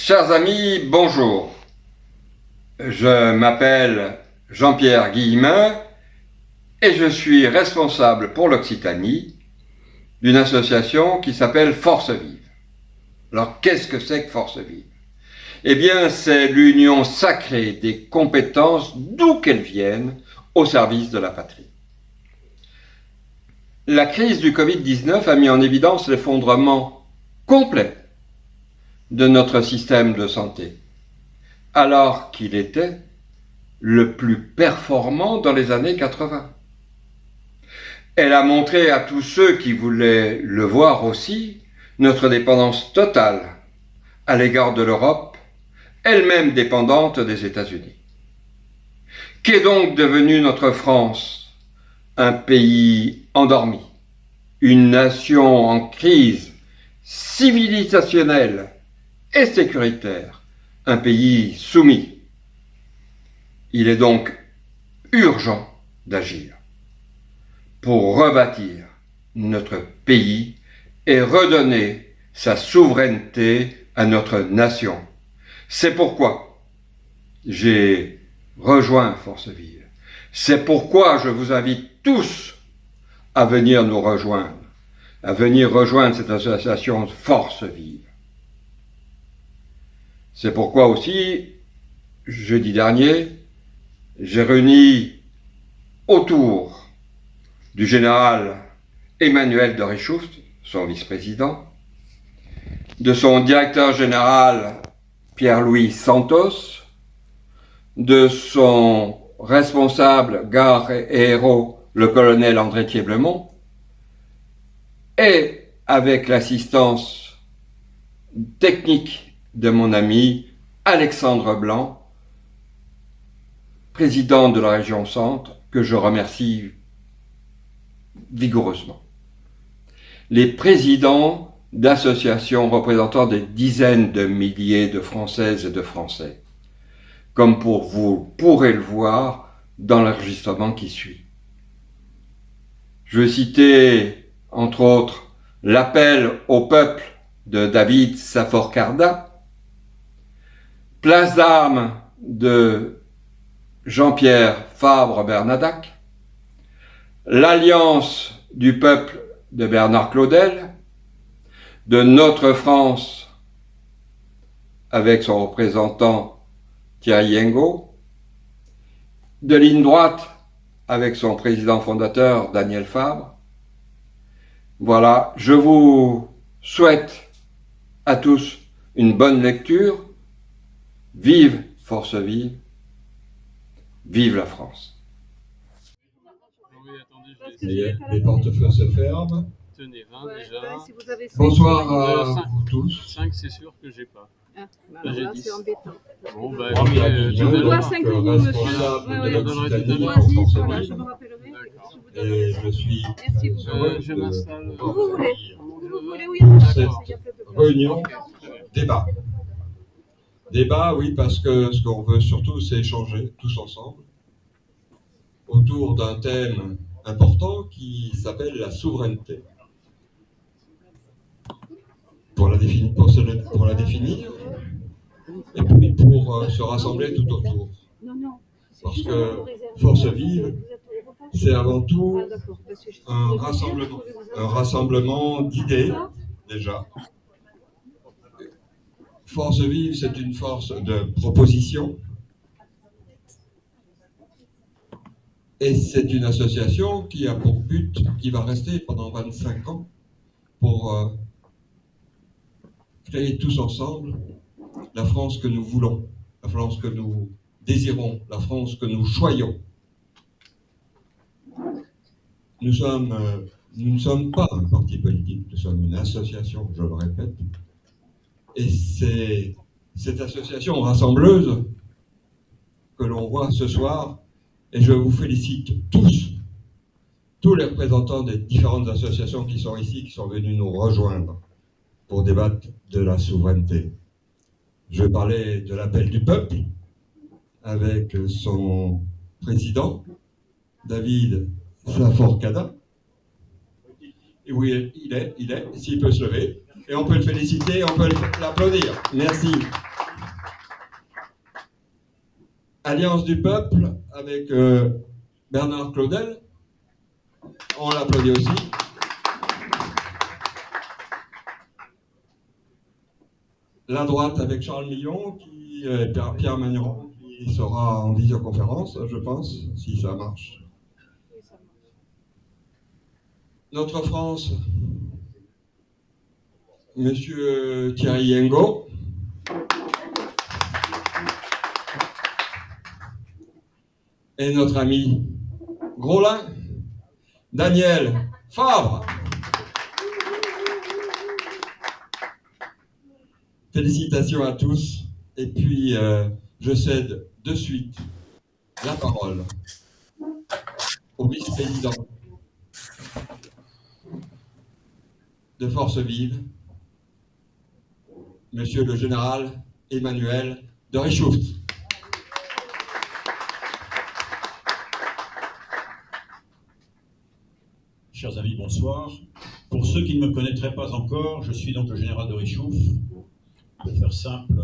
Chers amis, bonjour. Je m'appelle Jean-Pierre Guillemin et je suis responsable pour l'Occitanie d'une association qui s'appelle Force Vive. Alors, qu'est-ce que c'est que Force Vive? Eh bien, c'est l'union sacrée des compétences, d'où qu'elles viennent, au service de la patrie. La crise du Covid-19 a mis en évidence l'effondrement complet de notre système de santé, alors qu'il était le plus performant dans les années 80. Elle a montré à tous ceux qui voulaient le voir aussi notre dépendance totale à l'égard de l'Europe, elle-même dépendante des États-Unis. Qu'est donc devenue notre France? Un pays endormi, une nation en crise civilisationnelle et sécuritaire, un pays soumis. Il est donc urgent d'agir pour rebâtir notre pays et redonner sa souveraineté à notre nation. C'est pourquoi j'ai rejoint Force Vive. C'est pourquoi je vous invite tous à venir nous rejoindre, à venir rejoindre cette association Force Vive. C'est pourquoi aussi, jeudi dernier, j'ai réuni autour du général Emmanuel de Richouft, son vice-président, de son directeur général Pierre-Louis Santos, de son responsable gare et héros, le colonel André Thieblemont, et avec l'assistance technique de mon ami Alexandre Blanc, président de la région Centre, que je remercie vigoureusement. Les présidents d'associations représentant des dizaines de milliers de Françaises et de Français, comme vous pourrez le voir dans l'enregistrement qui suit. Je vais citer, entre autres, l'appel au peuple de David Saforcada, Place d'armes de Jean-Pierre Fabre-Bernadac, l'Alliance du peuple de Bernard Claudel, de Notre France avec son représentant Thierry Hengo, de Ligne droite avec son président fondateur Daniel Fabre. Voilà, je vous souhaite à tous une bonne lecture. Vive Force Vive, vive la France. Les portefeuilles se ferment. Tenez, 20 déjà. Si vous avez Bonsoir à vous tous. 5, c'est sûr que j'ai pas. Là, j'ai là, 10. c'est embêtant. Bon, bah, Jean-Pierre tout à Guillemin, l'heure. 5 pour vous, monsieur. responsable Ouais, de ouais. l'Occitanie Moi, pour Moi, Force voilà, je Vive. me rappellerai. D'accord. Je vous Et donnerai. je suis Merci beaucoup. heureux Je de m'installe. Où vous voulez. accueillir Où vous voulez, oui, il y a cette pas de place. réunion débat. Débat, oui, parce que ce qu'on veut surtout, c'est échanger tous ensemble autour d'un thème important qui s'appelle la souveraineté. Pour la définir, et puis pour se rassembler tout autour. Non, non. Parce que Force Vive, c'est avant tout un rassemblement d'idées, déjà. Force Vive, c'est une force de proposition. Et c'est une association qui a pour but, qui va rester pendant 25 ans, pour créer tous ensemble la France que nous voulons, la France que nous désirons, la France que nous choyons. Nous ne sommes pas un parti politique, nous sommes une association, je le répète. Et c'est cette association rassembleuse que l'on voit ce soir, et je vous félicite tous les représentants des différentes associations qui sont ici, qui sont venus nous rejoindre pour débattre de la souveraineté. Je vais parler de l'appel du peuple, avec son président, David Saforcada. Et oui, il est, s'il peut se lever. Et on peut le féliciter, on peut l'applaudir. Merci. Alliance du peuple avec Bernard Claudel. On l'applaudit aussi. La droite avec Charles Millon, Pierre Magneron, qui sera en visioconférence, je pense, si ça marche. Notre France, Monsieur Thierry Hengo. Et notre ami Grolin, Daniel Fabre. Félicitations à tous. Et puis, je cède de suite la parole au vice-président de Force Vive, Monsieur le Général Emmanuel de Richouft. Chers amis, bonsoir. Pour ceux qui ne me connaîtraient pas encore, je suis donc le général de Richouft. Pour faire simple,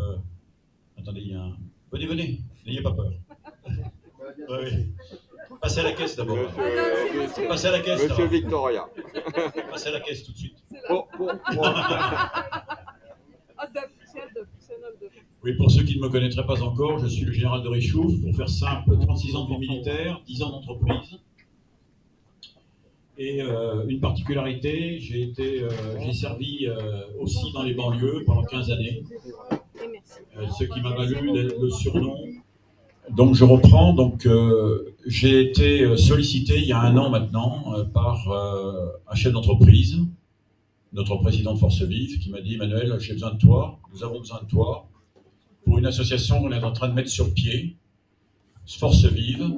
attendez, il y a un... Venez, n'ayez pas peur. Oui. Passez à la caisse d'abord. Passez à la caisse. Monsieur Victoria. Passez à la caisse tout de suite. Oui, pour ceux qui ne me connaîtraient pas encore, je suis le général de Richouft. Pour faire simple, 36 ans de vie militaire, 10 ans d'entreprise. Et une particularité, j'ai servi aussi dans les banlieues pendant 15 années, ce qui m'a valu le surnom. Donc je reprends, j'ai été sollicité il y a 1 an maintenant par un chef d'entreprise, notre président de Force Vive, qui m'a dit « Emmanuel, j'ai besoin de toi, nous avons besoin de toi, pour une association qu'on est en train de mettre sur pied, Force Vive,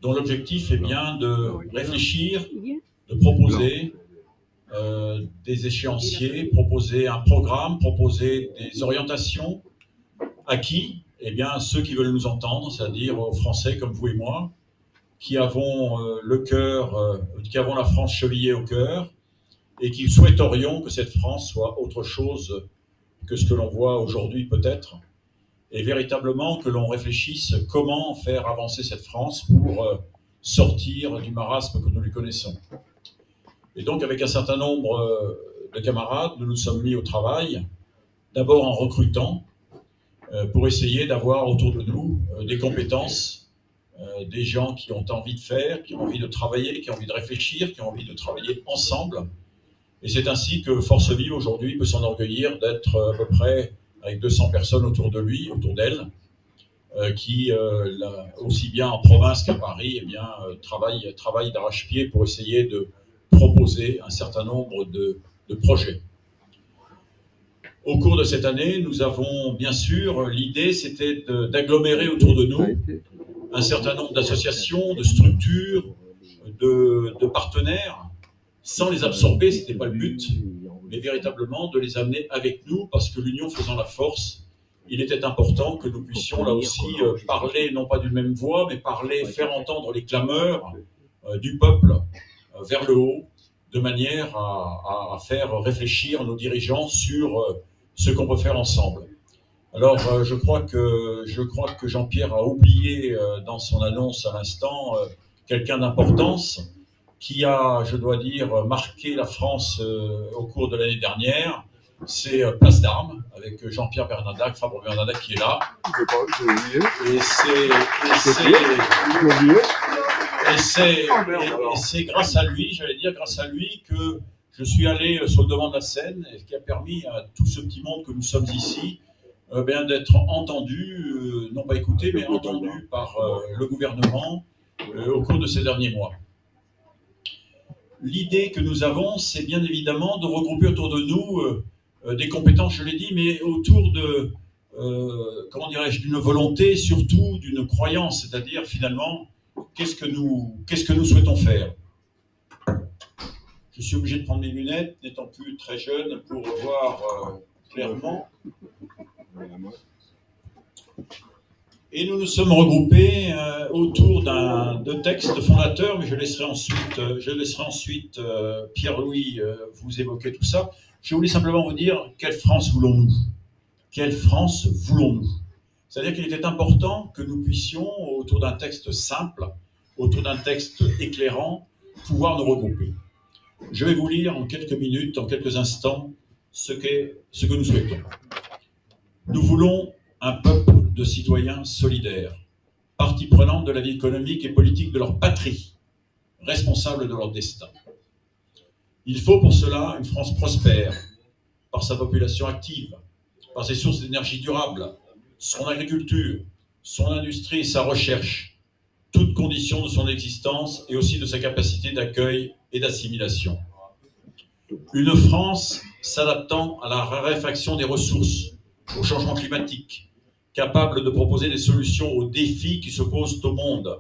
dont l'objectif est bien de réfléchir, de proposer des échéanciers, proposer un programme, proposer des orientations. À qui? Eh bien, à ceux qui veulent nous entendre, c'est-à-dire aux Français comme vous et moi, qui avons le cœur, qui avons la France chevillée au cœur, et qui souhaiterions que cette France soit autre chose que ce que l'on voit aujourd'hui peut-être, et véritablement que l'on réfléchisse comment faire avancer cette France pour sortir du marasme que nous lui connaissons. Et donc, avec un certain nombre de camarades, nous nous sommes mis au travail, d'abord en recrutant, pour essayer d'avoir autour de nous des compétences, des gens qui ont envie de faire, qui ont envie de travailler, qui ont envie de réfléchir, qui ont envie de travailler ensemble. Et c'est ainsi que Force Vive aujourd'hui peut s'enorgueillir d'être à peu près avec 200 personnes autour de lui, autour d'elle, qui, aussi bien en province qu'à Paris, eh bien, travaillent d'arrache-pied pour essayer de proposer un certain nombre de projets. Au cours de cette année, nous avons bien sûr, l'idée c'était d'agglomérer autour de nous un certain nombre d'associations, de structures, de partenaires, sans les absorber, ce n'était pas le but, mais véritablement de les amener avec nous, parce que l'union faisant la force, il était important que nous puissions là aussi parler, non pas d'une même voix, mais parler, faire entendre les clameurs du peuple vers le haut, de manière à faire réfléchir nos dirigeants sur ce qu'on peut faire ensemble. Alors, je crois que Jean-Pierre a oublié dans son annonce à l'instant quelqu'un d'importance qui a, je dois dire, marqué la France au cours de l'année dernière. C'est Place d'Armes, avec Jean-Pierre Bernadac, Fabre Bernadac qui est là. Et c'est grâce à lui, j'allais dire, grâce à lui que je suis allé sur le devant de la scène, et ce qui a permis à tout ce petit monde que nous sommes ici d'être entendu, non pas écouté, mais entendu par le gouvernement au cours de ces derniers mois. L'idée que nous avons, c'est bien évidemment de regrouper autour de nous des compétences, je l'ai dit, mais autour de, comment dirais-je, d'une volonté, surtout d'une croyance, c'est-à-dire finalement, qu'est-ce que nous souhaitons faire. Je suis obligé de prendre mes lunettes, n'étant plus très jeune, pour voir clairement. Et nous nous sommes regroupés autour de textes fondateurs, mais je laisserai ensuite Pierre-Louis vous évoquer tout ça. Je voulais simplement vous dire, quelle France voulons-nous? Quelle France voulons-nous? C'est-à-dire qu'il était important que nous puissions, autour d'un texte simple, autour d'un texte éclairant, pouvoir nous regrouper. Je vais vous lire en quelques minutes, en quelques instants, ce que nous souhaitons. Nous voulons un peuple de citoyens solidaires, partie prenante de la vie économique et politique de leur patrie, responsables de leur destin. Il faut pour cela une France prospère, par sa population active, par ses sources d'énergie durable, son agriculture, son industrie et sa recherche, toutes conditions de son existence et aussi de sa capacité d'accueil et d'assimilation. Une France s'adaptant à la raréfaction des ressources, au changement climatique, capable de proposer des solutions aux défis qui se posent au monde,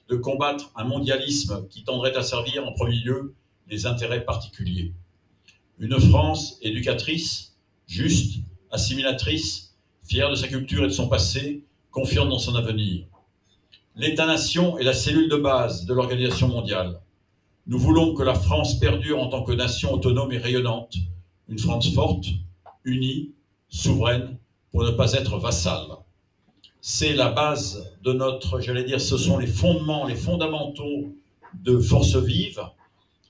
de combattre un mondialisme qui tendrait à servir en premier lieu les intérêts particuliers. Une France éducatrice, juste, assimilatrice, fière de sa culture et de son passé, confiante dans son avenir. L'État-nation est la cellule de base de l'organisation mondiale. Nous voulons que la France perdure en tant que nation autonome et rayonnante, une France forte, unie, souveraine, pour ne pas être vassale. C'est la base de notre, j'allais dire, ce sont les fondements, les fondamentaux de Force Vive.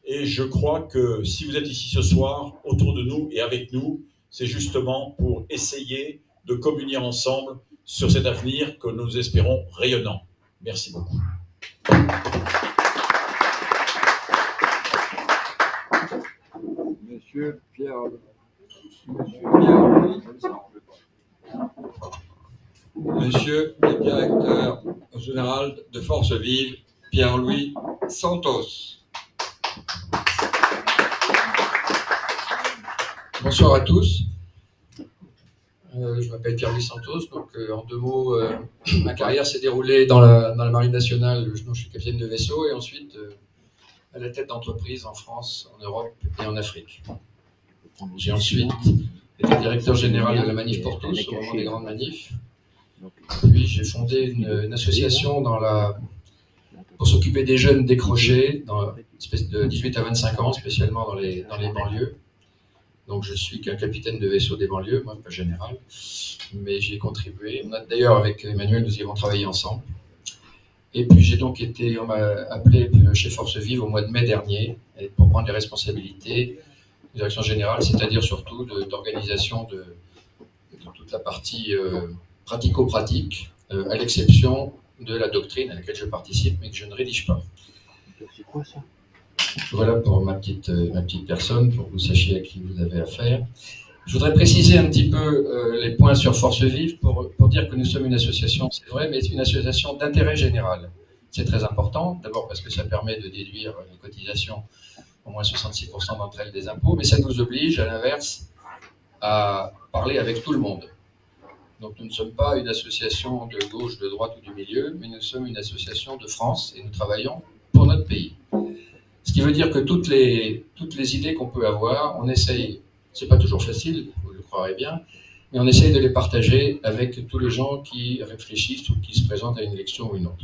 Et je crois que si vous êtes ici ce soir, autour de nous et avec nous, c'est justement pour essayer de communier ensemble sur cet avenir que nous espérons rayonnant. Merci beaucoup. Monsieur Pierre-Louis. Monsieur le directeur général de Force Vive, Pierre-Louis Santos. Bonsoir à tous. Je m'appelle Pierre-Louis Santos. Donc, en deux mots, ma carrière s'est déroulée dans la Marine nationale. Je suis capitaine de vaisseau et ensuite à la tête d'entreprises en France, en Europe et en Afrique. J'ai ensuite été directeur général de la Manif Portos au moment des grandes manifs. Puis j'ai fondé une association pour s'occuper des jeunes décrochés, de 18 à 25 ans, spécialement dans les banlieues. Donc je suis qu'un capitaine de vaisseau des banlieues, moi pas général, mais j'y ai contribué. D'ailleurs avec Emmanuel, nous y avons travaillé ensemble. Et puis on m'a appelé chez Force Vive au mois de mai dernier pour prendre les responsabilités de direction générale, c'est-à-dire surtout d'organisation de toute la partie pratico-pratique, à l'exception de la doctrine à laquelle je participe, mais que je ne rédige pas. C'est quoi ça ? Voilà pour ma petite personne, pour que vous sachiez à qui vous avez affaire. Je voudrais préciser un petit peu les points sur Force Vive pour dire que nous sommes une association, c'est vrai, mais une association d'intérêt général. C'est très important, d'abord parce que ça permet de déduire les cotisations, au moins 66% d'entre elles des impôts, mais ça nous oblige, à l'inverse, à parler avec tout le monde. Donc nous ne sommes pas une association de gauche, de droite ou du milieu, mais nous sommes une association de France et nous travaillons pour notre pays. Ce qui veut dire que toutes les idées qu'on peut avoir, on essaye, c'est pas toujours facile, vous le croirez bien, mais on essaye de les partager avec tous les gens qui réfléchissent ou qui se présentent à une élection ou une autre.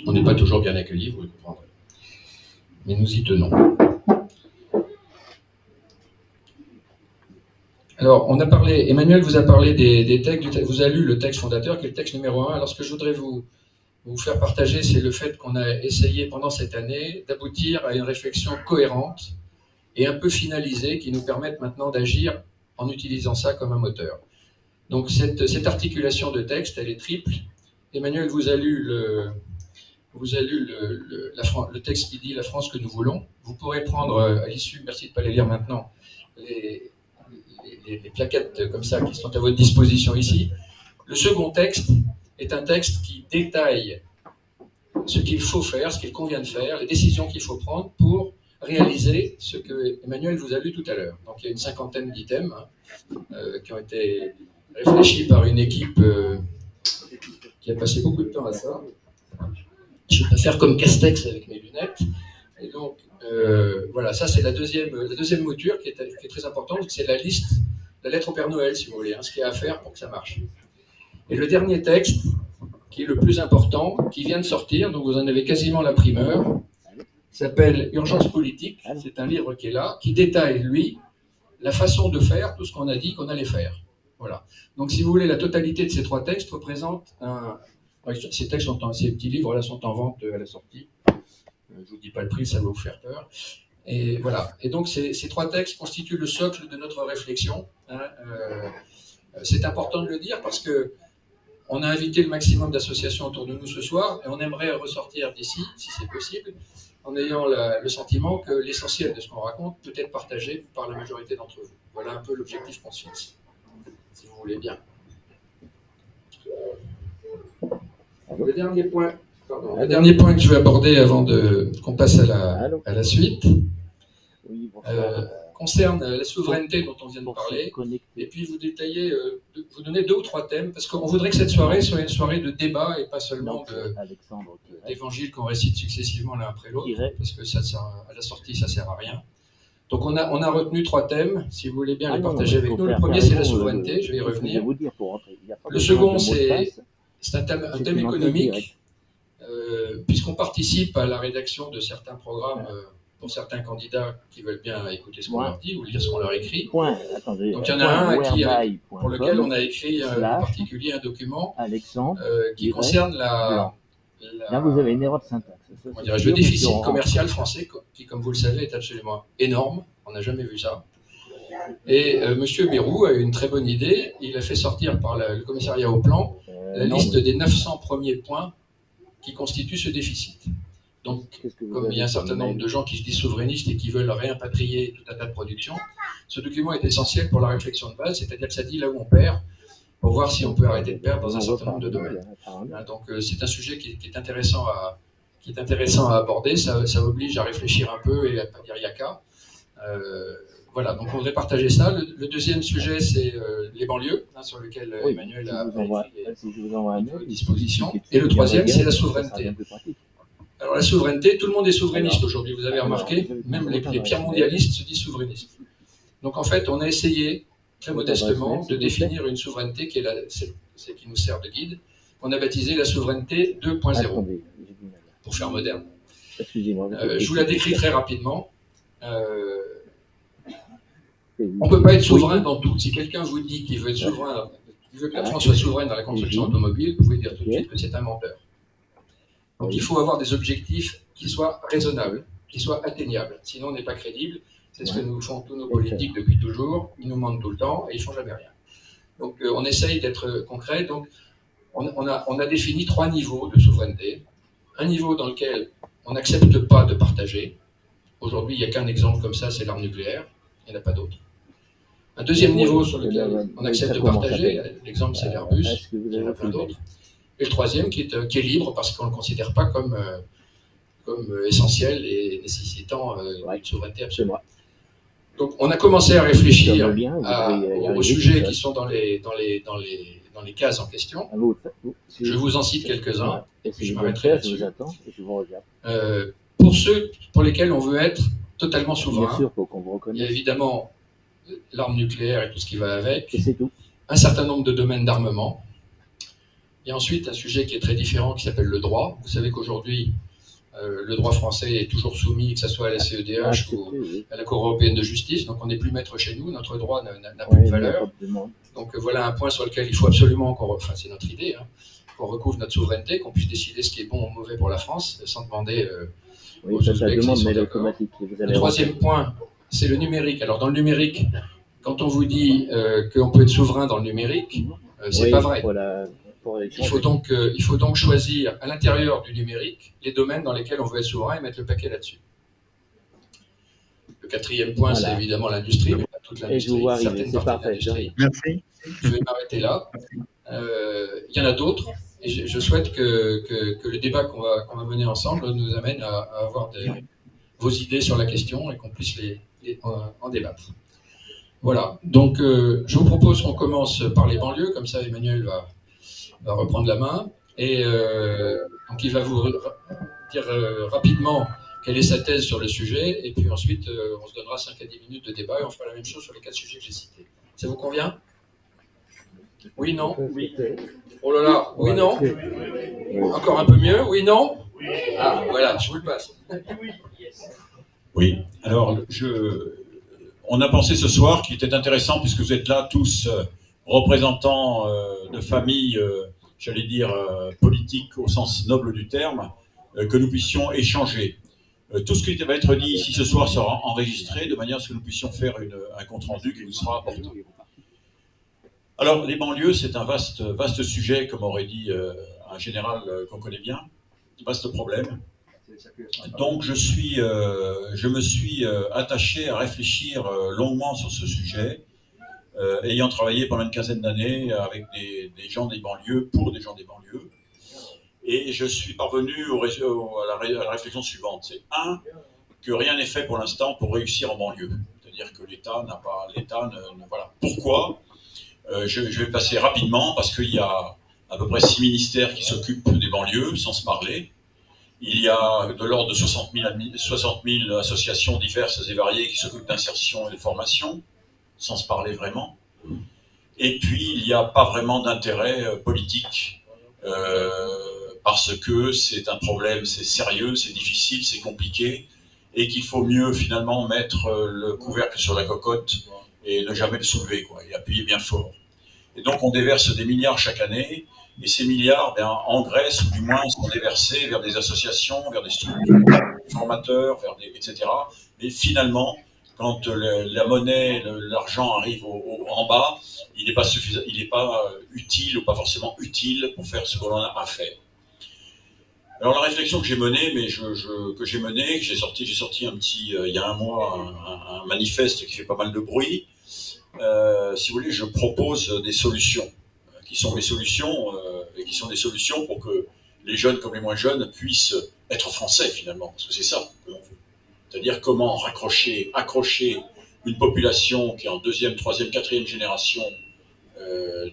On n'est pas toujours bien accueillis, vous le comprendrez. Mais nous y tenons. Alors, Emmanuel vous a parlé des textes, vous a lu le texte fondateur, qui est le texte numéro 1. Alors, ce que je voudrais vous faire partager, c'est le fait qu'on a essayé pendant cette année d'aboutir à une réflexion cohérente et un peu finalisée qui nous permette maintenant d'agir en utilisant ça comme un moteur. Donc, cette articulation de texte, elle est triple. Emmanuel vous a lu le texte qui dit « La France que nous voulons ». Vous pourrez prendre à l'issue, merci de ne pas les lire maintenant, les plaquettes comme ça qui sont à votre disposition ici. Le second texte est un texte qui détaille ce qu'il faut faire, ce qu'il convient de faire, les décisions qu'il faut prendre pour réaliser ce que Emmanuel vous a lu tout à l'heure. Donc il y a une 50aine d'items qui ont été réfléchis par une équipe qui a passé beaucoup de temps à ça. Je vais pas faire comme Castex avec mes lunettes. Et donc, voilà, ça c'est la deuxième mouture qui est très importante, c'est la liste, la lettre au Père Noël, si vous voulez, ce qu'il y a à faire pour que ça marche. Et le dernier texte, qui est le plus important, qui vient de sortir, donc vous en avez quasiment la primeur, s'appelle Urgence politique. C'est un livre qui est là, qui détaille, lui, la façon de faire tout ce qu'on a dit qu'on allait faire. Voilà. Donc, si vous voulez, la totalité de ces 3 textes représente ces textes ces petits livres-là sont en vente à la sortie. Je ne vous dis pas le prix, ça va vous faire peur. Et voilà. Et donc, ces 3 textes constituent le socle de notre réflexion. Hein. C'est important de le dire parce que on a invité le maximum d'associations autour de nous ce soir et on aimerait ressortir d'ici, si c'est possible, en ayant le sentiment que l'essentiel de ce qu'on raconte peut être partagé par la majorité d'entre vous. Voilà un peu l'objectif qu'on se fixe, si vous voulez bien. Le dernier point que je vais aborder avant qu'on passe à la suite concerne la souveraineté dont on vient de parler, et puis vous détaillez, vous donnez 2 ou 3 thèmes, parce qu'on voudrait que cette soirée soit une soirée de débat et pas seulement d'évangiles qu'on récite successivement l'un après l'autre, parce que ça, à la sortie, ça sert à rien. Donc on a retenu 3 thèmes, si vous voulez bien les partager avec nous. Le premier, c'est la souveraineté, je vais y revenir. Le second, c'est un thème économique, puisqu'on participe à la rédaction de certains programmes pour certains candidats qui veulent bien écouter ce qu'on leur dit ou lire ce qu'on leur écrit. Donc il y en a un pour lequel on a écrit en particulier un document qui concerne Là, vous avez une erreur de syntaxe. le déficit commercial français, qui, comme vous le savez, est absolument énorme. On n'a jamais vu ça. Et M. Bayrou a eu une très bonne idée. Il a fait sortir par le commissariat au plan la liste des 900 premiers points qui constituent ce déficit. Donc, comme il y a un certain nombre de gens qui se disent souverainistes et qui veulent réimpatrier tout un tas de productions, ce document est essentiel pour la réflexion de base, c'est-à-dire que ça dit là où on perd, pour voir si on peut arrêter de perdre dans un certain nombre de domaines. Donc, c'est un sujet qui est intéressant à aborder, ça oblige à réfléchir un peu et à ne pas dire yaka. Voilà, donc on voudrait partager ça. Le deuxième sujet, c'est les banlieues, sur lequel Emmanuel a écrit disposition. Et le troisième, c'est la souveraineté. Alors la souveraineté, tout le monde est souverainiste aujourd'hui, vous avez remarqué, même les pires mondialistes se disent souverainistes. Donc en fait, on a essayé, très modestement, de définir une souveraineté qui est celle qui nous sert de guide, qu'on a baptisée la souveraineté 2.0, pour faire moderne. Je vous la décris très rapidement. On ne peut pas être souverain dans tout. Si quelqu'un vous dit qu'il veut être souverain, qu'il veut que la France soit souveraine dans la construction automobile, vous pouvez dire tout de suite que c'est un menteur. Donc il faut avoir des objectifs qui soient raisonnables, qui soient atteignables. Sinon on n'est pas crédible. C'est ce que nous font tous nos politiques depuis toujours. Ils nous mentent tout le temps et ils ne font jamais rien. Donc on essaye d'être concret. Donc on a défini 3 niveaux de souveraineté. Un niveau dans lequel on n'accepte pas de partager. Aujourd'hui, il n'y a qu'un exemple comme ça, c'est l'arme nucléaire. Il n'y en a pas d'autre. Un deuxième niveau sur lequel on accepte de partager, l'exemple c'est l'Airbus, il y en a plein d'autres. Et le troisième qui est libre parce qu'on ne le considère pas comme essentiel et nécessitant une souveraineté absolue. Donc on a commencé à réfléchir aux sujets qui sont dans les cases en question. Je vous en cite quelques-uns, et puis je m'arrêterai là-dessus. Pour ceux pour lesquels on veut être totalement souverain, il y a évidemment l'arme nucléaire et tout ce qui va avec, un certain nombre de domaines d'armement. Il y a ensuite un sujet qui est très différent qui s'appelle le droit. Vous savez qu'aujourd'hui, le droit français est toujours soumis, que ce soit à la CEDH ou à la Cour européenne de justice, donc on n'est plus maître chez nous, notre droit n'a plus de valeur. Donc voilà un point sur lequel il faut absolument c'est notre idée, qu'on recouvre notre souveraineté, qu'on puisse décider ce qui est bon ou mauvais pour la France, sans demander aux Ouzbeks s'ils sont d'accord. Le troisième point, c'est le numérique. Alors dans le numérique, quand on vous dit qu'on peut être souverain dans le numérique, c'est pas vrai. Il faut donc choisir à l'intérieur du numérique les domaines dans lesquels on veut être souverain et mettre le paquet là-dessus. Le quatrième point, c'est évidemment l'industrie, mais pas toute l'industrie, certaines parties de l'industrie. Merci. Je vais m'arrêter là. Il y en a d'autres, et je souhaite que le débat qu'on va mener ensemble nous amène à avoir vos idées sur la question et qu'on puisse en débattre. Voilà, donc je vous propose qu'on commence par les banlieues, comme ça Emmanuel va reprendre la main, et donc il va vous dire rapidement quelle est sa thèse sur le sujet, et puis ensuite on se donnera 5 à 10 minutes de débat, et on fera la même chose sur les 4 sujets que j'ai cités. Ça vous convient? Oui, non? Oui. Oh là là, oui, non? Encore un peu mieux? Oui, non? Ah, voilà, je vous le passe. Oui, alors on a pensé ce soir qu'il était intéressant, puisque vous êtes là tous représentants de familles, j'allais dire, politiques au sens noble du terme, que nous puissions échanger. Tout ce qui va être dit ici ce soir sera enregistré de manière à ce que nous puissions faire un compte-rendu qui nous sera apporté. Alors, les banlieues, c'est un vaste sujet, comme aurait dit un général qu'on connaît bien, vaste problème. Donc, je me suis attaché à réfléchir longuement sur ce sujet, ayant travaillé pendant une quinzaine d'années avec des gens des banlieues, pour des gens des banlieues. Et je suis parvenu à la réflexion suivante. C'est que rien n'est fait pour l'instant pour réussir en banlieue. C'est-à-dire que l'État n'a pas... voilà. Pourquoi je vais passer rapidement, parce qu'il y a à peu près 6 ministères qui s'occupent des banlieues, sans se parler. Il y a de l'ordre de 60 000 associations diverses et variées qui s'occupent d'insertion et de formation, sans se parler vraiment. Et puis, il n'y a pas vraiment d'intérêt politique, parce que c'est un problème, c'est sérieux, c'est difficile, c'est compliqué, et qu'il faut mieux finalement mettre le couvercle sur la cocotte et ne jamais le soulever, quoi, et appuyer bien fort. Et donc on déverse des milliards chaque année, et ces milliards engraissent, ou du moins sont déversés vers des associations, vers des structures, des formateurs, etc. Mais finalement, quand la monnaie, l'argent arrive en bas, il n'est pas suffisant, il n'est pas utile ou pas forcément utile pour faire ce que l'on a à faire. Alors la réflexion que j'ai menée, que j'ai sorti un petit, il y a un mois, un manifeste qui fait pas mal de bruit. Si vous voulez, je propose des solutions, qui sont mes solutions, et qui sont des solutions pour que les jeunes comme les moins jeunes puissent être français finalement, parce que c'est ça que l'on veut. C'est-à-dire comment accrocher une population qui est en 2e, 3e, 4e génération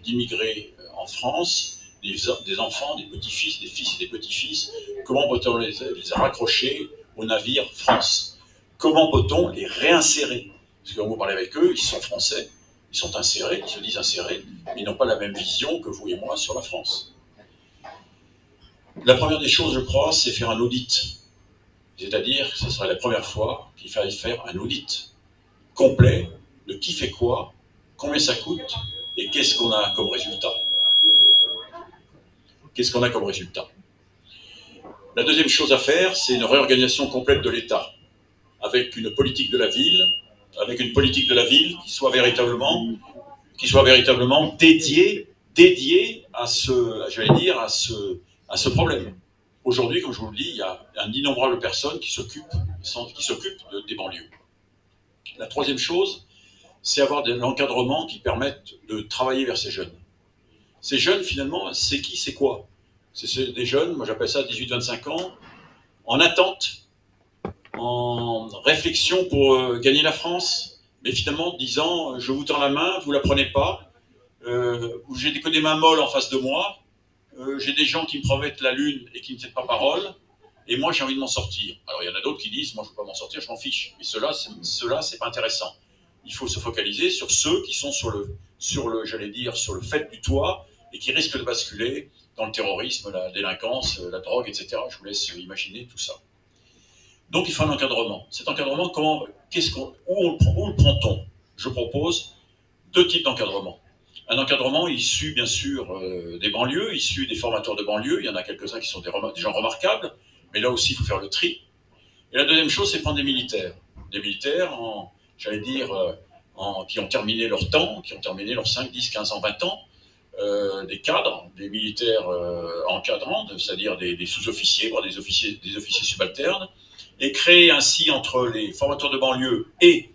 d'immigrés en France, des enfants, des petits-fils, des fils et des petits-fils, comment peut-on les raccrocher au navire France? Comment peut-on les réinsérer? Parce que quand vous parlez avec eux, ils sont français, ils sont insérés, ils se disent insérés, mais ils n'ont pas la même vision que vous et moi sur la France. La première des choses, je crois, c'est faire un audit. C'est-à-dire que ce serait la première fois qu'il fallait faire un audit complet de qui fait quoi, combien ça coûte et qu'est-ce qu'on a comme résultat. Qu'est-ce qu'on a comme résultat? La deuxième chose à faire, c'est une réorganisation complète de l'État, avec une politique de la ville, qui soit véritablement dédiée à ce problème. Aujourd'hui, comme je vous le dis, il y a d'innombrables personnes qui s'occupent des banlieues. La troisième chose, c'est avoir de l'encadrement qui permette de travailler vers ces jeunes. Ces jeunes, finalement, c'est qui, c'est quoi? C'est des jeunes, moi j'appelle ça 18-25 ans, en attente, en réflexion pour gagner la France, mais finalement disant je vous tends la main, vous la prenez pas, j'ai que des mains molles en face de moi, j'ai des gens qui me promettent la lune et qui ne tiennent pas parole, et moi j'ai envie de m'en sortir. Alors il y en a d'autres qui disent moi je ne veux pas m'en sortir, je m'en fiche, mais ceux-là c'est pas intéressant. Il faut se focaliser sur ceux qui sont sur le fait du toit et qui risquent de basculer dans le terrorisme, la délinquance, la drogue, etc. Je vous laisse imaginer tout ça. Donc il faut un encadrement. Cet encadrement, où le prend-on? Je propose 2 types d'encadrement. Un encadrement issu, bien sûr, des banlieues, issu des formateurs de banlieues. Il y en a quelques-uns qui sont des gens remarquables, mais là aussi, il faut faire le tri. Et la deuxième chose, c'est prendre des militaires. Des militaires, qui ont terminé leur temps, qui ont terminé leurs 5, 10, 15 ans, 20 ans, des cadres, des militaires encadrants, c'est-à-dire des sous-officiers, voire des officiers subalternes, et créer ainsi entre les formateurs de banlieue et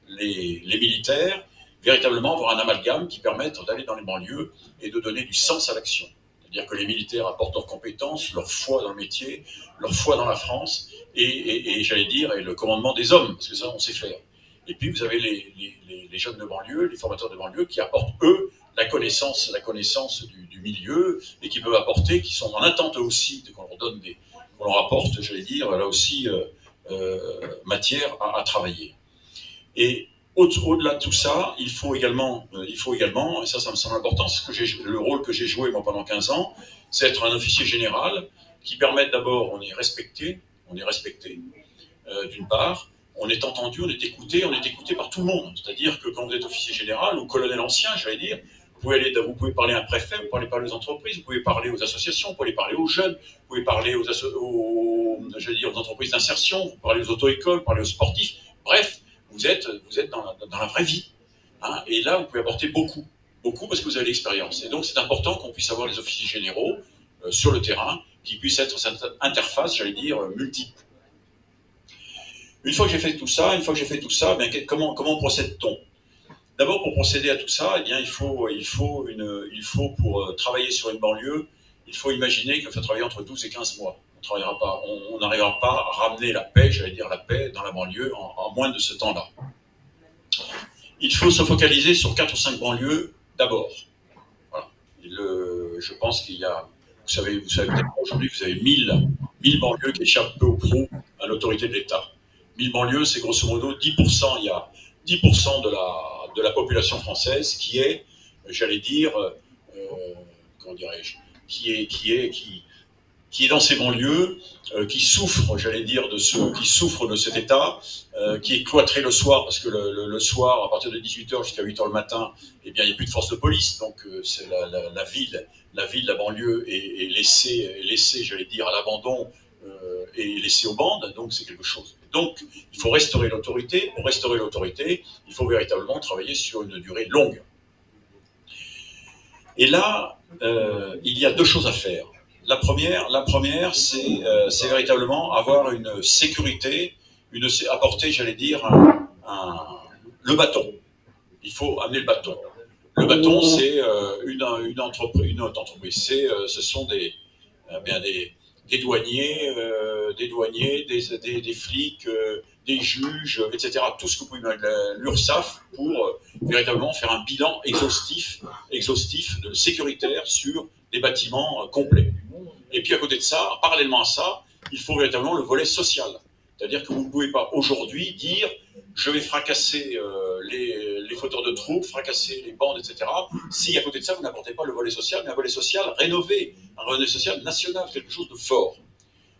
les militaires, véritablement avoir un amalgame qui permette d'aller dans les banlieues et de donner du sens à l'action. C'est-à-dire que les militaires apportent leurs compétences, leur foi dans le métier, leur foi dans la France, et le commandement des hommes, parce que ça, on sait faire. Et puis, vous avez les jeunes de banlieue, les formateurs de banlieue, qui apportent, eux, la connaissance du milieu, et qui peuvent apporter, qui sont en attente aussi qu'on leur apporte, là aussi, matière à travailler. Et au-delà de tout ça, il faut également, et ça me semble important, le rôle que j'ai joué moi pendant 15 ans, c'est être un officier général qui permette d'abord, on est respecté, d'une part, on est entendu, on est écouté par tout le monde. C'est-à-dire que quand vous êtes officier général ou colonel ancien, vous pouvez parler à un préfet, vous pouvez parler aux entreprises, vous pouvez parler aux associations, vous pouvez parler aux jeunes, vous pouvez parler aux entreprises d'insertion, vous pouvez parler aux auto-écoles, vous parler aux sportifs. Bref, vous êtes dans la vraie vie. Hein, et là, vous pouvez apporter beaucoup parce que vous avez l'expérience. Et donc, c'est important qu'on puisse avoir les officiers généraux sur le terrain, qui puissent être cette interface, j'allais dire, multiple. Une fois que j'ai fait tout ça, bien, comment procède-t-on? D'abord, pour procéder à tout ça, eh bien, il faut pour travailler sur une banlieue, il faut imaginer qu'il faut travailler entre 12 et 15 mois. On n'arrivera pas à ramener la paix, j'allais dire la paix, dans la banlieue en moins de ce temps-là. Il faut se focaliser sur 4 ou 5 banlieues d'abord. Voilà. Je pense qu'il y a, vous savez peut-être aujourd'hui, vous avez 1000 banlieues qui échappent peu ou prou à l'autorité de l'État. 1000 banlieues, c'est grosso modo 10%, il y a 10% de la population française qui est, j'allais dire, comment dirais-je, qui est dans ces banlieues, qui souffre, j'allais dire, qui souffre de cet état, qui est cloîtré le soir, parce que le soir, à partir de 18h jusqu'à 8h le matin, eh bien, il n'y a plus de force de police, donc c'est la ville, la banlieue est laissée, j'allais dire, à l'abandon et laissée aux bandes, donc c'est quelque chose. Donc, il faut restaurer l'autorité. Pour restaurer l'autorité, il faut véritablement travailler sur une durée longue. Et là, il y a 2 choses à faire. La première, c'est véritablement avoir une sécurité, apporter, j'allais dire, le bâton. Il faut amener le bâton. Le bâton, c'est une entreprise. Ce sont des douaniers, des flics, des juges, etc. Tout ce que vous pouvez mettre, l'URSSAF, pour véritablement faire un bilan exhaustif sécuritaire sur des bâtiments complets. Et puis à côté de ça, parallèlement à ça, il faut véritablement le volet social. C'est-à-dire que vous ne pouvez pas aujourd'hui dire je vais fracasser les fauteurs de troupes, fracasser les bandes, etc. Si à côté de ça, vous n'apportez pas le volet social, mais un volet social rénové, un volet social national, quelque chose de fort.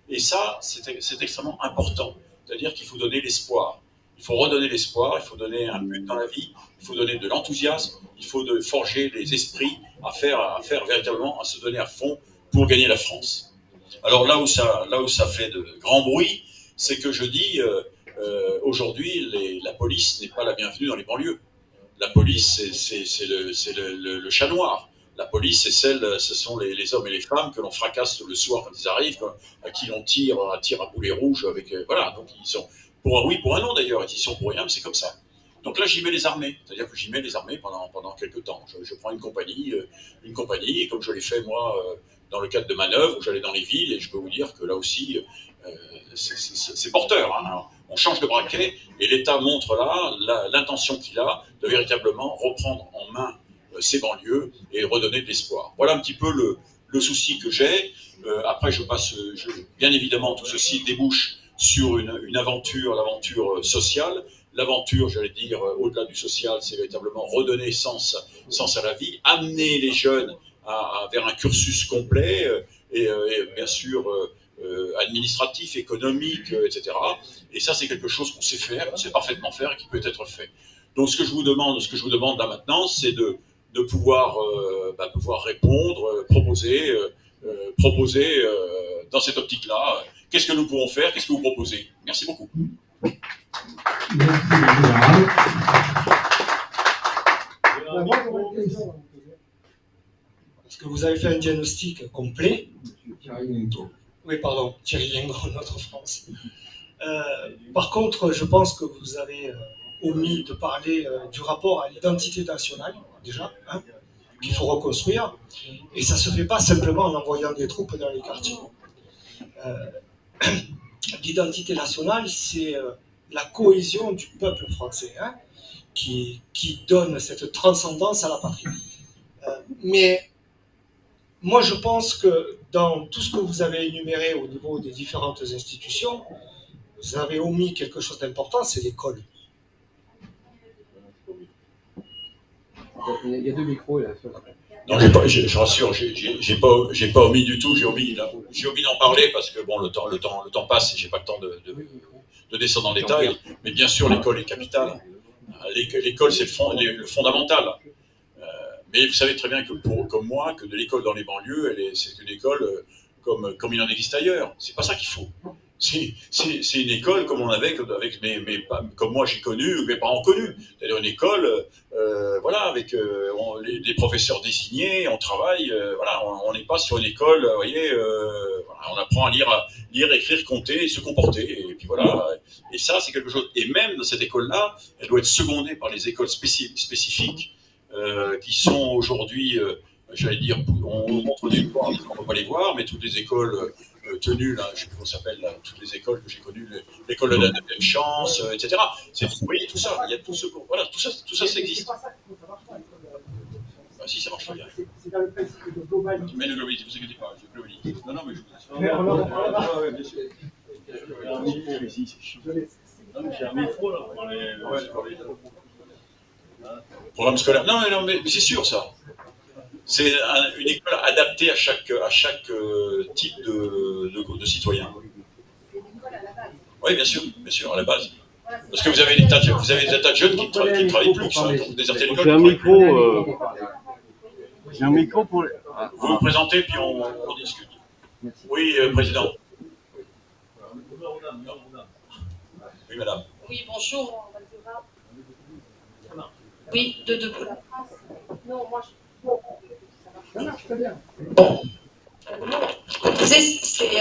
Et ça, c'est extrêmement important. C'est-à-dire qu'il faut donner l'espoir. Il faut redonner l'espoir, il faut donner un but dans la vie, il faut donner de l'enthousiasme, il faut forger les esprits à faire véritablement, à se donner à fond pour gagner la France. Alors là où ça fait de grands bruits, c'est que je dis, aujourd'hui, la police n'est pas la bienvenue dans les banlieues. La police, c'est le chat noir. La police, ce sont les hommes et les femmes que l'on fracasse le soir quand ils arrivent, à qui l'on tire à boulet rouge. Voilà, donc ils sont, pour un non d'ailleurs, ils sont pour rien, mais c'est comme ça. Donc là, j'y mets les armées, c'est-à-dire que j'y mets les armées pendant quelques temps. Je prends une compagnie, et comme je l'ai fait moi, dans le cadre de manœuvres, où j'allais dans les villes, et je peux vous dire que là aussi, c'est porteur. Hein. Alors, on change de braquet, et l'État montre là l'intention qu'il a de véritablement reprendre en main ces banlieues et redonner de l'espoir. Voilà un petit peu le souci que j'ai. Après, bien évidemment, tout ceci débouche sur une aventure, l'aventure sociale. L'aventure, j'allais dire, au-delà du social, c'est véritablement redonner sens à la vie, amener les jeunes vers un cursus complet et bien sûr administratif, économique, etc. Et ça, c'est quelque chose qu'on sait faire, qu'on sait parfaitement faire et qui peut être fait. Donc, ce que je vous demande là maintenant, c'est de pouvoir répondre, proposer dans cette optique-là. Qu'est-ce que nous pouvons faire? Qu'est-ce que vous proposez? Merci beaucoup. Parce que vous avez fait un diagnostic complet. Oui, pardon, Thierry Liengon, Notre France. Par contre, je pense que vous avez omis de parler du rapport à l'identité nationale, déjà, hein, qu'il faut reconstruire. Et ça ne se fait pas simplement en envoyant des troupes dans les quartiers. L'identité nationale, c'est la cohésion du peuple français, hein, qui donne cette transcendance à la patrie. Mais moi, je pense que dans tout ce que vous avez énuméré au niveau des différentes institutions, vous avez omis quelque chose d'important, c'est l'école. Il y a 2 micros là. Non, je rassure, j'ai pas omis du tout, j'ai omis d'en parler parce que bon, le temps passe et j'ai pas le temps de descendre dans le détail. Mais bien sûr, l'école est capitale. L'école, c'est le fondamental. Mais vous savez très bien que comme moi, que de l'école dans les banlieues, c'est une école comme il en existe ailleurs. C'est pas ça qu'il faut. C'est une école comme on avait avec comme moi j'ai connu, mes parents connus. C'est-à-dire une école, voilà, avec des professeurs désignés, on travaille, voilà, on n'est pas sur une école, vous voyez, voilà, on apprend à lire, écrire, compter, et se comporter, et puis voilà. Et ça, c'est quelque chose. Et même dans cette école-là, elle doit être secondée par les écoles spécifiques qui sont aujourd'hui, j'allais dire, on montre du doigt, on ne peut pas les voir, mais toutes les écoles tenues, là, je ne sais plus comment ça s'appelle, toutes les écoles que j'ai connues, l'école de la deuxième chance, etc. Vous voyez, tout ça, il y a tout ce voilà, tout ça, ça existe. Ah, si, ça marche très bien. C'est dans le principe de globalité. Mais le globalité, ne vous inquiétez pas, je globalité. Non, non, mais je vous assure. Bien sûr. J'ai un micro là pour les... Programme scolaire. Non, non, mais c'est sûr ça. C'est une école adaptée à chaque type de citoyen. Oui, bien sûr, à la base. Parce que vous avez des tas de jeunes qui ne travaillent plus, qui sont désertés de l'école. J'ai un micro pour les... Vous vous présentez, puis on discute. Oui, président. Oui, madame. Oui, bonjour. Oui, de pour la France. Non, moi je... Ça marche très bien. C'est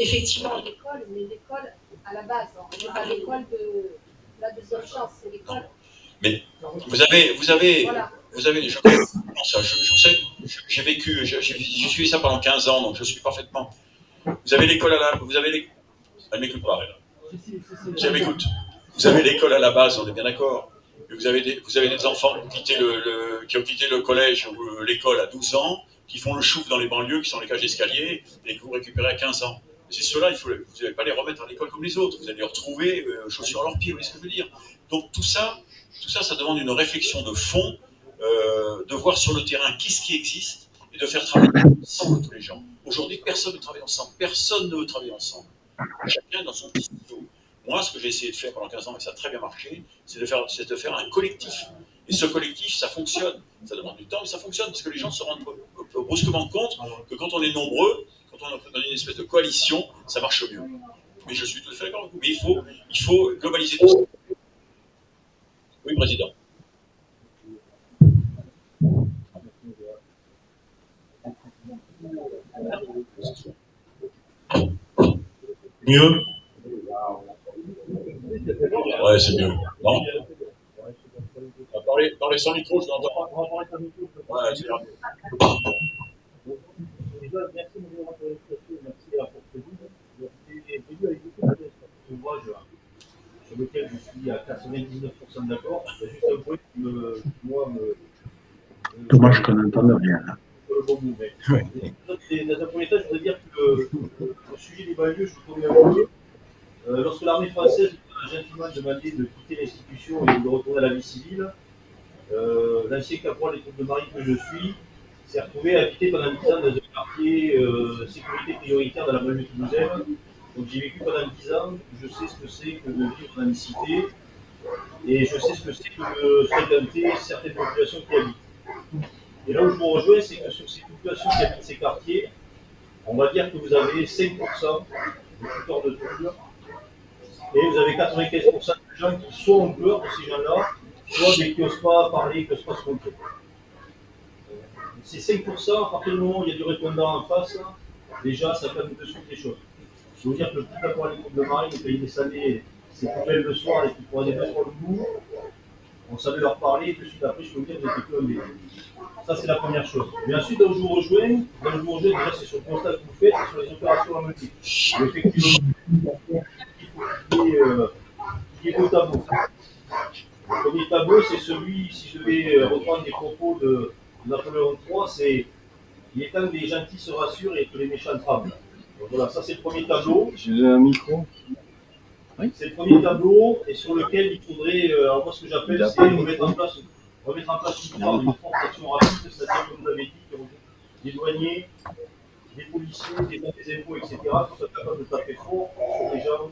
effectivement l'école, mais l'école à la base. Ce n'est pas l'école de la deuxième chance, c'est l'école. Mais vous avez, Voilà. je connais ça, je sais, j'ai vécu, j'ai suivi ça pendant 15 ans, donc je suis parfaitement. Vous avez l'école elle m'écoute pas, elle. Si elle m'écoute. Vous avez l'école à la base, on est bien d'accord. Vous avez des enfants qui ont quitté le collège ou l'école à 12 ans, qui font le chouf dans les banlieues, qui sont les cages d'escalier, et que vous récupérez à 15 ans. C'est ceux-là, vous n'allez pas les remettre à l'école comme les autres. Vous allez les retrouver chaussures à leurs pieds, vous voyez ce que je veux dire. Donc tout ça, ça demande une réflexion de fond, de voir sur le terrain qu'est-ce qui existe, et de faire travailler ensemble tous les gens. Aujourd'hui, personne ne travaille ensemble. Personne ne veut travailler ensemble. Chacun dans son petit studio. Moi, ce que j'ai essayé de faire pendant 15 ans, et ça a très bien marché, c'est de faire un collectif. Et ce collectif, ça fonctionne. Ça demande du temps, mais ça fonctionne, parce que les gens se rendent brusquement compte que quand on est nombreux, quand on est dans une espèce de coalition, ça marche mieux. Mais je suis tout à fait d'accord avec vous. Mais il faut globaliser tout ça. Oui, président. Mieux. Ouais, c'est mieux. Non? Parlez sans micro, je l'entends. Ouais, c'est grave. Merci de votre invitation, merci à la porte-parole. J'ai vu avec beaucoup de ouvrage sur lequel je suis à 99% d'accord. Il y a juste un point qui Thomas, je connais pas rien. le bon mouvement. Dans un premier temps, je voudrais dire que le sujet des banlieues, je le connais un peu. Lorsque l'armée française a gentiment demandé de quitter l'institution et de retourner à la vie civile, l'ancien caporal des troupes de marine que je suis s'est retrouvé à habiter pendant 10 ans dans un quartier sécurité prioritaire dans la banlieue toulousaine. Donc j'ai vécu pendant 10 ans, je sais ce que c'est que de vivre dans une cité et je sais ce que c'est que de fréquenter certaines populations qui habitent. Et là où je vous rejoins, c'est que sur ces populations qui habitent ces quartiers, on va dire que vous avez 5% de tuteurs de troubles et vous avez 95% de gens qui soit ont peur de ces gens-là, soit mais qui n'osent pas parler, qui n'osent pas se montrer. Ces 5%, à partir du moment où il y a du répondant en face, déjà ça permet de suivre les choses. Je veux dire que le petit caporal des troupes de marine, quand il descendait ses poubelles le soir et qu'il prenait des sur le bout, on savait leur parler et tout de suite après, je peux vous dire, vous étiez plus embêtés. Ça, c'est la première chose. Mais ensuite, là où je vous rejoins, déjà, c'est sur le constat que vous faites et sur les opérations à mener. Effectivement, il est au tableau. Le premier tableau, c'est celui, si je devais reprendre des propos de Napoléon III, c'est il est temps que les gentils se rassurent et que les méchants tremblent. Donc voilà, ça c'est le premier tableau. J'ai un micro. C'est le premier tableau et sur lequel il faudrait, alors moi ce que j'appelle, c'est remettre en place une forme de force d'action rapide, c'est-à-dire comme vous l'avez dit, des douaniers, des policiers, des impôts, etc., qui sont capables de taper fort sur des gens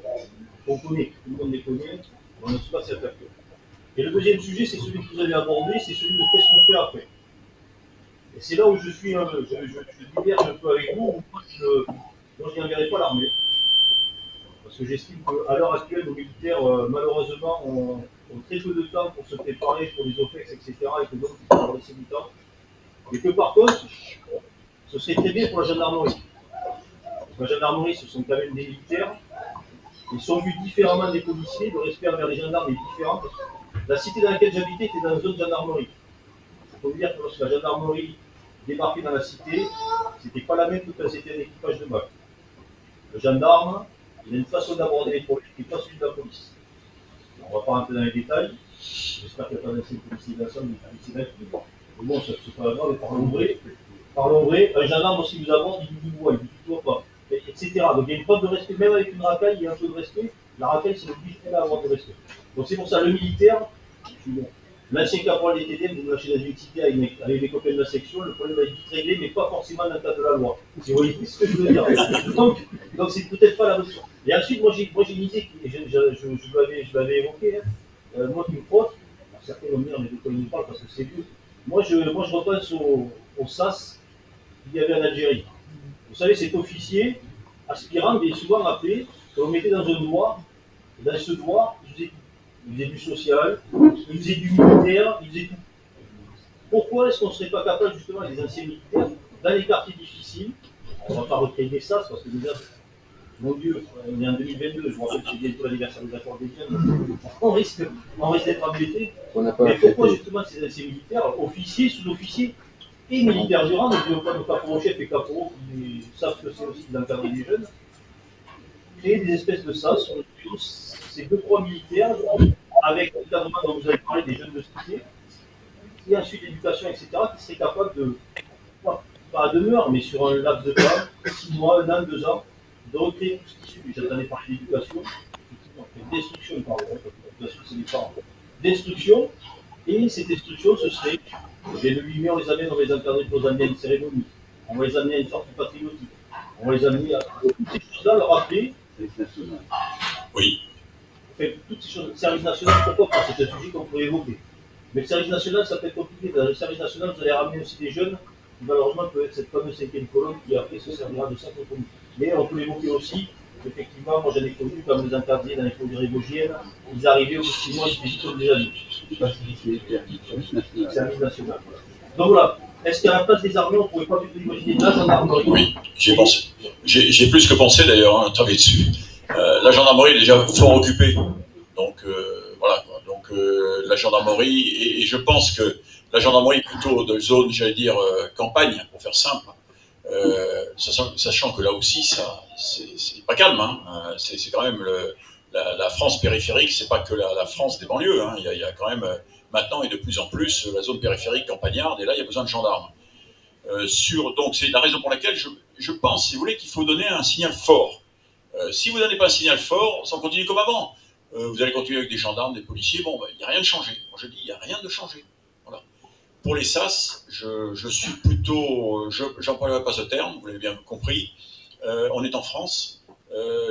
qu'on connaît, tout le monde les connaît, on ne se passe attaquer. Et le deuxième sujet, c'est celui que vous avez abordé, c'est celui de qu'est-ce qu'on fait après. Et c'est là où je suis, je diverge un peu avec vous. Moi, je n'enverrai pas l'armée. Parce que j'estime qu'à l'heure actuelle, nos militaires, malheureusement, ont très peu de temps pour se préparer pour les OPEX, etc. Et que donc, il faut leur laisser du temps. Et que par contre, ce serait très bien pour la gendarmerie. Parce que la gendarmerie, ce sont quand même des militaires. Ils sont vus différemment des policiers. Le respect envers les gendarmes est différent. La cité dans laquelle j'habitais était dans une zone gendarmerie. Il faut vous dire que lorsque la gendarmerie débarquait dans la cité, c'était pas la même que quand c'était un équipage de MAC. Le gendarme, il a une façon d'aborder les problèmes qui n'est pas celui de la police. On ne va pas rentrer dans les détails. J'espère qu'il n'y a pas d'anciens policiers d'ensemble, des policiers d'actifs. Mais bon, c'est pas grave, parlons vrai. Parlons vrai. Un gendarme, s'il vous aborde, il vous voit, il ne vous voit pas, etc. Donc il y a une preuve de respect, même avec une racaille, il y a un peu de respect. La racaille, c'est l'oblige à avoir de respect. Donc c'est pour ça, le militaire, l'ancien caporal des TDM, vous me lâchez dans une cité avec des copains de la section, le problème va être vite réglé, mais pas forcément dans le cadre de la loi. Si vous voyez ce que je veux dire. Donc c'est peut-être pas la bonne chose. Et ensuite, moi j'ai une idée, je l'avais évoqué, hein. Moi qui me frotte, certains vont me dire, mais de quoi il nous parle, parce que c'est vieux. Moi je repense au SAS qu'il y avait en Algérie. Vous savez, cet officier, aspirant, bien souvent appelé, qu'on mettait dans un doigt, et dans ce doigt, il faisait du social, il faisait du militaire, il faisait tout. Pourquoi est-ce qu'on ne serait pas capable, justement, les anciens militaires, dans les quartiers difficiles, on ne va pas recréer des SAS, parce que déjà, mon Dieu, on est en 2022, je me rappelle que c'est bientôt l'anniversaire des accords des jeunes, on risque d'être embêtés. Mais pourquoi, justement, ces anciens militaires, officiers, sous-officiers, et militaires du rang, ne disons pas nos caporaux-chefs et caporaux qui savent que c'est aussi d'encadrer les jeunes, créer des espèces de SAS sur ces 2-3 militaires, avec l'encadrement dont vous avez parlé des jeunes de cité, et ensuite l'éducation, etc., qui seraient capables de, pas à demeure, mais sur un laps de temps, 6 mois, 1 an, 2 ans, de recréer tout ce qui suit. J'entendais parler d'éducation, d'instruction, pardon, l'éducation c'est les parents, d'instruction, et cette instruction, ce serait, le 8 mai, on les amène, on les encadrer pour les amener à une cérémonie, on va les amener à une sortie patriotique, on va les amener à toutes ces choses-là, leur rappeler. Oui. Fait, toutes ces choses, le service national, pourquoi pas? C'est un sujet qu'on pourrait évoquer. Mais le service national, ça peut être compliqué. Dans le service national, vous allez ramener aussi des jeunes qui, malheureusement, peuvent être cette fameuse 5e colonne qui, après, se servira de centre commun. Mais on peut l'évoquer aussi. Effectivement, moi, j'en ai connu, comme les encadrés dans les fauderies vosgiennes, ils arrivaient au bout de 6 mois, ils étaient déjà libres. C'est service national. Donc voilà. Est-ce qu'à la place des armées, on ne pourrait pas plutôt imaginer la gendarmerie? Oui, j'y ai pensé. J'ai plus que pensé d'ailleurs, hein, travailler dessus. La gendarmerie est déjà fort occupée. Donc voilà. Donc la gendarmerie, et je pense que la gendarmerie est plutôt de zone, j'allais dire, campagne, pour faire simple. Sachant que là aussi, c'est pas calme. Hein. C'est quand même la France périphérique, c'est pas que la France des banlieues. Hein. Il y a quand même maintenant et de plus en plus la zone périphérique campagnarde, et là il y a besoin de gendarmes. Donc c'est la raison pour laquelle je pense, si vous voulez, qu'il faut donner un signal fort. Si vous ne donnez pas un signal fort, ça continue comme avant. Vous allez continuer avec des gendarmes, des policiers, bon, il n'y a rien de changé. Moi je dis, il n'y a rien de changé. Voilà. Pour les SAS, je suis plutôt, j'emploierai pas ce terme, vous l'avez bien compris, on est en France,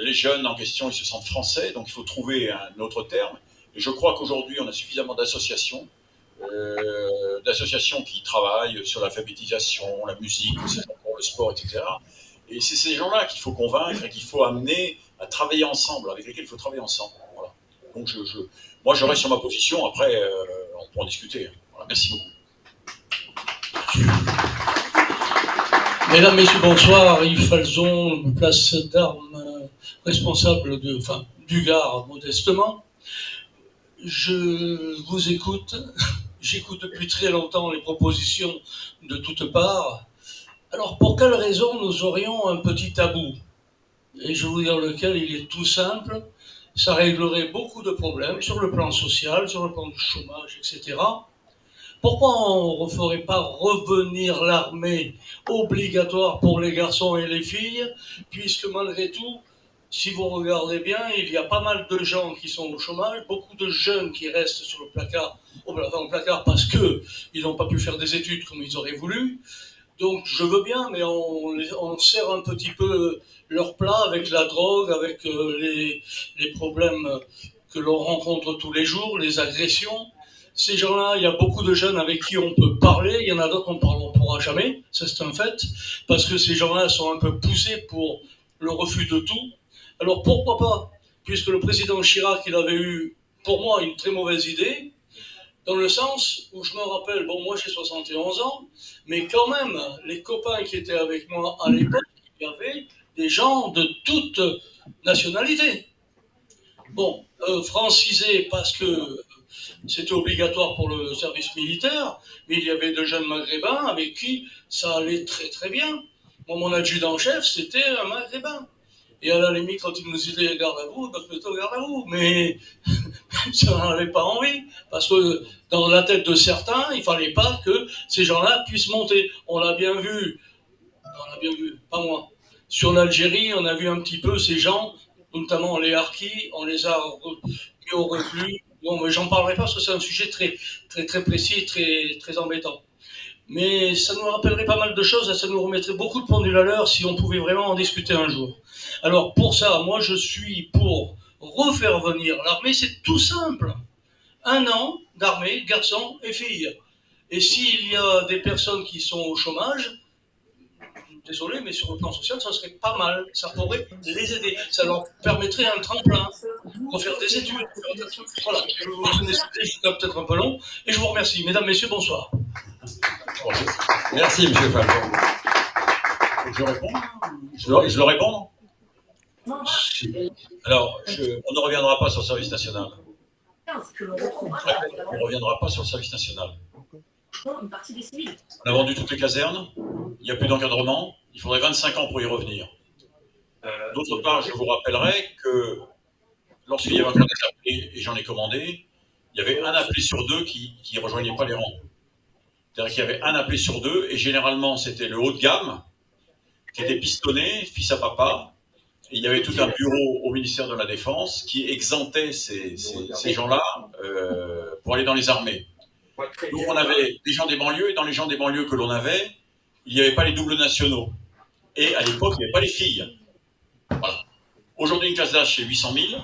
les jeunes en question, ils se sentent français, donc il faut trouver un autre terme. Et je crois qu'aujourd'hui, on a suffisamment d'associations qui travaillent sur l'alphabétisation, la musique, le sport, etc. Et c'est ces gens-là qu'il faut convaincre et qu'il faut amener à travailler ensemble, avec lesquels il faut travailler ensemble. Voilà. Donc moi, je reste sur ma position. Après, on pourra en discuter. Voilà. Merci beaucoup. Mesdames, Messieurs, bonsoir. Yves Falzon, place d'armes, responsable du Gard, modestement. Je vous écoute. J'écoute depuis très longtemps les propositions de toutes parts. Alors, pour quelle raison nous aurions un petit tabou? Et je vais vous dire lequel, il est tout simple. Ça réglerait beaucoup de problèmes sur le plan social, sur le plan du chômage, etc. Pourquoi on ne referait pas revenir l'armée obligatoire pour les garçons et les filles, puisque malgré tout, si vous regardez bien, il y a pas mal de gens qui sont au chômage, beaucoup de jeunes qui restent sur le placard, parce qu'ils n'ont pas pu faire des études comme ils auraient voulu. Donc je veux bien, mais on serre un petit peu leur plat avec la drogue, avec les problèmes que l'on rencontre tous les jours, les agressions. Ces gens-là, il y a beaucoup de jeunes avec qui on peut parler, il y en a d'autres on ne pourra pourra jamais, ça c'est un fait, parce que ces gens-là sont un peu poussés pour le refus de tout. Alors pourquoi pas, puisque le président Chirac, il avait eu, pour moi, une très mauvaise idée, dans le sens où je me rappelle, bon, moi j'ai 71 ans, mais quand même, les copains qui étaient avec moi à l'époque, il y avait des gens de toute nationalité. Bon, francisés parce que c'était obligatoire pour le service militaire, mais il y avait de jeunes maghrébins avec qui ça allait très très bien. Moi, mon adjudant-chef, c'était un maghrébin. Et à la limite, quand il nous disait garde à vous, ben, plutôt garde à vous. Mais ça n'en avait pas envie, parce que dans la tête de certains, il fallait pas que ces gens-là puissent monter. On l'a bien vu, pas moi. Sur l'Algérie, on a vu un petit peu ces gens, notamment les harkis, on les a mis au reflux. Bon, mais j'en parlerai pas parce que c'est un sujet très, très, très précis, très, très embêtant. Mais ça nous rappellerait pas mal de choses, et ça nous remettrait beaucoup de pendules à l'heure si on pouvait vraiment en discuter un jour. Alors pour ça, moi je suis pour refaire venir l'armée, c'est tout simple. 1 an d'armée, garçons et filles. Et s'il y a des personnes qui sont au chômage, désolé, mais sur le plan social, ça serait pas mal. Ça pourrait les aider. Ça leur permettrait un tremplin pour faire des études. Voilà, je vous en excuse, je suis peut-être un peu long. Et je vous remercie. Mesdames, messieurs, bonsoir. Merci, monsieur Falcon. Je réponds. Je le réponds. Alors, on ne reviendra pas sur le service national. On ne reviendra pas sur le service national. On a vendu toutes les casernes, il n'y a plus d'encadrement, il faudrait 25 ans pour y revenir. D'autre part, je vous rappellerai que lorsqu'il y avait encore des appelés, et j'en ai commandé, il y avait un appelé sur 2 qui ne rejoignait pas les rangs. C'est-à-dire qu'il y avait un appelé sur 2, et généralement c'était le haut de gamme, qui était pistonné, fils à papa, et il y avait tout un bureau au ministère de la Défense qui exemptait ces gens-là pour aller dans les armées. Donc on avait des gens des banlieues, et dans les gens des banlieues que l'on avait, il n'y avait pas les doubles nationaux. Et à l'époque, il n'y avait pas les filles. Voilà. Aujourd'hui, une classe d'âge, c'est 800 000,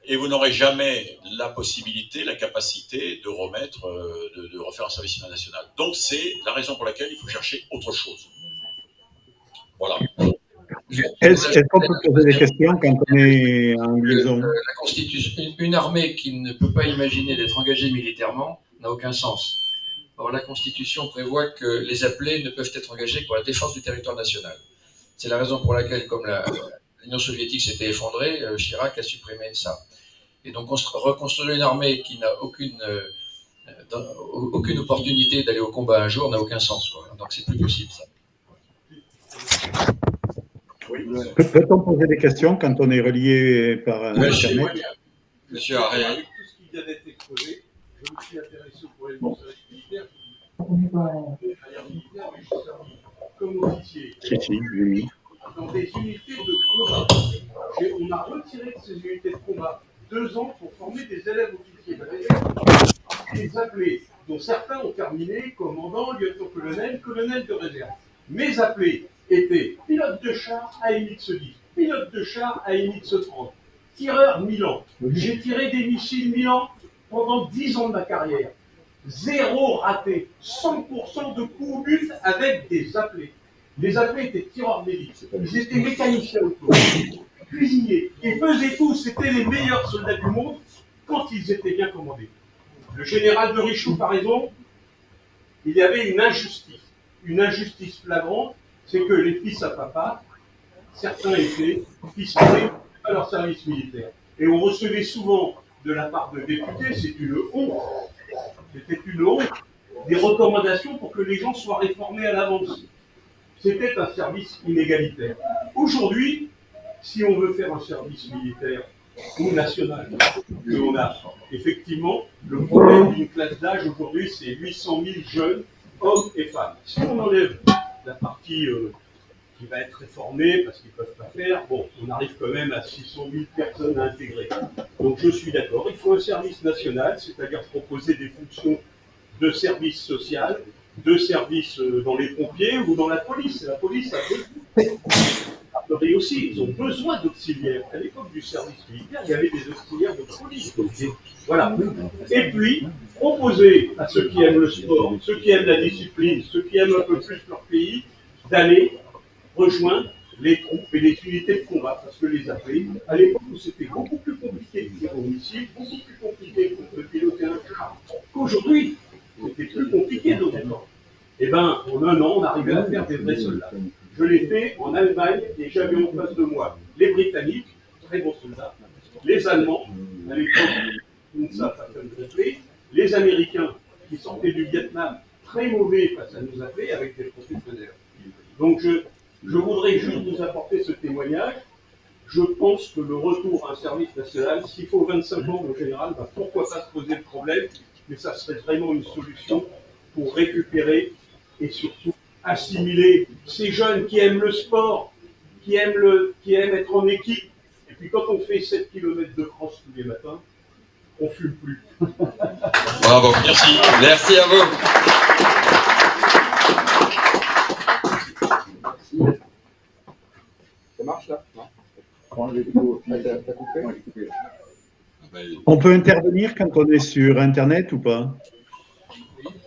et vous n'aurez jamais la possibilité, la capacité de remettre, de refaire un service national. Donc c'est la raison pour laquelle il faut chercher autre chose. Voilà. Est-ce qu'on peut poser des questions quand on est en liaison? La Constitution, une armée qui ne peut pas imaginer d'être engagée militairement n'a aucun sens. Or, la Constitution prévoit que les appelés ne peuvent être engagés pour la défense du territoire national. C'est la raison pour laquelle, comme l'Union soviétique s'était effondrée, Chirac a supprimé ça. Et donc, reconstruire une armée qui n'a aucune opportunité d'aller au combat un jour n'a aucun sens, quoi. Donc, c'est plus possible, ça. Peut-on poser des questions quand on est relié par Internet? Monsieur Ariel. Tout ce qui vient d'être exposé, je me suis intéressé au problème du service militaire. Comme officier. Oui. Dans des unités de combat. On a retiré de ces unités de combat 2 ans pour former des élèves officiers de réserve, des appelés, dont certains ont terminé commandant, lieutenant-colonel, colonel de réserve. Mes appelés étaient pilote de char AMX-10, pilote de char AMX-30, tireur Milan. J'ai tiré des missiles Milan pendant 10 ans de ma carrière. 0 raté, 100% de coups au but avec des appelés. Les appelés étaient tireurs d'élite, ils étaient mécaniciens autour, cuisiniers, ils faisaient tout, c'était les meilleurs soldats du monde quand ils étaient bien commandés. Le général de Richouf a raison, il y avait une injustice flagrante, c'est que les fils à papa, certains étaient ficelés à leur service militaire. Et on recevait souvent de la part de députés, c'est une honte, c'était une honte, des recommandations pour que les gens soient réformés à l'avance. C'était un service inégalitaire. Aujourd'hui, si on veut faire un service militaire ou national, on a effectivement le problème d'une classe d'âge aujourd'hui, c'est 800 000 jeunes, hommes et femmes. Si on enlève la partie qui va être réformée parce qu'ils ne peuvent pas faire, bon, on arrive quand même à 600 000 personnes à intégrer. Donc je suis d'accord, il faut un service national, c'est-à-dire proposer des fonctions de service social, de service dans les pompiers ou dans la police. La police a Et aussi, ils ont besoin d'auxiliaires. À l'époque du service militaire, il y avait des auxiliaires de police. Donc, voilà. Et puis, proposer à ceux qui aiment le sport, ceux qui aiment la discipline, ceux qui aiment un peu plus leur pays, d'aller rejoindre les troupes et les unités de combat, parce que les appelés, à l'époque où c'était beaucoup plus compliqué de tirer au missile, beaucoup plus compliqué de piloter un char qu'aujourd'hui, c'était plus compliqué d'autant. Eh bien, en un an, on arrivait à faire des vrais soldats. Je l'ai fait en Allemagne et j'avais en face de moi les Britanniques, très bons soldats, les Allemands, à l'époque, les Américains qui sortaient du Vietnam, très mauvais face à nous appeler avec des professionnels. Donc je voudrais juste vous apporter ce témoignage. Je pense que le retour à un service national, s'il faut 25 ans en général, bah pourquoi pas se poser le problème, mais ça serait vraiment une solution pour récupérer et surtout assimiler ces jeunes qui aiment le sport, qui aiment être en équipe. Et puis quand on fait 7 km de cross tous les matins, on ne fume plus. Bravo, merci. Merci à vous. Ça marche là? Non. On peut intervenir quand on est sur Internet ou pas?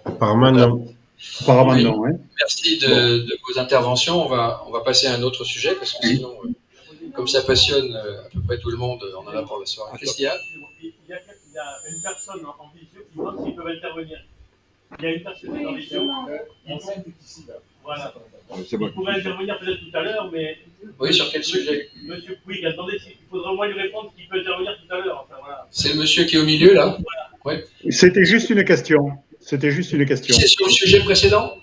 Apparemment, non. Apparemment, Oui. non. Hein. Merci de vos interventions. On va passer à un autre sujet parce que sinon, comme ça passionne à peu près tout le monde, on en a pour la soirée. Christian? Il y a une personne en visio qui demande s'ils peuvent intervenir. Il y a une personne en visio. Voilà. Il pourrait intervenir peut-être tout à l'heure, mais. Oui, sur quel sujet? Monsieur Pouig, attendez, il faudrait au moins lui répondre qu'il peut intervenir tout à l'heure. Enfin, voilà. C'est le monsieur qui est au milieu là? Voilà. Oui. C'était juste une question. C'était juste une question. C'est sur le sujet précédent?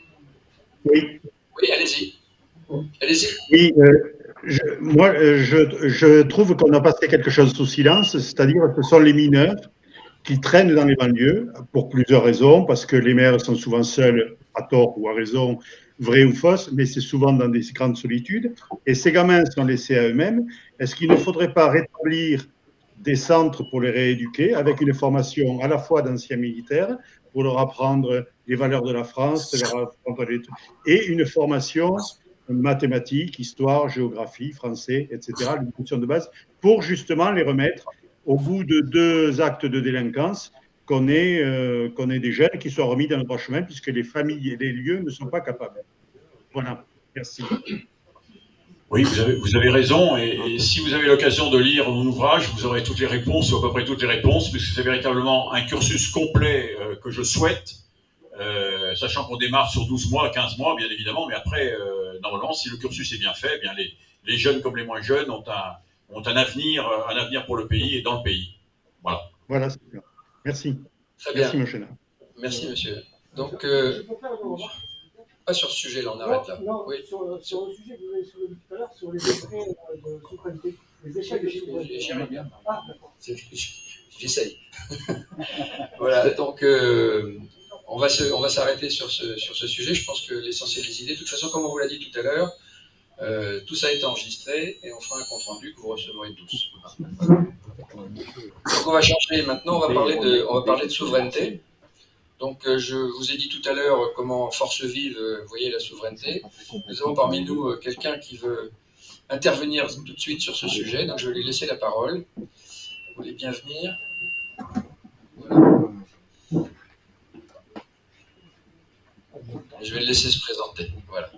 Oui. Oui, allez-y. Allez-y. Oui, je trouve qu'on a passé quelque chose sous silence, c'est-à-dire que ce sont les mineurs qui traînent dans les banlieues pour plusieurs raisons, parce que les mères sont souvent seules, à tort ou à raison, vraies ou fausses, mais c'est souvent dans des grandes solitudes, et ces gamins sont laissés à eux-mêmes. Est-ce qu'il ne faudrait pas rétablir des centres pour les rééduquer, avec une formation à la fois d'anciens militaires, pour leur apprendre les valeurs de la France, et une formation mathématiques, histoire, géographie, français, etc., l'éducation de base, pour justement les remettre au bout de 2 actes de délinquance, qu'on ait des jeunes qui soient remis dans le droit chemin, puisque les familles et les lieux ne sont pas capables. Voilà, merci. Oui, vous avez raison, et si vous avez l'occasion de lire mon ouvrage, vous aurez toutes les réponses, ou à peu près toutes les réponses, puisque c'est véritablement un cursus complet que je souhaite, sachant qu'on démarre sur 12 mois, 15 mois, bien évidemment, mais après, normalement, si le cursus est bien fait, eh bien les jeunes comme les moins jeunes ont un avenir pour le pays et dans le pays. Voilà. Voilà, c'est bien. Merci. Très bien. Merci, monsieur. Merci, monsieur. Donc, pas sur ce sujet-là, on arrête là. Non, oui. sur le sujet que vous avez soulevé tout à l'heure, sur les décrets de souveraineté, les échecs de souveraineté. J'y arrive bien. Ah, d'accord. J'essaye. Voilà, donc on va s'arrêter sur ce sujet. Je pense que l'essentiel des idées, de toute façon, comme on vous l'a dit tout à l'heure, tout ça a été enregistré et on fera un compte-rendu que vous recevrez tous. Donc on va changer maintenant, on va parler de souveraineté. Donc je vous ai dit tout à l'heure comment force vive voyait la souveraineté. Nous avons parmi nous quelqu'un qui veut intervenir tout de suite sur ce sujet, donc je vais lui laisser la parole. Vous voulez bien venir? Voilà. Je vais le laisser se présenter. Voilà.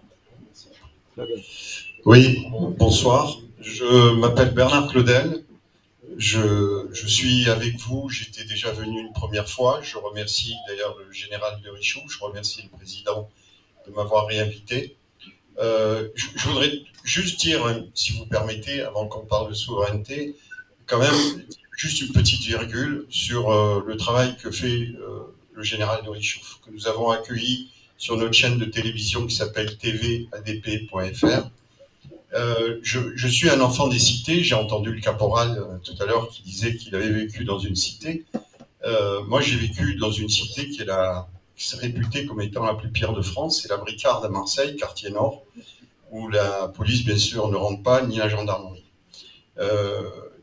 Oui, bonsoir. Je m'appelle Bernard Claudel. Je suis avec vous. J'étais déjà venu une première fois. Je remercie d'ailleurs le général de Richoux. Je remercie le président de m'avoir réinvité. Je voudrais juste dire, si vous permettez, avant qu'on parle de souveraineté, quand même, juste une petite virgule sur le travail que fait le général de Richoux, que nous avons accueilli sur notre chaîne de télévision qui s'appelle tvadp.fr. Je suis un enfant des cités. J'ai entendu le caporal tout à l'heure qui disait qu'il avait vécu dans une cité. Moi, j'ai vécu dans une cité qui s'est réputée comme étant la plus pire de France. C'est la Bricarde à Marseille, quartier nord, où la police, bien sûr, ne rentre pas, ni la gendarmerie.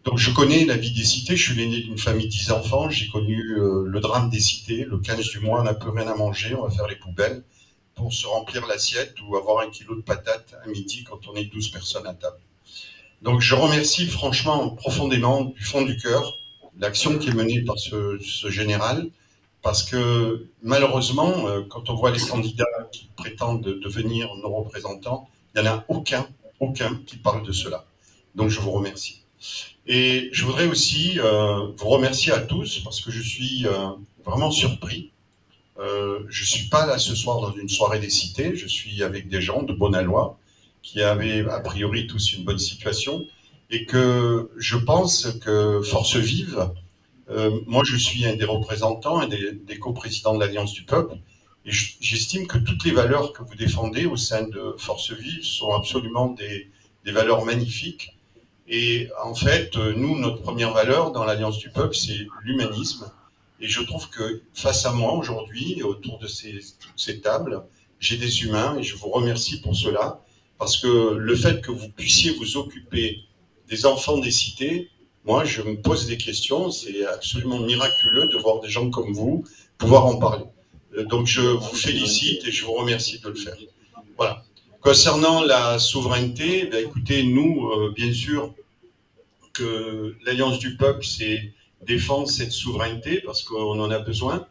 Donc, je connais la vie des cités. Je suis l'aîné d'une famille de 10 enfants. J'ai connu le drame des cités. Le 15 du mois, on n'a plus rien à manger. On va faire les poubelles pour se remplir l'assiette ou avoir 1 kilo de patates à midi quand on est 12 personnes à table. Donc je remercie franchement, profondément, du fond du cœur, l'action qui est menée par ce général, parce que malheureusement, quand on voit les candidats qui prétendent devenir nos représentants, il n'y en a aucun qui parle de cela. Donc je vous remercie. Et je voudrais aussi vous remercier à tous, parce que je suis vraiment surpris. Je ne suis pas là ce soir dans une soirée des cités, je suis avec des gens de bonne aloi, qui avaient a priori tous une bonne situation, et que je pense que Force Vive, moi je suis un des représentants, des coprésidents de l'Alliance du Peuple, et j'estime que toutes les valeurs que vous défendez au sein de Force Vive sont absolument des valeurs magnifiques. Et en fait, nous, notre première valeur dans l'Alliance du Peuple, c'est l'humanisme. Et je trouve que face à moi aujourd'hui, autour de ces tables, j'ai des humains et je vous remercie pour cela. Parce que le fait que vous puissiez vous occuper des enfants des cités, moi, je me pose des questions. C'est absolument miraculeux de voir des gens comme vous pouvoir en parler. Donc, je vous félicite et je vous remercie de le faire. Voilà. Concernant la souveraineté, ben, écoutez, nous, bien sûr, que l'Alliance du Peuple, c'est défendre cette souveraineté parce qu'on en a besoin,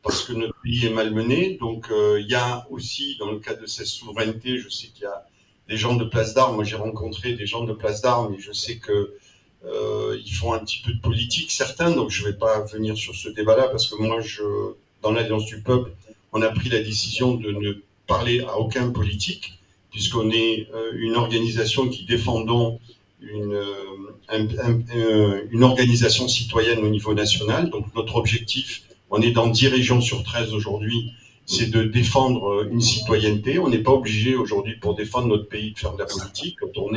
parce que notre pays est malmené. Donc, il y a aussi, dans le cadre de cette souveraineté, je sais qu'il y a des gens de Place d'Armes. Moi, j'ai rencontré des gens de Place d'Armes et je sais que ils font un petit peu de politique, certains. Donc, je ne vais pas venir sur ce débat-là parce que moi, dans l'Alliance du Peuple, on a pris la décision de ne parler à aucun politique, puisqu'on est une organisation qui défendons une organisation citoyenne au niveau national. Donc, notre objectif, on est dans 10 régions sur 13 aujourd'hui, c'est de défendre une citoyenneté. On n'est pas obligé aujourd'hui pour défendre notre pays de faire de la politique. Quand on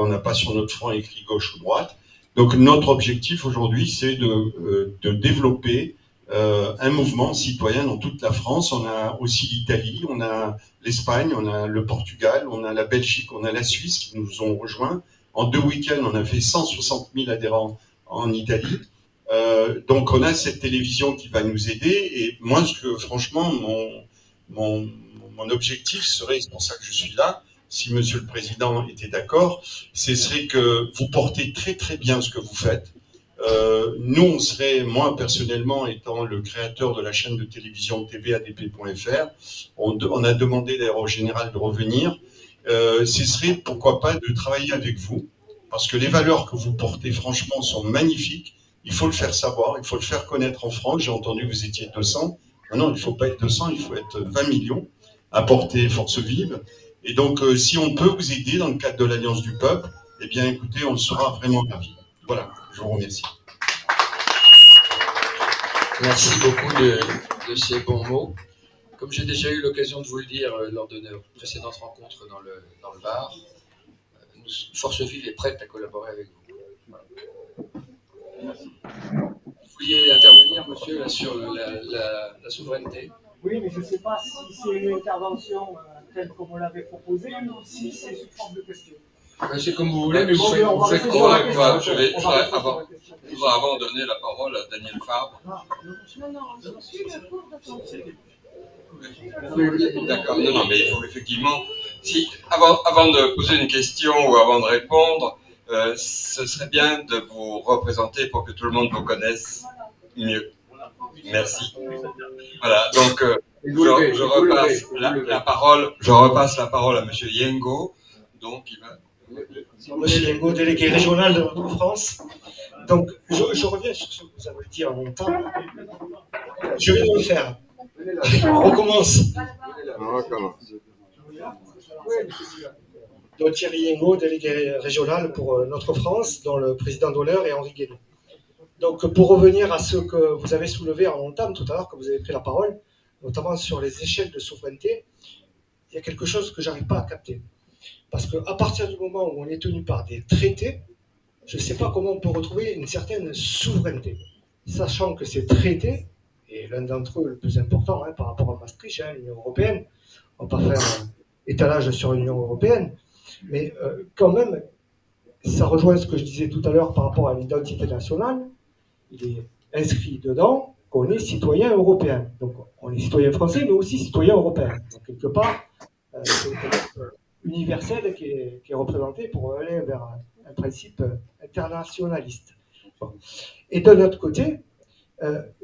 n'a pas sur notre front écrit gauche ou droite. Donc notre objectif aujourd'hui, c'est de développer un mouvement citoyen dans toute la France. On a aussi l'Italie, on a l'Espagne, on a le Portugal, on a la Belgique, on a la Suisse qui nous ont rejoints. En 2 week-ends, on a fait 160 000 adhérents en Italie. Donc on a cette télévision qui va nous aider. Et moi, franchement, mon objectif serait, c'est pour ça que je suis là, si Monsieur le Président était d'accord, ce serait que vous portez très très bien ce que vous faites. Nous, on serait, moi personnellement, étant le créateur de la chaîne de télévision tvadp.fr, on a demandé d'ailleurs au général de revenir. Ce serait, pourquoi pas, de travailler avec vous, parce que les valeurs que vous portez, franchement, sont magnifiques. Il faut le faire savoir, il faut le faire connaître en France. J'ai entendu que vous étiez 200. Non, il ne faut pas être 200, il faut être 20 millions à porter Force Vive. Et donc, si on peut vous aider dans le cadre de l'Alliance du Peuple, eh bien, écoutez, on sera vraiment ravis. Voilà, je vous remercie. Merci beaucoup de ces bons mots. Comme j'ai déjà eu l'occasion de vous le dire lors de nos précédentes rencontres dans le Var, Force Vive est prête à collaborer avec vous. Vous vouliez intervenir, monsieur, là, sur la souveraineté? Oui, mais je ne sais pas si c'est une intervention telle comme on l'avait proposée ou si c'est sous forme de question. C'est comme vous voulez, mais vous faites quoi? Je vais avant donner la parole à Daniel Fabre. Non, je suis le cours de D'accord, non, mais il faut effectivement, avant de poser une question ou avant de répondre, ce serait bien de vous représenter pour que tout le monde vous connaisse mieux. Merci. Voilà, donc je repasse la parole à Monsieur Yengo, donc il va... Monsieur Yengo, délégué régional de France. Donc, je reviens sur ce que vous avez dit en mon temps. Je vais le faire. On recommence. Donc, Thierry Yengo, délégué régional pour notre France, dont le président d'honneur est Henri Guénaud. Donc, pour revenir à ce que vous avez soulevé en entame tout à l'heure, que vous avez pris la parole, notamment sur les échelles de souveraineté, il y a quelque chose que je n'arrive pas à capter. Parce qu'à partir du moment où on est tenu par des traités, je ne sais pas comment on peut retrouver une certaine souveraineté. Sachant que ces traités, et l'un d'entre eux le plus important par rapport à Maastricht, l'Union européenne, on ne va pas faire étalage sur l'Union européenne, mais quand même, ça rejoint ce que je disais tout à l'heure par rapport à l'identité nationale. Il est inscrit dedans qu'on est citoyen européen. Donc on est citoyen français, mais aussi citoyen européen. Donc quelque part, universelle qui est représentée pour aller vers un principe internationaliste. Bon. Et de l'autre côté,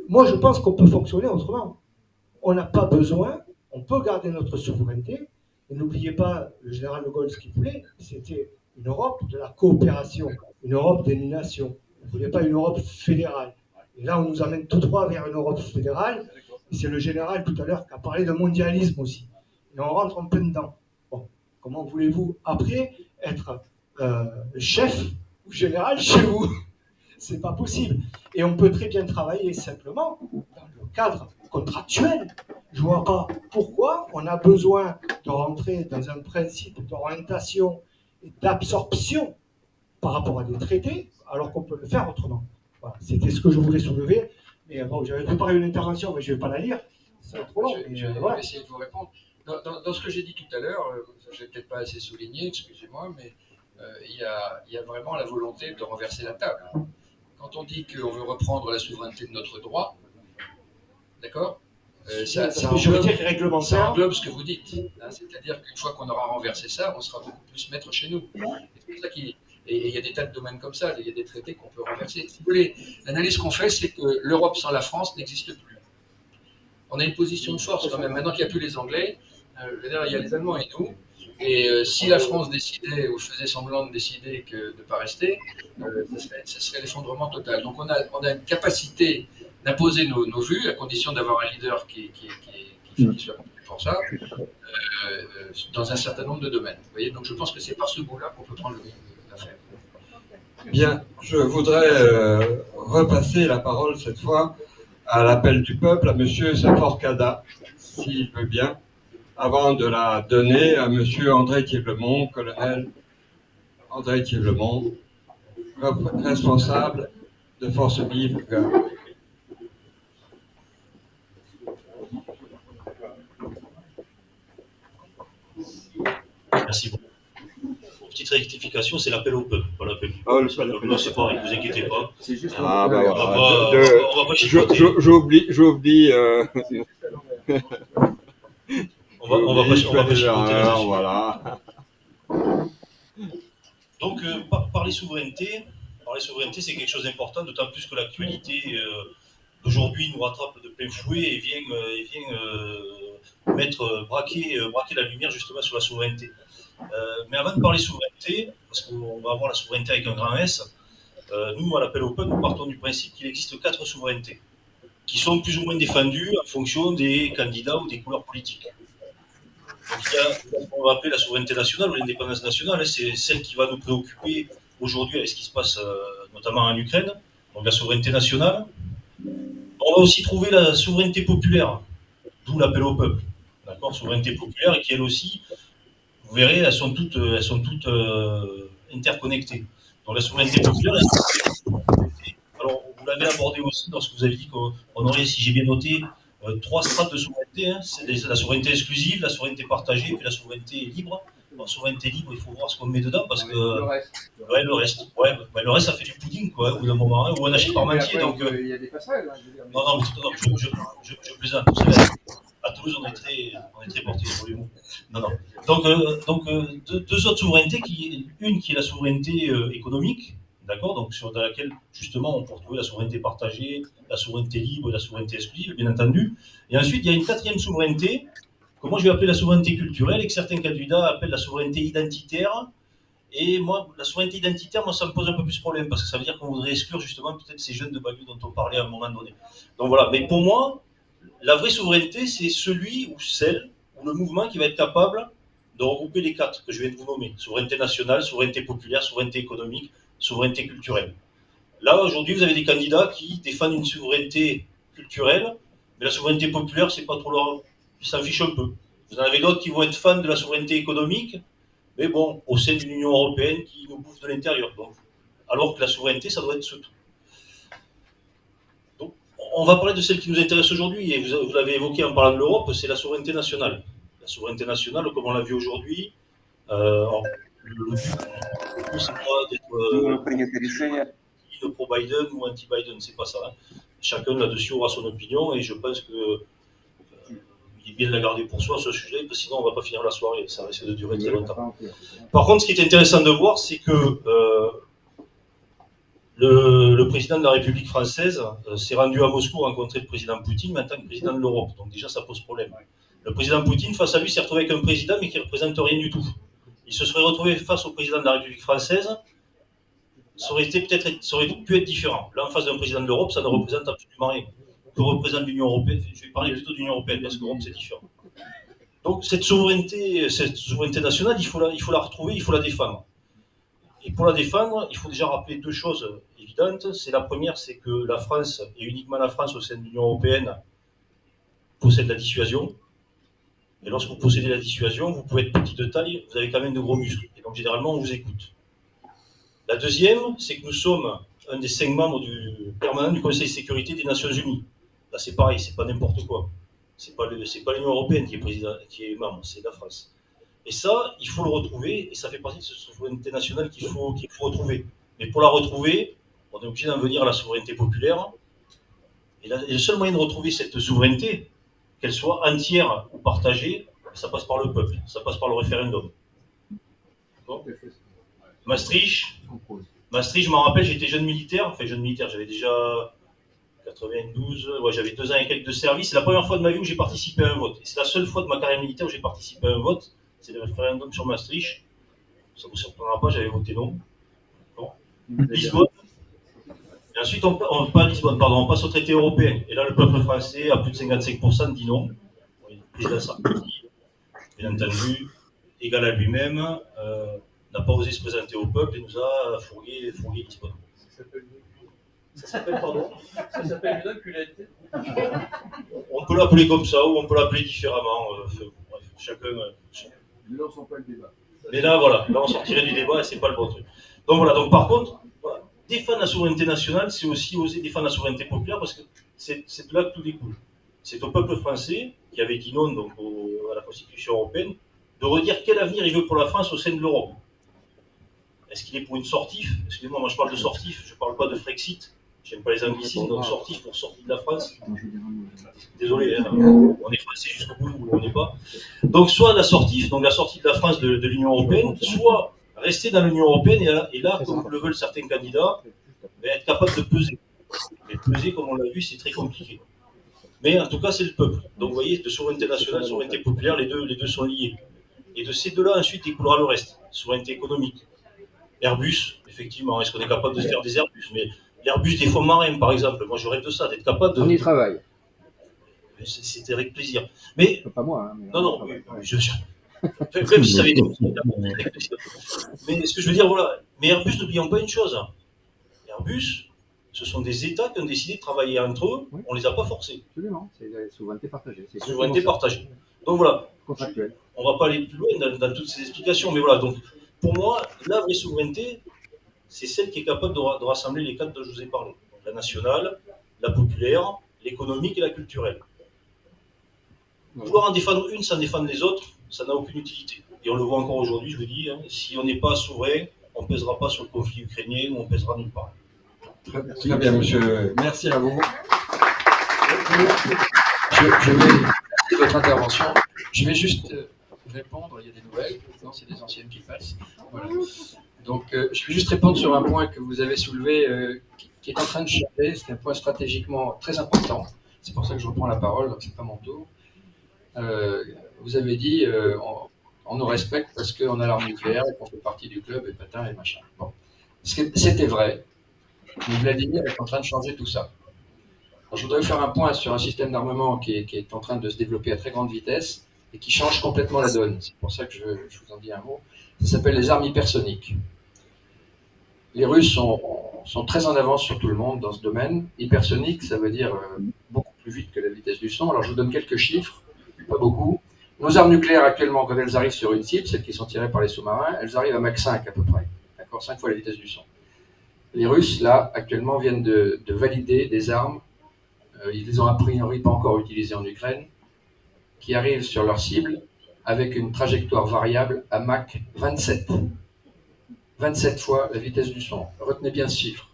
moi je pense qu'on peut fonctionner autrement. On n'a pas besoin, on peut garder notre souveraineté. Et n'oubliez pas, le général de Gaulle, ce qu'il voulait, c'était une Europe de la coopération, une Europe des nations. Il ne voulait pas une Europe fédérale. Et là, on nous amène tout droit vers une Europe fédérale. Et c'est le général tout à l'heure qui a parlé de mondialisme aussi. Et on rentre en plein dedans. Bon, comment voulez-vous après être chef ou général chez vous? C'est pas possible. Et on peut très bien travailler simplement dans le cadre contractuel. Je ne vois pas pourquoi on a besoin de rentrer dans un principe d'orientation et d'absorption par rapport à des traités, alors qu'on peut le faire autrement. Voilà. C'était ce que je voulais soulever. Mais bon, j'avais préparé une intervention, mais je ne vais pas la lire. C'est trop long. Je vais essayer de vous répondre. Dans ce que j'ai dit tout à l'heure, je n'ai peut-être pas assez souligné, excusez-moi, mais il y a vraiment la volonté de renverser la table. Quand on dit qu'on veut reprendre la souveraineté de notre droit, d'accord, ça englobe ce que vous dites. Hein, c'est-à-dire qu'une fois qu'on aura renversé ça, on sera beaucoup plus maître chez nous. C'est pour ça et il y a des tas de domaines comme ça, il y a des traités qu'on peut renverser. Si vous voulez, l'analyse qu'on fait, c'est que l'Europe sans la France n'existe plus. On a une position de force quand même. Maintenant qu'il n'y a plus les Anglais, il y a les Allemands et nous. Et si la France décidait ou faisait semblant de décider de ne pas rester, ce serait l'effondrement total. Donc on a une capacité d'imposer nos vues, à condition d'avoir un leader qui soit pour ça, dans un certain nombre de domaines. Vous voyez, donc je pense que c'est par ce bout-là qu'on peut prendre l'affaire. Bien, je voudrais repasser la parole cette fois à l'appel du peuple, à M. Saforcada, s'il veut bien, avant de la donner à M. André Thieblemont, colonel André Thieblemont, responsable de Forces vives. Merci beaucoup. Petite rectification, c'est l'appel au peuple, pas l'appel du peuple. Oh, non, c'est pareil, ne vous inquiétez pas. C'est juste on va pas chipoter. J'oublie. On va pas chipoter là-dessus. Voilà. Donc, parler souveraineté, c'est quelque chose d'important, d'autant plus que l'actualité d'aujourd'hui nous rattrape de plein fouet et vient braquer la lumière justement sur la souveraineté. Mais avant de parler souveraineté, parce qu'on va avoir la souveraineté avec un grand S, nous, à l'appel au peuple, nous partons du principe qu'il existe 4 souverainetés, qui sont plus ou moins défendues en fonction des candidats ou des couleurs politiques. Donc, il y a ce qu'on va appeler la souveraineté nationale ou l'indépendance nationale, c'est celle qui va nous préoccuper aujourd'hui avec ce qui se passe notamment en Ukraine, donc la souveraineté nationale. On va aussi trouver la souveraineté populaire, d'où l'appel au peuple, d'accord, souveraineté populaire, et qui elle aussi, vous verrez, elles sont toutes interconnectées. Donc la souveraineté populaire, alors vous l'avez abordé aussi lorsque vous avez dit qu'on aurait, si j'ai bien noté, 3 strates de souveraineté. Hein. C'est la souveraineté exclusive, la souveraineté partagée, puis la souveraineté libre. Alors, souveraineté libre, il faut voir ce qu'on met dedans parce que le reste, le reste, ça fait du pudding, quoi, au bout d'un moment, hein, ou un achète par entier. Donc, il y a des passerelles. Hein, non, je plaisante. À Toulouse, on est très porté sur les mots. Non. Donc, 2 autres souverainetés, une qui est la souveraineté économique, d'accord, donc dans laquelle justement on peut retrouver la souveraineté partagée, la souveraineté libre, la souveraineté exclusive, bien entendu. Et ensuite, il y a une 4e souveraineté, que moi je vais appeler la souveraineté culturelle, et que certains candidats appellent la souveraineté identitaire. Et moi, la souveraineté identitaire, moi, ça me pose un peu plus de problème, parce que ça veut dire qu'on voudrait exclure justement peut-être ces jeunes de banlieue dont on parlait à un moment donné. Donc voilà, mais pour moi, la vraie souveraineté, c'est celui ou celle, ou le mouvement qui va être capable de regrouper les 4 que je viens de vous nommer. Souveraineté nationale, souveraineté populaire, souveraineté économique, souveraineté culturelle. Là, aujourd'hui, vous avez des candidats qui défendent une souveraineté culturelle, mais la souveraineté populaire, c'est pas trop leur... Ils s'en fichent un peu. Vous en avez d'autres qui vont être fans de la souveraineté économique, mais bon, au sein d'une Union européenne qui nous bouffe de l'intérieur. Donc, alors que la souveraineté, ça doit être ce tout. Donc, on va parler de celle qui nous intéresse aujourd'hui, et vous l'avez évoqué en parlant de l'Europe, c'est la souveraineté nationale. La souveraineté nationale, comme on l'a vu aujourd'hui, le but, c'est pas d'être pro-Biden ou anti-Biden, c'est pas ça. Hein. Chacun là-dessus aura son opinion, et je pense que est bien de la garder pour soi, ce sujet, parce que sinon on ne va pas finir la soirée, ça risque de durer très longtemps. Par contre, ce qui est intéressant de voir, c'est que le président de la République française s'est rendu à Moscou rencontrer le président Poutine, maintenant le président de l'Europe. Donc déjà, ça pose problème. Le président Poutine, face à lui, s'est retrouvé avec un président, mais qui ne représente rien du tout. Il se serait retrouvé face au président de la République française, ça aurait pu être différent. Là, en face d'un président de l'Europe, ça ne représente absolument rien. Que représente l'Union européenne, je vais parler plutôt de l'Union européenne, parce que l'Europe, c'est différent. Donc cette souveraineté nationale, il faut la retrouver, il faut la défendre. Et pour la défendre, il faut déjà rappeler deux choses évidentes. C'est la première, c'est que la France, et uniquement la France au sein de l'Union européenne, possède la dissuasion. Et lorsque vous possédez la dissuasion, vous pouvez être petit de taille, vous avez quand même de gros muscles. Et donc généralement, on vous écoute. La deuxième, c'est que nous sommes un des 5 membres permanents du Conseil de sécurité des Nations Unies. Là, c'est pareil, c'est pas n'importe quoi. C'est pas l'Union européenne qui est membre, c'est la France. Et ça, il faut le retrouver, et ça fait partie de cette souveraineté nationale qu'il faut retrouver. Mais pour la retrouver, on est obligé d'en venir à la souveraineté populaire. Et le seul moyen de retrouver cette souveraineté, qu'elle soit entière ou partagée, ça passe par le peuple, ça passe par le référendum. Bon. Maastricht, je m'en rappelle, j'étais jeune militaire, j'avais déjà 92, j'avais 2 ans et quelques de service. C'est la première fois de ma vie où j'ai participé à un vote. Et c'est la seule fois de ma carrière militaire où j'ai participé à un vote. C'est le référendum sur Maastricht. Ça ne vous surprendra pas, j'avais voté non. Bon. Lisbonne. Et ensuite, on passe au traité européen. Et là, le peuple français, à plus de 55%, dit non. Le président Sarkozy, bien entendu, égal à lui-même, n'a pas osé se présenter au peuple et nous a fourgué Lisbonne. Ça s'appelle une enculette. On peut l'appeler comme ça ou on peut l'appeler différemment. Bref, chacun. Ne lançons pas le débat. Mais là, voilà, là on sortirait du débat et c'est pas le bon truc. Donc voilà, par contre, voilà, défendre la souveraineté nationale, c'est aussi oser défendre la souveraineté populaire parce que c'est de là que tout découle. C'est au peuple français qui avait dit non donc, à la Constitution européenne de redire quel avenir il veut pour la France au sein de l'Europe. Est-ce qu'il est pour une sortif? Excusez-moi, moi je parle de sortif, je ne parle pas de Frexit. J'aime pas les anglicismes, donc sortif pour sortir de la France. Désolé, hein, on est français jusqu'au bout où on n'est pas. Donc soit la sortie de la France de l'Union européenne, soit rester dans l'Union européenne et là, comme le veulent certains candidats, être capable de peser. Et peser, comme on l'a vu, c'est très compliqué. Mais en tout cas, c'est le peuple. Donc vous voyez, de souveraineté nationale, souveraineté populaire, les deux sont liés. Et de ces deux-là, ensuite, découlera le reste. Souveraineté économique. Airbus, effectivement, est-ce qu'on est capable de se faire des Airbus? Mais l'Airbus des fonds marins, par exemple, moi je rêve de ça, d'être capable de... On y travaille. C'était avec plaisir. Mais... Pas moi, hein. Non, même si ça avait été... Mais ce que je veux dire, voilà. Mais Airbus, n'oublions pas une chose. Airbus, ce sont des États qui ont décidé de travailler entre eux, oui. On ne les a pas forcés. Absolument, c'est la souveraineté partagée. Souveraineté partagée. Donc voilà. Contractuel. On ne va pas aller plus loin dans toutes ces explications, mais voilà. Donc, pour moi, la vraie souveraineté, c'est celle qui est capable de rassembler les 4 dont je vous ai parlé. Donc, la nationale, la populaire, l'économique et la culturelle. Vouloir en défendre une sans défendre les autres, ça n'a aucune utilité. Et on le voit encore aujourd'hui, je vous dis, hein, si on n'est pas souverain, on ne pèsera pas sur le conflit ukrainien ou on pèsera nulle part. Très bien, monsieur. Merci à vous. Je vais votre intervention. Je vais juste répondre. Il y a des nouvelles. Non, c'est des anciennes qui passent. Voilà. Donc, je vais juste répondre sur un point que vous avez soulevé, qui est en train de changer. C'est un point stratégiquement très important. C'est pour ça que je reprends la parole. Donc, c'est pas mon tour. Vous avez dit, on nous respecte parce qu'on a l'arme nucléaire et qu'on fait partie du club et patin et machin. Bon, c'était vrai. Mais Vladimir est en train de changer tout ça. Alors, je voudrais faire un point sur un système d'armement qui est en train de se développer à très grande vitesse et qui change complètement la donne. C'est pour ça que je vous en dis un mot. Ça s'appelle les armes hypersoniques. Les Russes sont très en avance sur tout le monde dans ce domaine. Hypersonique, ça veut dire beaucoup plus vite que la vitesse du son. Alors je vous donne quelques chiffres, pas beaucoup. Nos armes nucléaires actuellement, quand elles arrivent sur une cible, celles qui sont tirées par les sous-marins, elles arrivent à Mach 5 à peu près. D'accord, 5 fois la vitesse du son. Les Russes, là, actuellement, viennent de valider des armes, ils les ont a priori pas encore utilisées en Ukraine, qui arrivent sur leur cible avec une trajectoire variable à Mach 27. 27 fois la vitesse du son. Retenez bien ce chiffre.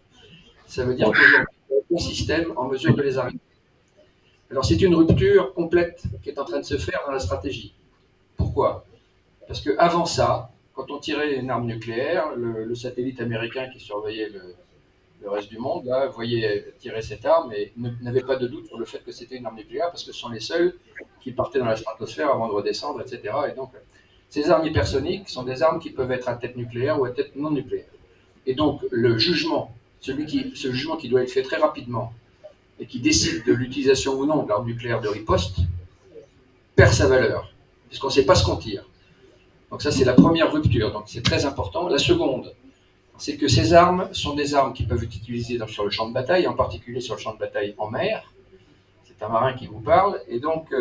Ça veut dire qu'aujourd'hui, il y a un système en mesure de les arrêter. Alors c'est une rupture complète qui est en train de se faire dans la stratégie. Pourquoi? Parce qu'avant ça, quand on tirait une arme nucléaire, le satellite américain qui surveillait le reste du monde, là, voyait tirer cette arme et n'avait pas de doute sur le fait que c'était une arme nucléaire parce que ce sont les seuls qui partaient dans la stratosphère avant de redescendre, etc. Et donc, ces armes hypersoniques sont des armes qui peuvent être à tête nucléaire ou à tête non nucléaire. Et donc, le jugement, ce jugement qui doit être fait très rapidement et qui décide de l'utilisation ou non de l'arme nucléaire de riposte, perd sa valeur, puisqu'on ne sait pas ce qu'on tire. Donc ça, c'est la première rupture, donc c'est très important. La seconde, c'est que ces armes sont des armes qui peuvent être utilisées sur le champ de bataille, en particulier sur le champ de bataille en mer. C'est un marin qui vous parle. Et donc,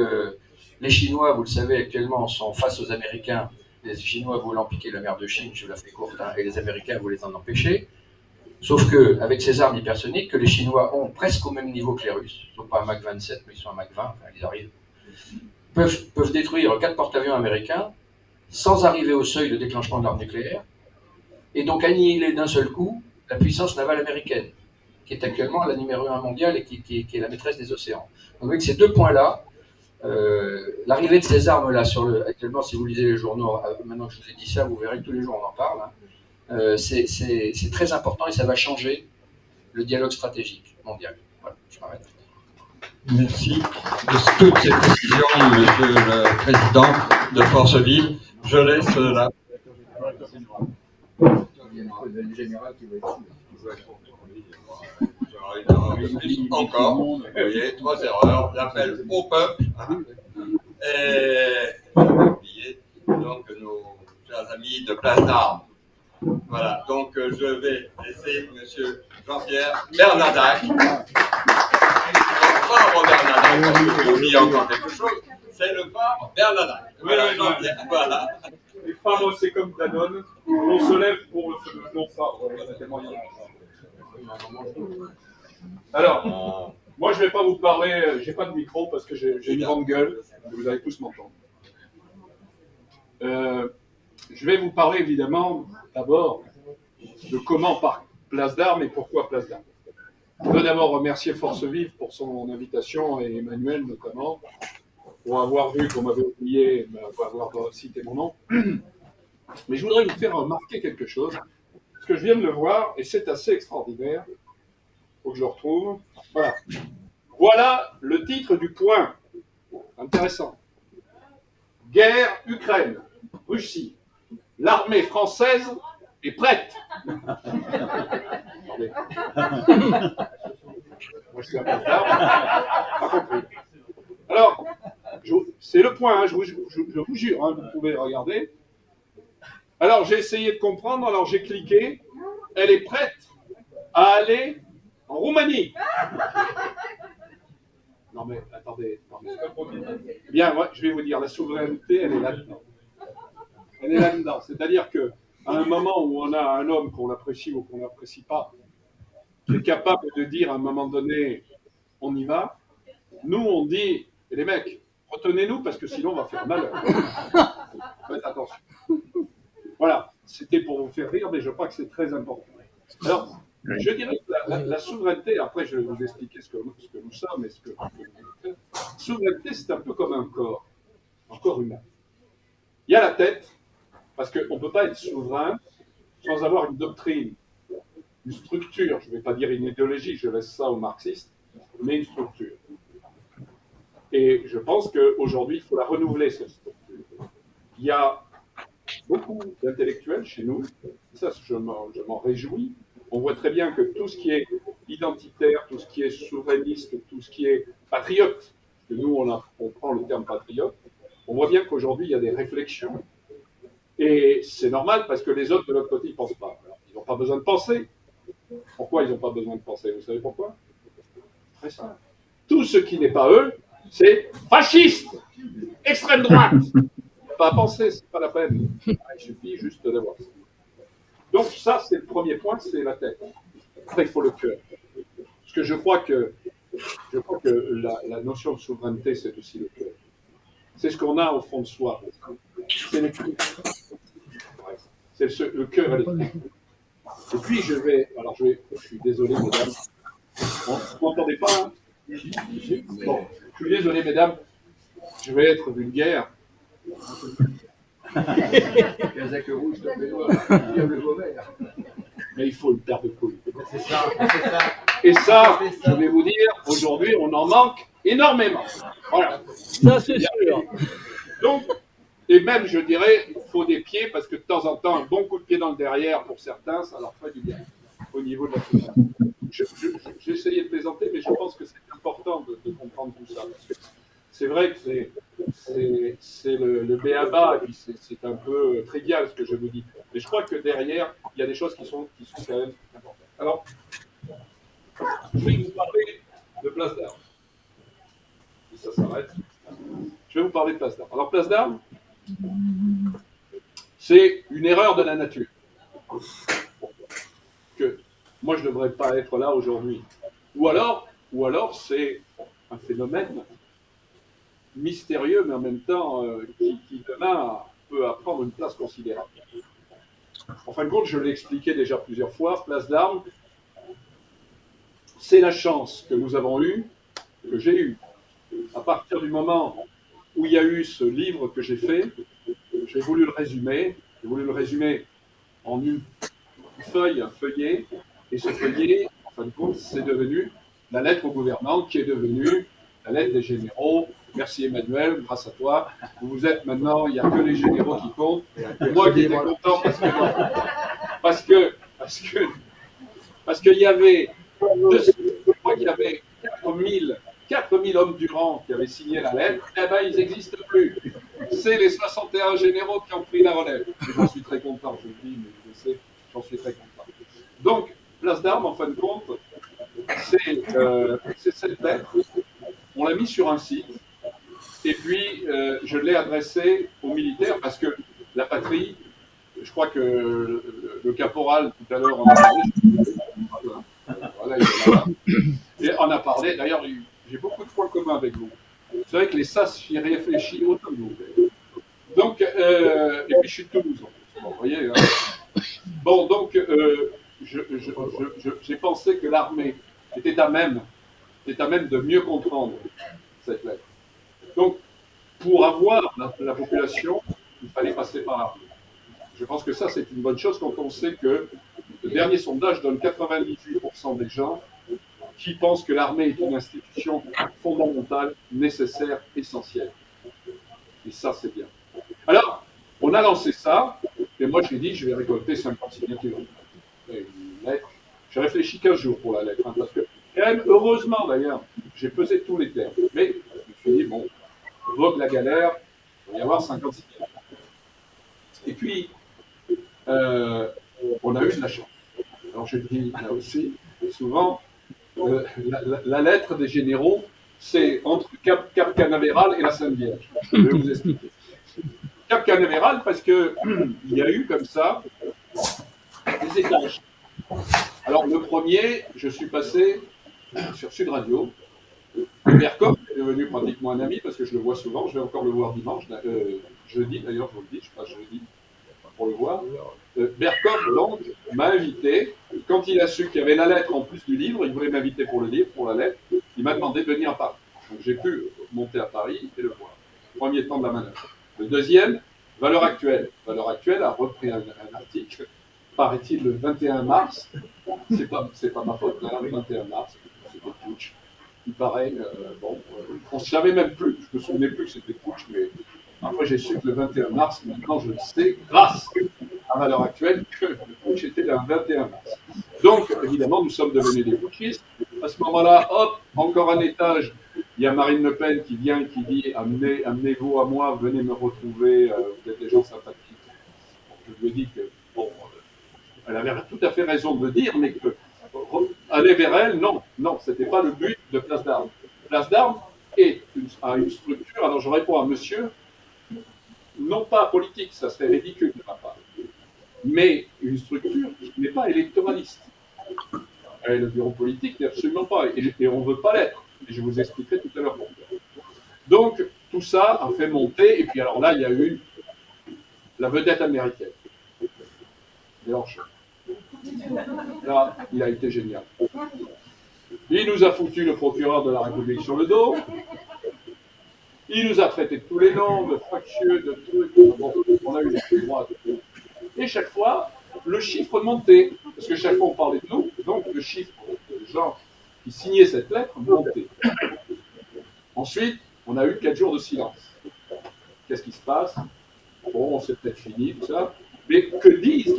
les Chinois, vous le savez, actuellement, sont face aux Américains. Les Chinois voulant piquer la mer de Chine, je la fais courte, hein, et les Américains voulaient en empêcher. Sauf qu'avec ces armes hypersoniques, que les Chinois ont presque au même niveau que les Russes, ils ne sont pas à Mach 27, mais ils sont à Mach 20, enfin, ils arrivent, peuvent détruire 4 porte-avions américains sans arriver au seuil de déclenchement de l'arme nucléaire, et donc annihiler d'un seul coup la puissance navale américaine, qui est actuellement la numéro 1 mondiale et qui est la maîtresse des océans. Donc avec ces deux points-là, l'arrivée de ces armes-là, actuellement, si vous lisez les journaux, maintenant que je vous ai dit ça, vous verrez que tous les jours on en parle, hein, c'est très important et ça va changer le dialogue stratégique mondial. Voilà, je m'arrête. Merci de toutes ces précisions, Monsieur le Président de Force Vive. Je laisse la... Encore, vous voyez, 3 erreurs, j'appelle au peuple, hein, et oublier donc nos chers amis de Place d'Armes. Voilà, donc je vais laisser Monsieur Jean-Pierre Bernadac. Pas Bernadac, j'ai oublié encore quelque chose, c'est le pape Bernadac. Voilà, Jean-Pierre, voilà. Les femmes, c'est comme Danone, on se lève pour le non-phare. Alors, moi je ne vais pas vous parler, j'ai pas de micro parce que j'ai une grande gueule, vous allez tous m'entendre. Je vais vous parler évidemment d'abord de comment par Place d'Armes et pourquoi Place d'Armes. Je veux d'abord remercier Force Vive pour son invitation et Emmanuel notamment, pour avoir vu qu'on m'avait oublié, pour avoir cité mon nom. Mais je voudrais vous faire remarquer quelque chose, parce que je viens de le voir et c'est assez extraordinaire. Il faut que je le retrouve. Voilà. Voilà le titre du point. Intéressant. Guerre Ukraine, Russie. L'armée française est prête. Attendez. Moi, je suis à Place d'Armes. Pas compris. Alors, c'est le point, hein, je vous jure, hein, vous pouvez regarder. Alors, j'ai essayé de comprendre, alors j'ai cliqué. Elle est prête à aller en Roumanie. Non mais, attendez. Bien, ouais, je vais vous dire, la souveraineté, elle est là-dedans. Elle est là-dedans. C'est-à-dire qu'à un moment où on a un homme qu'on apprécie ou qu'on n'apprécie pas, qui est capable de dire à un moment donné, on y va, nous, on dit, et les mecs, retenez-nous parce que sinon on va faire malheur. Faites attention. Voilà, c'était pour vous faire rire, mais je crois que c'est très important. Alors, je dirais que la souveraineté, après je vais vous expliquer ce que nous sommes et ce que la souveraineté, c'est un peu comme un corps humain. Il y a la tête, parce qu'on ne peut pas être souverain sans avoir une doctrine, une structure, je ne vais pas dire une idéologie, je laisse ça aux marxistes, mais une structure. Et je pense qu'aujourd'hui, il faut la renouveler, cette structure. Il y a beaucoup d'intellectuels chez nous, ça je m'en réjouis. On voit très bien que tout ce qui est identitaire, tout ce qui est souverainiste, tout ce qui est patriote, que nous on prend le terme patriote, on voit bien qu'aujourd'hui il y a des réflexions. Et c'est normal parce que les autres de l'autre côté, ils ne pensent pas. Alors, ils n'ont pas besoin de penser. Pourquoi ils n'ont pas besoin de penser? Vous savez pourquoi? Très simple. Tout ce qui n'est pas eux, c'est fasciste, extrême droite. Pas à penser, c'est pas la peine. Il suffit juste d'avoir ça. Donc ça, c'est le premier point, c'est la tête. Après, il faut le cœur. Parce que je crois que la notion de souveraineté, c'est aussi le cœur. C'est ce qu'on a au fond de soi. C'est l'esprit. C'est le cœur et l'esprit. Et puis je suis désolé, mesdames. Vous m'entendez pas, hein? Bon, je suis désolé, mesdames, je vais être vulgaire. Casaque rouge de Benoît, diable Vauvert. Mais il faut une paire de couilles. C'est ça, c'est ça. Et ça, je vais vous dire, aujourd'hui, on en manque énormément. Voilà. Ça, c'est sûr. Donc, et même, je dirais, il faut des pieds, parce que de temps en temps, un bon coup de pied dans le derrière, pour certains, ça leur fait du bien, au niveau de la souffrance. J'ai essayé de plaisanter, mais je pense que c'est important de comprendre tout ça. Parce que c'est vrai que c'est le b.a.-ba, et puis c'est un peu trivial ce que je vous dis. Mais je crois que derrière, il y a des choses qui sont quand même importantes. Alors, je vais vous parler de Place d'Armes. Et ça s'arrête. Je vais vous parler de Place d'Armes. Alors, Place d'Armes, c'est une erreur de la nature. Que moi, je ne devrais pas être là aujourd'hui. Ou alors c'est un phénomène mystérieux, mais en même temps qui demain peut prendre une place considérable. En fin de compte, je l'ai expliqué déjà plusieurs fois, Place d'Armes, c'est la chance que nous avons eue, que j'ai eue, à partir du moment où il y a eu ce livre que j'ai fait. J'ai voulu le résumer en une feuille, un feuillet, et ce feuillet, en fin de compte, c'est devenu la lettre au gouvernement, qui est devenue la lettre des généraux. Merci Emmanuel, grâce à toi. Vous êtes maintenant, il n'y a que les généraux qui comptent. Moi qui étais content parce qu'il y avait, je crois qu'il y avait 4000 hommes du rang qui avaient signé la lettre. Eh bien, ils n'existent plus. C'est les 61 généraux qui ont pris la relève. J'en suis très content, je le dis, mais je sais, j'en suis très content. Donc, Place d'Armes, en fin de compte, c'est cette lettre. On l'a mis sur un site. Et puis, je l'ai adressé aux militaires parce que la patrie, je crois que le caporal, tout à l'heure, en a parlé. Voilà, il est là. Et on a parlé, d'ailleurs, j'ai beaucoup de points communs avec vous. C'est vrai que les SAS, j'y réfléchis autant que vous. Donc, et puis je suis de Toulouse. Bon, vous voyez. Hein. Bon, donc, j'ai pensé que l'armée était à même de mieux comprendre cette lettre. Donc, pour avoir la population, il fallait passer par l'armée. Je pense que ça, c'est une bonne chose quand on sait que le dernier sondage donne 98% des gens qui pensent que l'armée est une institution fondamentale, nécessaire, essentielle. Et ça, c'est bien. Alors, on a lancé ça, et moi, j'ai dit, je vais récolter 50 signatures. Et une lettre. J'ai réfléchi 15 jours pour la lettre, hein, parce que, quand même, heureusement d'ailleurs, j'ai pesé tous les termes. Mais je me suis dit, bon, vogue la galère, il va y avoir 50 signatures. Et puis, on a eu de la chance. Alors, je dis là aussi, souvent, la lettre des généraux, c'est entre Cap Canaveral et la Sainte Vierge. Je vais vous expliquer. Cap Canaveral, parce qu'il y a eu comme ça des étages. Alors, le premier, je suis passé sur Sud Radio. Bercoff est devenu pratiquement un ami parce que je le vois souvent. Je vais encore le voir dimanche, jeudi d'ailleurs, je vous le dis, je passe jeudi pour le voir. Bercoff, donc, m'a invité. Quand il a su qu'il y avait la lettre en plus du livre, il voulait m'inviter pour le livre, pour la lettre. Il m'a demandé de venir à Paris. Donc j'ai pu monter à Paris et le voir. Premier temps de la manœuvre. Le deuxième, Valeurs Actuelles. Valeurs Actuelles a repris un article, paraît-il, le 21 mars. C'est pas ma faute, là, le 21 mars. C'était putsch. Il paraît, on ne savait même plus. Je me souvenais plus que c'était putsch, mais après j'ai su que le 21 mars, maintenant je le sais, grâce à Valeurs Actuelles, que le putsch était le 21 mars. Donc, évidemment, nous sommes devenus des putschistes. À ce moment-là, hop, encore un étage. Il y a Marine Le Pen qui vient et qui dit amenez-vous à moi, venez me retrouver, vous êtes des gens sympathiques. Je lui ai dit que, bon, elle avait tout à fait raison de le dire, mais que aller vers elle, non, ce n'était pas le but de Place d'Armes. Place d'Armes a une structure, alors je réponds à monsieur, non pas politique, ça serait ridicule de ma part, mais une structure qui n'est pas électoraliste. Le bureau politique n'est absolument pas, et on ne veut pas l'être. Et je vous expliquerai tout à l'heure pourquoi. Donc, tout ça a fait monter, et puis alors là, il y a eu la vedette américaine. Mélenchon. Là, il a été génial. Il nous a foutu le procureur de la République sur le dos. Il nous a traité de tous les noms, de factieux, de trucs. Bon, on a eu les droits. Et chaque fois, le chiffre montait. Parce que chaque fois, on parlait de nous. Donc, le chiffre de gens qui signaient cette lettre montait. Ensuite, on a eu 4 jours de silence. Qu'est-ce qui se passe? Bon, c'est peut-être fini, tout ça. Mais que disent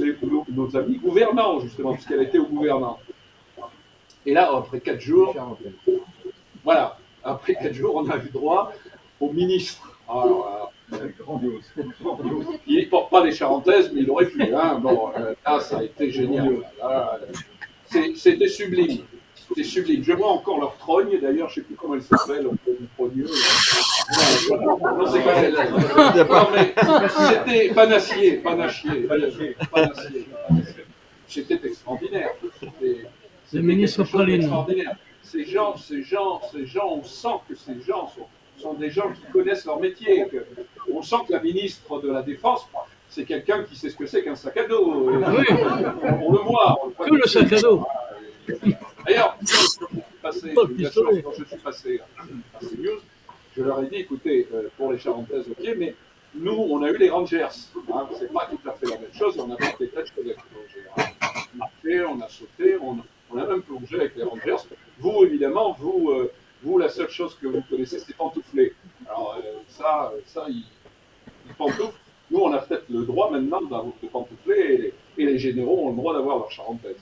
nos amis gouvernants, justement, puisqu'elle était au gouvernement? Et là, après 4 jours, voilà, après 4 jours, on a eu droit au ministre. Alors, il ne porte pas les charentaises, mais il aurait pu. Hein. Bon, là, ça a été génial. C'était sublime. C'était sublime. Je vois encore leur trogne, d'ailleurs, je ne sais plus comment elle s'appelle, trogneux. Non, c'est pas celle-là. Non, mais c'était panachier. C'était extraordinaire. Le ministre Praline. Extraordinaire. Ces gens, on sent que ces gens sont des gens qui connaissent leur métier. On sent que la ministre de la Défense, c'est quelqu'un qui sait ce que c'est qu'un sac à dos. Oui. On le voit. Que le sac à dos. D'ailleurs, quand je suis passé à CNews, je leur ai dit, écoutez, pour les Charentaises, ok, mais nous, on a eu les Rangers. Hein, c'est pas tout à fait la même chose, on a fait des tas de choses avec les Rangers. On a marché, on a sauté, on a même plongé avec les Rangers. Vous, évidemment, vous, la seule chose que vous connaissez, c'est pantoufler. Alors, ça, ils pantouflent. Nous, on a peut-être le droit maintenant de pantoufler et les généraux ont le droit d'avoir leur charentaise.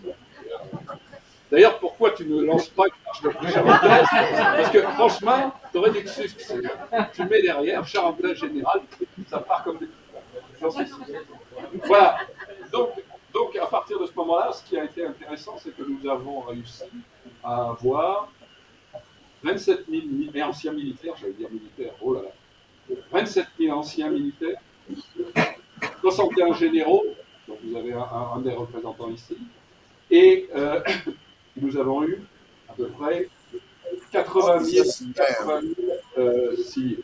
D'ailleurs, pourquoi tu ne lances pas une marche de charentaise? Parce que franchement, tu aurais des succès. Tu mets derrière charentaise générale, ça part comme des... Voilà. Donc, à partir de ce moment-là, ce qui a été intéressant, c'est que nous avons réussi à avoir 27 000 anciens militaires, j'allais dire militaires, oh là là, 27 000 anciens militaires, 61 généraux, donc vous avez un des représentants ici, et nous avons eu à peu près 80 000 civils.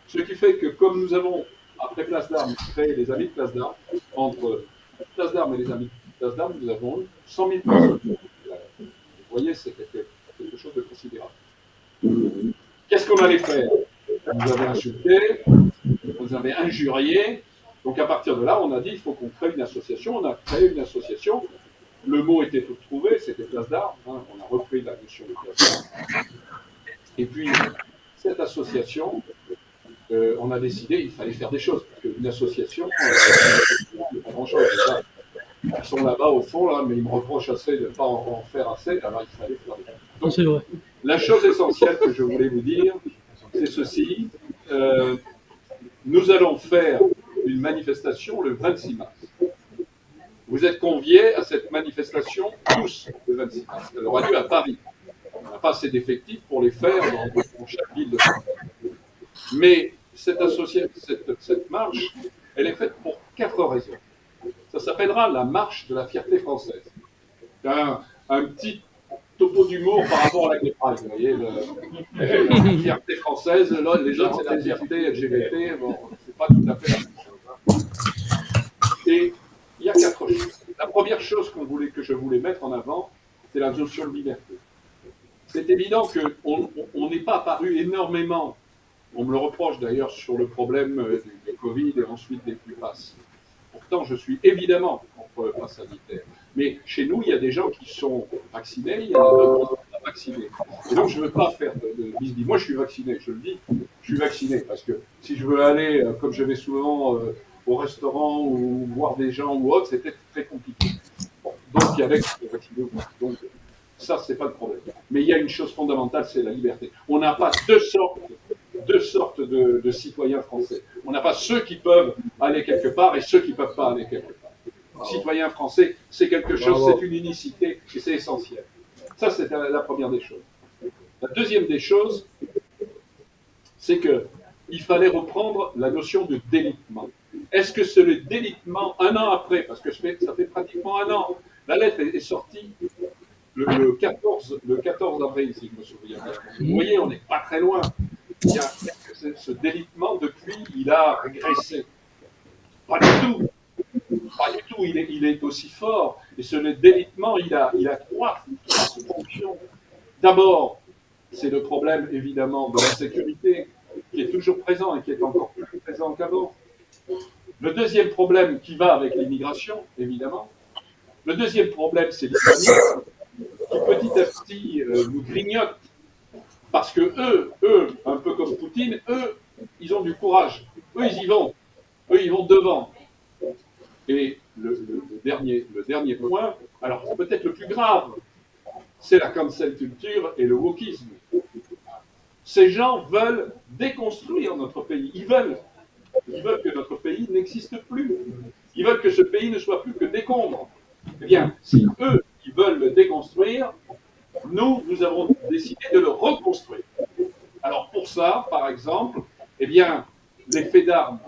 Ce qui fait que comme nous avons, après Place d'Armes, créé les Amis de Place d'Armes, entre Place d'Armes et les Amis de Place d'Armes, nous avons eu 100 000 personnes. Vous voyez, c'est quelque chose de considérable. Qu'est-ce qu'on allait faire? Vous avez insulté, vous avez injurié. Donc à partir de là, on a dit il faut qu'on crée une association. On a créé une association. Le mot était tout trouvé, c'était Place d'Armes. Hein. On a repris la notion de Place d'Armes. Et puis, cette association, on a décidé qu'il fallait faire des choses. Parce qu'une association, pas grand-chose. Ils sont là-bas au fond, là, mais ils me reprochent assez de ne pas en faire assez. Alors il fallait faire des choses. Donc, c'est vrai. La chose essentielle que je voulais vous dire, c'est ceci. Nous allons faire une manifestation le 26 mars. Vous êtes conviés à cette manifestation tous le 26 mars. Elle aura lieu à Paris. On n'a pas assez d'effectifs pour les faire dans chaque ville de France. Mais cette marche, elle est faite pour 4 raisons. Ça s'appellera la marche de la fierté française. C'est un petit topo d'humour par rapport à la Gay Pride, vous voyez, la fierté française, là, les autres c'est la fierté LGBT, bon, c'est pas tout à fait la même chose. Et il y a 4 choses. La première chose que je voulais mettre en avant, c'est la notion de liberté. C'est évident qu'on n'est pas apparu énormément, on me le reproche d'ailleurs sur le problème du Covid et ensuite des flux passes. Pourtant, je suis évidemment contre le pass sanitaire. Mais chez nous, il y a des gens qui sont vaccinés, il y en a d'autres qui ne sont pas vaccinés. Et donc, je ne veux pas faire de bisbis. Moi, je suis vacciné, je le dis, je suis vacciné. Parce que si je veux aller, comme je vais souvent au restaurant ou voir des gens ou autre, c'était très compliqué. Bon, donc, il y avait qui sont vaccinés. Donc, ça, ce n'est pas le problème. Mais il y a une chose fondamentale, c'est la liberté. On n'a pas deux sortes de citoyens français. On n'a pas ceux qui peuvent aller quelque part et ceux qui ne peuvent pas aller quelque part. Citoyen français, c'est quelque chose, c'est une unicité et c'est essentiel. Ça, c'est la première des choses. La deuxième des choses, c'est qu'il fallait reprendre la notion de délitement. Est-ce que c'est le délitement un an après, parce que ça fait pratiquement un an, la lettre est sortie le 14 avril, si je me souviens bien. Vous voyez, on n'est pas très loin. Il y a ce délitement, depuis, il a régressé. Pas du tout. Pas du tout, il est aussi fort. Et ce délitement, il a 3 fonctions. D'abord, c'est le problème évidemment de la sécurité qui est toujours présent et qui est encore plus présent qu'avant. Le deuxième problème qui va avec l'immigration, évidemment. Le deuxième problème, c'est l'islamisme qui petit à petit nous grignote. Parce que eux, un peu comme Poutine, eux, ils ont du courage. Eux, ils y vont. Eux, ils vont devant. Et le dernier point, alors peut-être le plus grave, c'est la cancel culture et le wokisme. Ces gens veulent déconstruire notre pays. Ils veulent que notre pays n'existe plus. Ils veulent que ce pays ne soit plus que décombre. Eh bien, si eux, ils veulent le déconstruire, nous avons décidé de le reconstruire. Alors pour ça, par exemple, eh bien, les faits d'armes,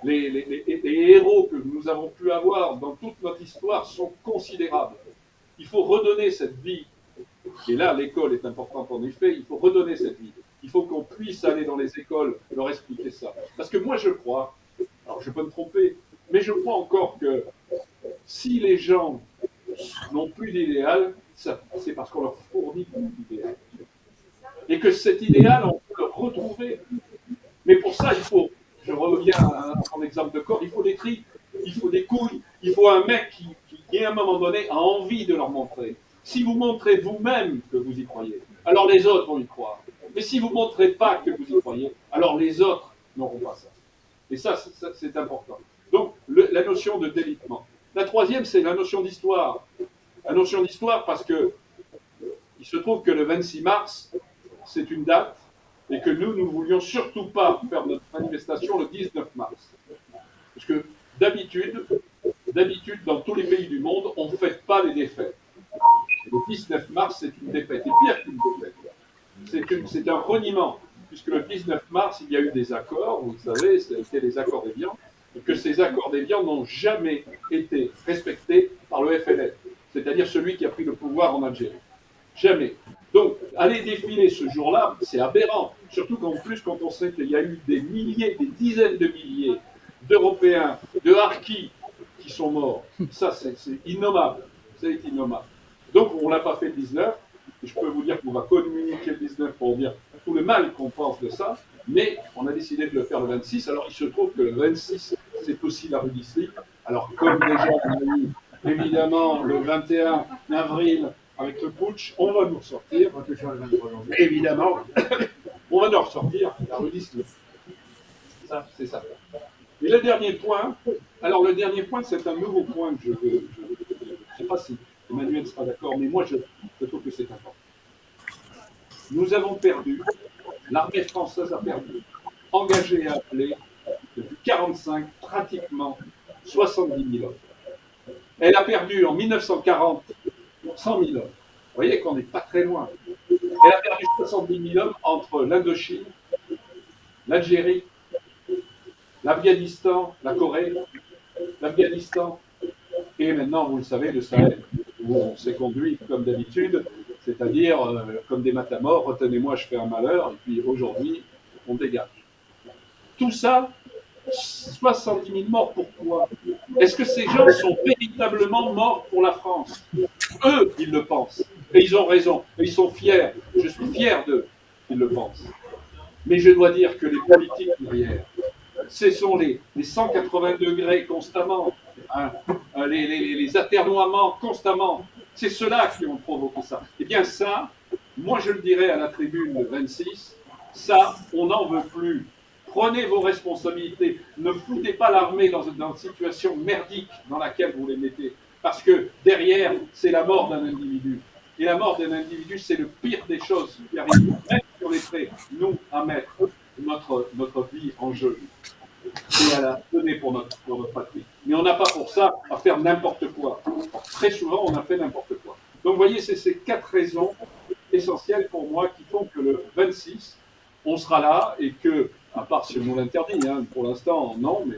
les héros que nous avons pu avoir dans toute notre histoire sont considérables. Il faut redonner cette vie. Et là, l'école est importante en effet, il faut redonner cette vie. Il faut qu'on puisse aller dans les écoles leur expliquer ça. Parce que moi, je crois, alors je peux me tromper, mais je crois encore que si les gens n'ont plus d'idéal, c'est parce qu'on leur fournit l'idéal. Et que cet idéal, on peut le retrouver. Mais pour ça, il faut, je reviens à mon exemple de corps, il faut des tripes, il faut des couilles, il faut un mec qui, à un moment donné, a envie de leur montrer. Si vous montrez vous-même que vous y croyez, alors les autres vont y croire. Mais si vous ne montrez pas que vous y croyez, alors les autres n'auront pas ça. Et ça, c'est important. Donc, la notion de délitement. La troisième, c'est la notion d'histoire. La notion d'histoire parce que il se trouve que le 26 mars, c'est une date, et que nous ne voulions surtout pas faire notre manifestation le 19 mars. Parce que d'habitude, dans tous les pays du monde, on ne fête pas les défaites. Et le 19 mars, c'est une défaite. Et pire qu'une défaite. C'est un reniement. Puisque le 19 mars, il y a eu des accords, vous le savez, c'était les accords d'Évian, et que ces accords d'Évian n'ont jamais été respectés par le FLN, c'est-à-dire celui qui a pris le pouvoir en Algérie. Jamais. Donc, aller défiler ce jour-là, c'est aberrant. Surtout qu'en plus, quand on sait qu'il y a eu des milliers, des dizaines de milliers d'Européens, de Harkis qui sont morts, ça, c'est innommable. C'est innommable. Donc, on ne l'a pas fait le 19. Et je peux vous dire qu'on va communiquer le 19 pour dire tout le mal qu'on pense de ça, mais on a décidé de le faire le 26. Alors, il se trouve que le 26, c'est aussi la rue d'Isly. Alors, comme déjà on a eu, évidemment, le 21 avril, avec le putsch, on va nous ressortir. Évidemment, on va nous ressortir la rue d'Isly. Ça, c'est ça. Et le dernier point, alors le dernier point, c'est un nouveau point que je veux. Je ne sais pas si Emmanuel sera d'accord, mais moi, je trouve que c'est important. Nous avons perdu, l'armée française a perdu, engagé et appelé, depuis 1945, pratiquement 70 000 hommes. Elle a perdu en 1940 100 000 hommes. Vous voyez qu'on n'est pas très loin. Elle a perdu 70 000 hommes entre l'Indochine, l'Algérie, l'Afghanistan, la Corée, l'Afghanistan, et maintenant, vous le savez, le Sahel, où on s'est conduit comme d'habitude, c'est-à-dire comme des matamores, retenez-moi, je fais un malheur, et puis aujourd'hui, on dégage. Tout ça, 70 000 morts, pourquoi? Est-ce que ces gens sont véritablement morts pour la France? Eux, ils le pensent, et ils ont raison, et ils sont fiers, je suis fier d'eux qu'ils le pensent. Mais je dois dire que les politiques derrière, ce sont les 180 degrés constamment, hein, les atermoiements constamment. C'est ceux-là qui ont provoqué ça. Eh bien ça, moi je le dirais à la tribune 26, ça, on n'en veut plus. Prenez vos responsabilités. Ne foutez pas l'armée dans une situation merdique dans laquelle vous les mettez. Parce que derrière, c'est la mort d'un individu. Et la mort d'un individu, c'est le pire des choses qui arrivent. Même si on est prêts, nous, à mettre notre vie en jeu. Et à la donner pour notre patrie. Mais on n'a pas pour ça à faire n'importe quoi. Très souvent, on a fait n'importe quoi. Donc, vous voyez, c'est ces 4 raisons essentielles pour moi qui font que le 26, on sera là et que, à part si on nous l'interdit, hein, pour l'instant, non, mais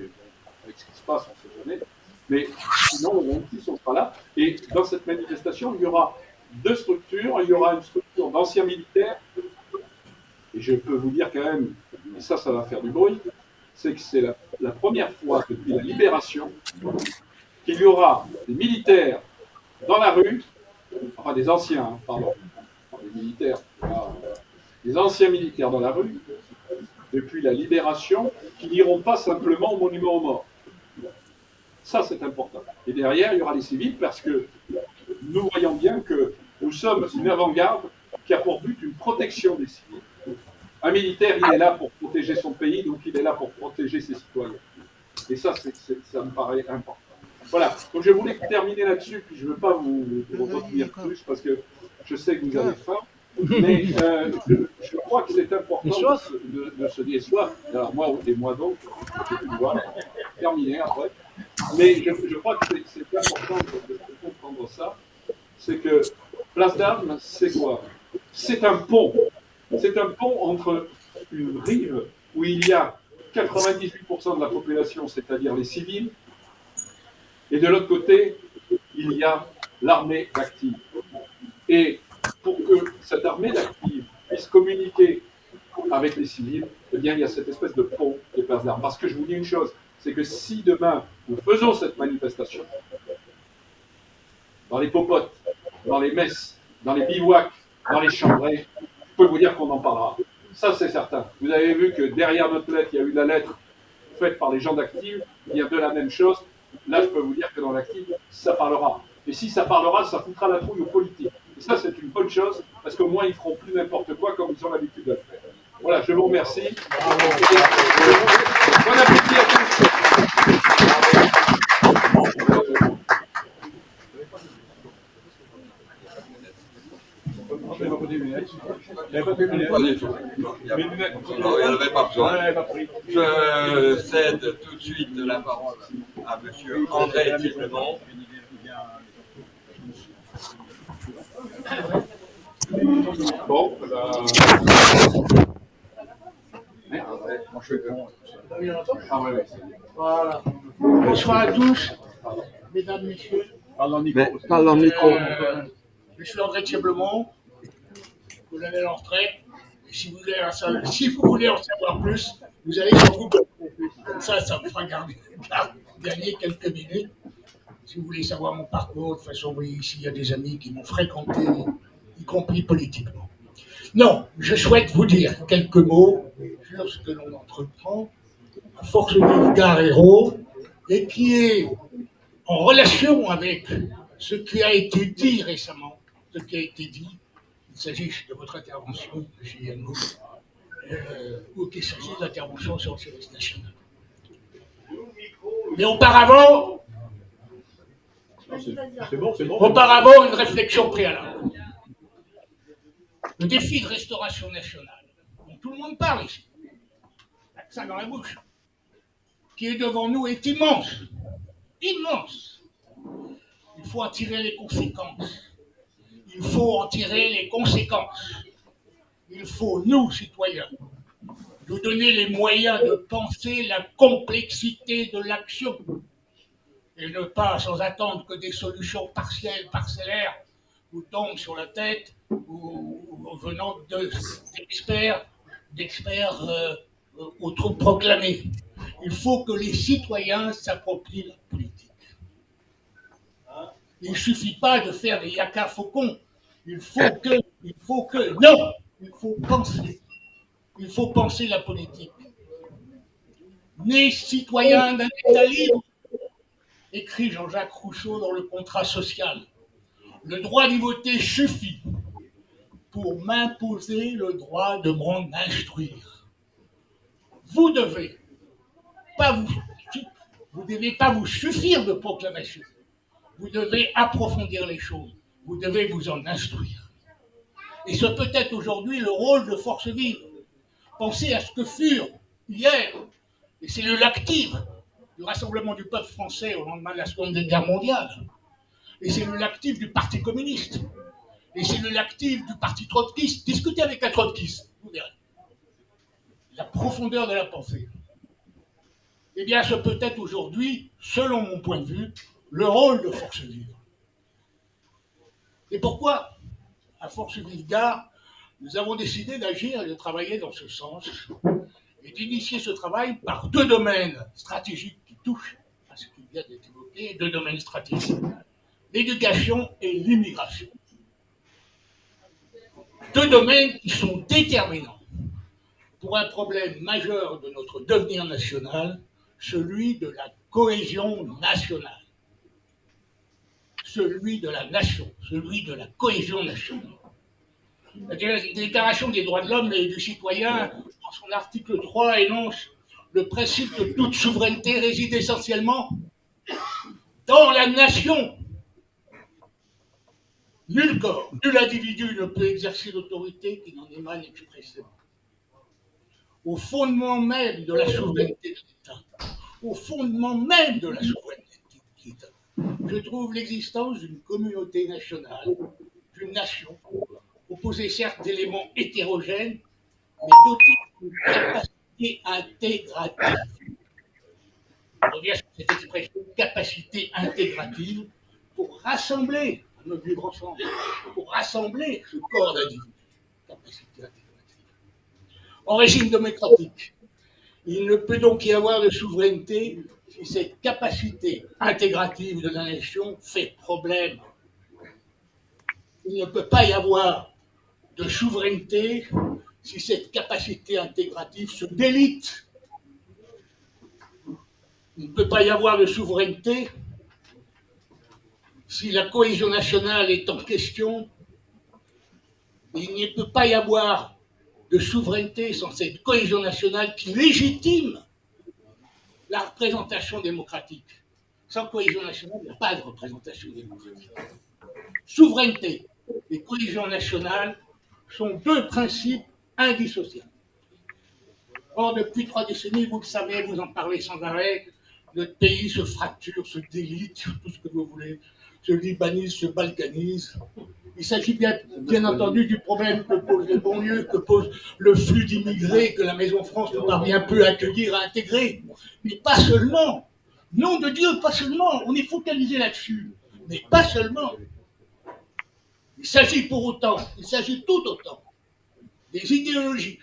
avec ce qui se passe, on ne sait jamais. Mais sinon, le 26, on sera là. Et dans cette manifestation, il y aura 2 structures. Il y aura une structure d'anciens militaires. Et je peux vous dire quand même, et ça va faire du bruit, c'est que c'est la première fois depuis la libération qu'il y aura des militaires dans la rue, enfin des anciens, pardon, des militaires, les anciens militaires dans la rue, depuis la libération, qui n'iront pas simplement au monument aux morts. Ça, c'est important. Et derrière, il y aura les civils, parce que nous voyons bien que nous sommes une avant-garde qui a pour but une protection des civils. Un militaire, il est là pour protéger son pays, donc il est là pour protéger ses citoyens. Et ça, ça me paraît important. Voilà, donc je voulais terminer là-dessus, puis je ne veux pas vous retenir plus, parce que je sais que vous avez faim, mais je crois que c'est important de se dire soif. Alors moi donc, je vais pouvoir terminer après. Mais je crois que c'est important de comprendre ça, c'est que Place d'Armes, c'est quoi? C'est un pont. C'est un pont entre une rive où il y a 98% de la population, c'est-à-dire les civils, et de l'autre côté, il y a l'armée d'active. Et pour que cette armée d'active puisse communiquer avec les civils, eh bien, il y a cette espèce de pont de Place d'Armes. Parce que je vous dis une chose, c'est que si demain, nous faisons cette manifestation, dans les popotes, dans les messes, dans les bivouacs, dans les chambrées, je peux vous dire qu'on en parlera. Ça, c'est certain. Vous avez vu que derrière notre lettre, il y a eu la lettre faite par les gens d'Active, il y a de la même chose. Là, je peux vous dire que dans l'Active, ça parlera. Et si ça parlera, ça foutra la trouille aux politiques. Et ça, c'est une bonne chose, parce qu'au moins, ils feront plus n'importe quoi comme ils ont l'habitude de le faire. Voilà, je vous remercie. Bon appétit à tous. Il n'y avait pas de lunettes. Pas du tout. Il n'y en avait pas besoin. Je cède tout de suite la parole à M. André Tillemont. Bon, Voilà. Bonsoir à tous, mesdames, messieurs. Parle dans le micro. Je suis André Tillemont. Vous allez en retraite. Et si vous voulez en savoir plus, vous allez sur Google. Comme ça me fera gagner quelques minutes. Si vous voulez savoir mon parcours, de toute façon, vous voyez ici, il y a des amis qui m'ont fréquenté, y compris politiquement. Non, je souhaite vous dire quelques mots sur ce que l'on entreprend à Force Vive Gare Hérault et qui est en relation avec ce qui a été dit récemment, ce qui a été dit. Il s'agit de votre intervention, M. Yannou, ou qu'il s'agit de l'intervention sur le service national. Mais auparavant, auparavant, une réflexion préalable. Le défi de restauration nationale, dont tout le monde parle ici, avec ça dans la bouche, qui est devant nous est immense. Immense. Il faut en tirer les conséquences. Il faut en tirer les conséquences. Il faut, nous, citoyens, nous donner les moyens de penser la complexité de l'action et ne pas, sans attendre que des solutions partielles, parcellaires, vous tombent sur la tête ou venant d'experts autoproclamés. Il faut que les citoyens s'approprient la politique. Il ne suffit pas de faire des yaka faucons. Il faut penser. Il faut penser la politique. Né citoyen d'un État libre, écrit Jean-Jacques Rousseau dans le contrat social. Le droit d'y voter suffit pour m'imposer le droit de m'en instruire. Vous ne devez pas vous suffire de proclamations. Vous devez approfondir les choses. Vous devez vous en instruire. Et ce peut être aujourd'hui le rôle de Force Vive. Pensez à ce que furent hier les cellules actives du Rassemblement du peuple français au lendemain de la Seconde Guerre mondiale, les cellules actives du Parti communiste, les cellules actives du Parti trotskiste. Discutez avec un trotskiste, vous verrez. La profondeur de la pensée. Eh bien, ce peut être aujourd'hui, selon mon point de vue, le rôle de Force Vive. Et pourquoi, à Force Vive Gare, nous avons décidé d'agir et de travailler dans ce sens et d'initier ce travail par deux domaines stratégiques qui touchent à ce qui vient d'être évoqué, deux domaines stratégiques, l'éducation et l'immigration. deux domaines qui sont déterminants pour un problème majeur de notre devenir national, celui de la cohésion nationale. Celui de la nation, celui de la cohésion nationale. La Déclaration des droits de l'homme et du citoyen, en son article 3, énonce le principe que toute souveraineté réside essentiellement dans la nation. Nul corps, nul individu ne peut exercer l'autorité qui n'en émane expressément. Au fondement même de la souveraineté de l'État, au fondement même de la souveraineté de l'État, je trouve l'existence d'une communauté nationale, d'une nation, composée certes d'éléments hétérogènes, mais dotée d'une capacité intégrative. Je reviens sur cette expression capacité intégrative pour rassembler notre vivre ensemble, pour rassembler ce corps d'individus. Capacité intégrative. En régime démocratique, il ne peut donc y avoir de souveraineté si cette capacité intégrative de la nation fait problème. Il ne peut pas y avoir de souveraineté si cette capacité intégrative se délite. Il ne peut pas y avoir de souveraineté si la cohésion nationale est en question. Il ne peut pas y avoir de souveraineté sans cette cohésion nationale qui légitime la représentation démocratique. Sans cohésion nationale, il n'y a pas de représentation démocratique. Souveraineté et cohésion nationale sont deux principes indissociables. Or, depuis 3 décennies, vous le savez, vous en parlez sans arrêt, notre pays se fracture, se délite, tout ce que vous voulez, se libanise, se balkanise. Il s'agit bien entendu du problème que posent les banlieues, que pose le flux d'immigrés que la Maison France ne parvient plus à accueillir, à intégrer. Mais pas seulement. Nom de Dieu, pas seulement. On est focalisé là-dessus. Mais pas seulement. Il s'agit pour autant, il s'agit tout autant des idéologies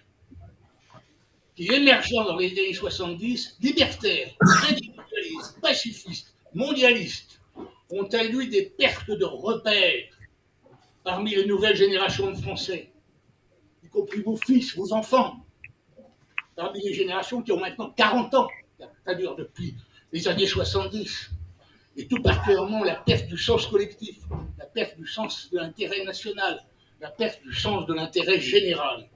qui, émergeant dans les années 70, libertaires, individualistes, pacifistes, mondialistes, ont induit des pertes de repères parmi les nouvelles générations de Français, y compris vos fils, vos enfants, parmi les générations qui ont maintenant 40 ans, c'est-à-dire depuis les années 70, et tout particulièrement la perte du sens collectif, la perte du sens de l'intérêt national, la perte du sens de l'intérêt général.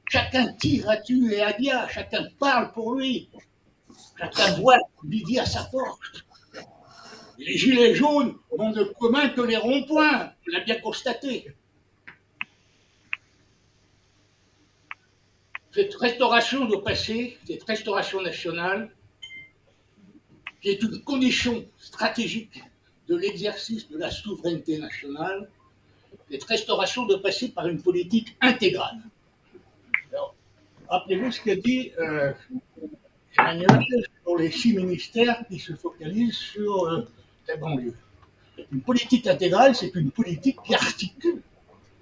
Chacun tire à tu et à dia, chacun parle pour lui, chacun voit midi à sa porte. Et les gilets jaunes n'ont de commun que les ronds-points, on l'a bien constaté. Cette restauration doit passer, cette restauration nationale, qui est une condition stratégique de l'exercice de la souveraineté nationale, cette restauration doit passer par une politique intégrale. Alors, rappelez-vous ce qu'a dit Emmanuel sur les 6 ministères qui se focalisent sur la banlieue. Une politique intégrale, c'est une politique qui articule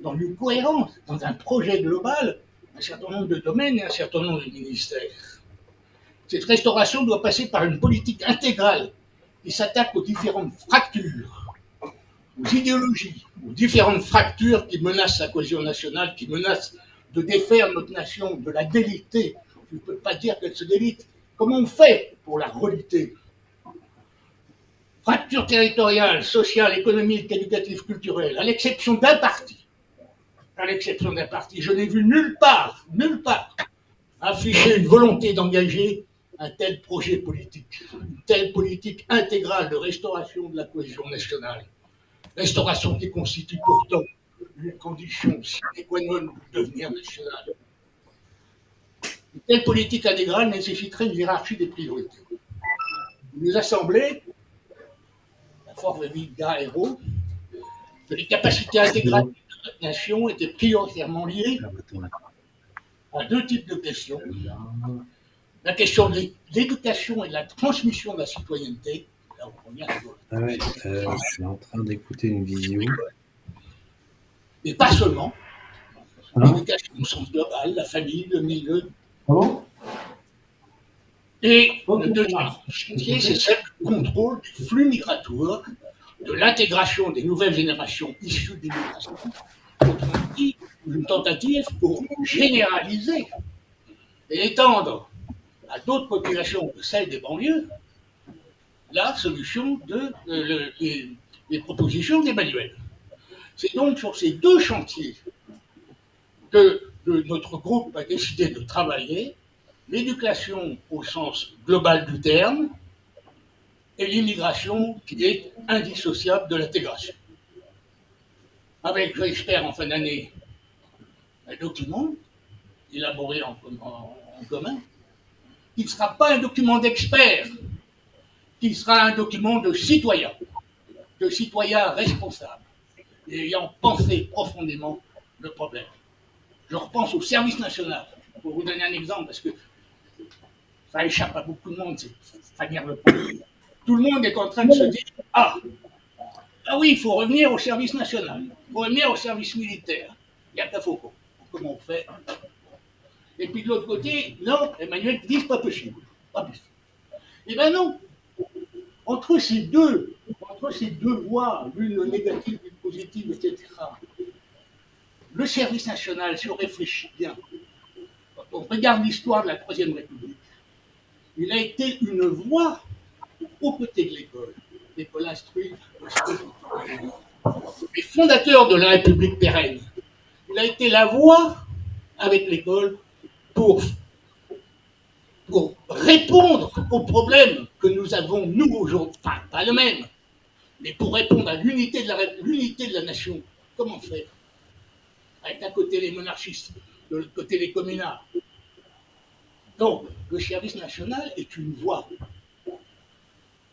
dans une cohérence, dans un projet global, un certain nombre de domaines et un certain nombre de ministères. Cette restauration doit passer par une politique intégrale qui s'attaque aux différentes fractures, aux idéologies, aux différentes fractures qui menacent la cohésion nationale, qui menacent de défaire notre nation, de la déliter. Je ne peux pas dire qu'elle se délite. Comment on fait pour la reliter? Fracture territoriale, sociale, économique, éducative, culturelle, à l'exception d'un parti. À l'exception d'un parti, je n'ai vu nulle part, afficher une volonté d'engager un tel projet politique, une telle politique intégrale de restauration de la cohésion nationale. Restauration qui constitue pourtant une condition sine qua non du devenir national. Une telle politique intégrale nécessiterait une hiérarchie des priorités. Les assemblées, la force de vie de héros, que les capacités intégrales de notre nation étaient prioritairement liées à 2 types de questions. La question de l'éducation et de la transmission de la citoyenneté. Là, on revient à je suis en train d'écouter une vidéo. Mais pas seulement. L'éducation au sens global, la famille, le milieu. Et le deuxième chantier, c'est celle du contrôle du flux migratoire, de l'intégration des nouvelles générations issues d'immigration. Autrement dit, une tentative pour généraliser et étendre à d'autres populations que celles des banlieues la solution les propositions d'Emmanuel. C'est donc sur ces deux chantiers que notre groupe a décidé de travailler, l'éducation au sens global du terme et l'immigration qui est indissociable de l'intégration. Avec, j'espère, en fin d'année, un document élaboré en commun, qui ne sera pas un document d'experts, qui sera un document de citoyens responsables, ayant pensé profondément le problème. Je repense au service national, pour vous donner un exemple, parce que ça échappe à beaucoup de monde, c'est Fanny Le Pen. Tout le monde est en train de se dire « Ah oui, il faut revenir au service national, il faut revenir au service militaire. » Il n'y a pas Foucault. Comment on fait? Et puis de l'autre côté, non, Emmanuel dit « C'est pas possible. Pas possible. » Eh bien non. Entre ces deux voies, l'une négative, l'une positive, etc., le service national, si on réfléchit bien, quand on regarde l'histoire de la Troisième République, il a été une voie aux côtés de l'école. L'école instruit les fondateurs de la République pérenne. Il a été la voie avec l'école pour répondre aux problèmes que nous avons, nous, aujourd'hui, enfin, pas le même, mais pour répondre à l'unité de la nation. Comment faire? Avec d'un côté les monarchistes, de l'autre côté les communards. Donc, le service national est une voie.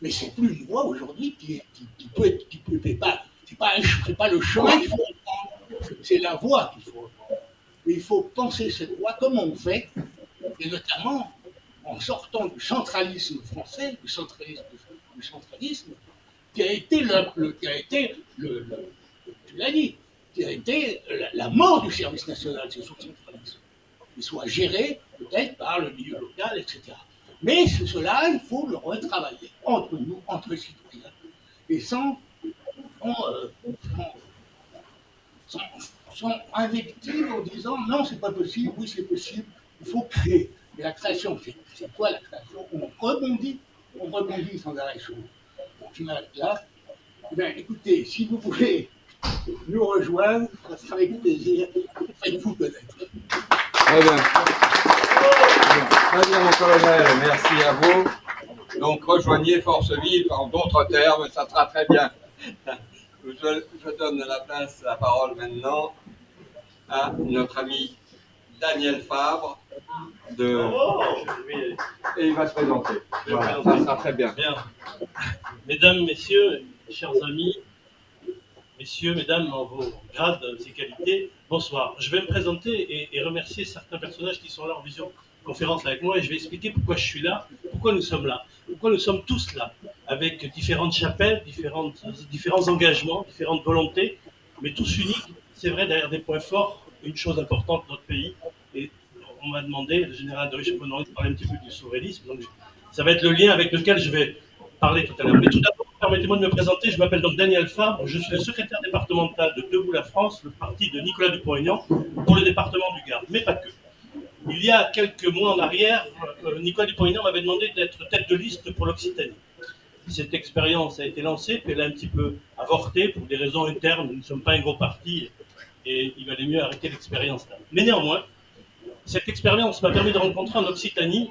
Mais c'est plus une voie aujourd'hui qui peut être, c'est pas le chemin qu'il faut reprendre, c'est la voie qu'il faut reprendre. Mais il faut penser cette voie, comment on fait, et notamment en sortant du centralisme français, du centralisme qui a été tu l'as dit, qui a été la mort du service national, c'est son centralisme. Il soit géré peut-être par le milieu local, etc. Mais cela, il faut le retravailler entre nous, entre citoyens, et sans invective en disant non, c'est pas possible, oui, c'est possible, il faut créer. Mais la création, c'est quoi la création? On rebondit sans arrêt chaud. Donc, je m'arrête là. Eh bien, écoutez, si vous voulez nous rejoindre, ça sera avec plaisir. Faites-vous connaître. Très bien. Très bien, mon colonel. Merci à vous. Donc, rejoignez Force Vive en d'autres termes, ça sera très bien. Je donne la parole maintenant à notre ami Daniel Fabre. Et il va se présenter. Voilà, ça sera très bien. Mesdames, messieurs, chers amis, messieurs, mesdames, en vos grades et qualités, bonsoir. Je vais me présenter et remercier certains personnages qui sont là en visioconférence avec moi et je vais expliquer pourquoi je suis là, pourquoi nous sommes là, pourquoi nous sommes tous là, avec différentes chapelles, différents engagements, différentes volontés, mais tous unis, c'est vrai, derrière des points forts, une chose importante de notre pays. Et on m'a demandé, le général de Richelieu m'a demandé de parler un petit peu du souverainisme, donc ça va être le lien avec lequel je vais parler tout à l'heure. Mais tout d'abord, permettez-moi de me présenter, je m'appelle donc Daniel Fabre, je suis le secrétaire départemental de Debout la France, le parti de Nicolas Dupont-Aignan, pour le département du Gard, mais pas que. Il y a quelques mois en arrière, Nicolas Dupont-Aignan m'avait demandé d'être tête de liste pour l'Occitanie. Cette expérience a été lancée, puis elle a un petit peu avorté pour des raisons internes, nous ne sommes pas un gros parti, et il valait mieux arrêter l'expérience là. Mais néanmoins, cette expérience m'a permis de rencontrer en Occitanie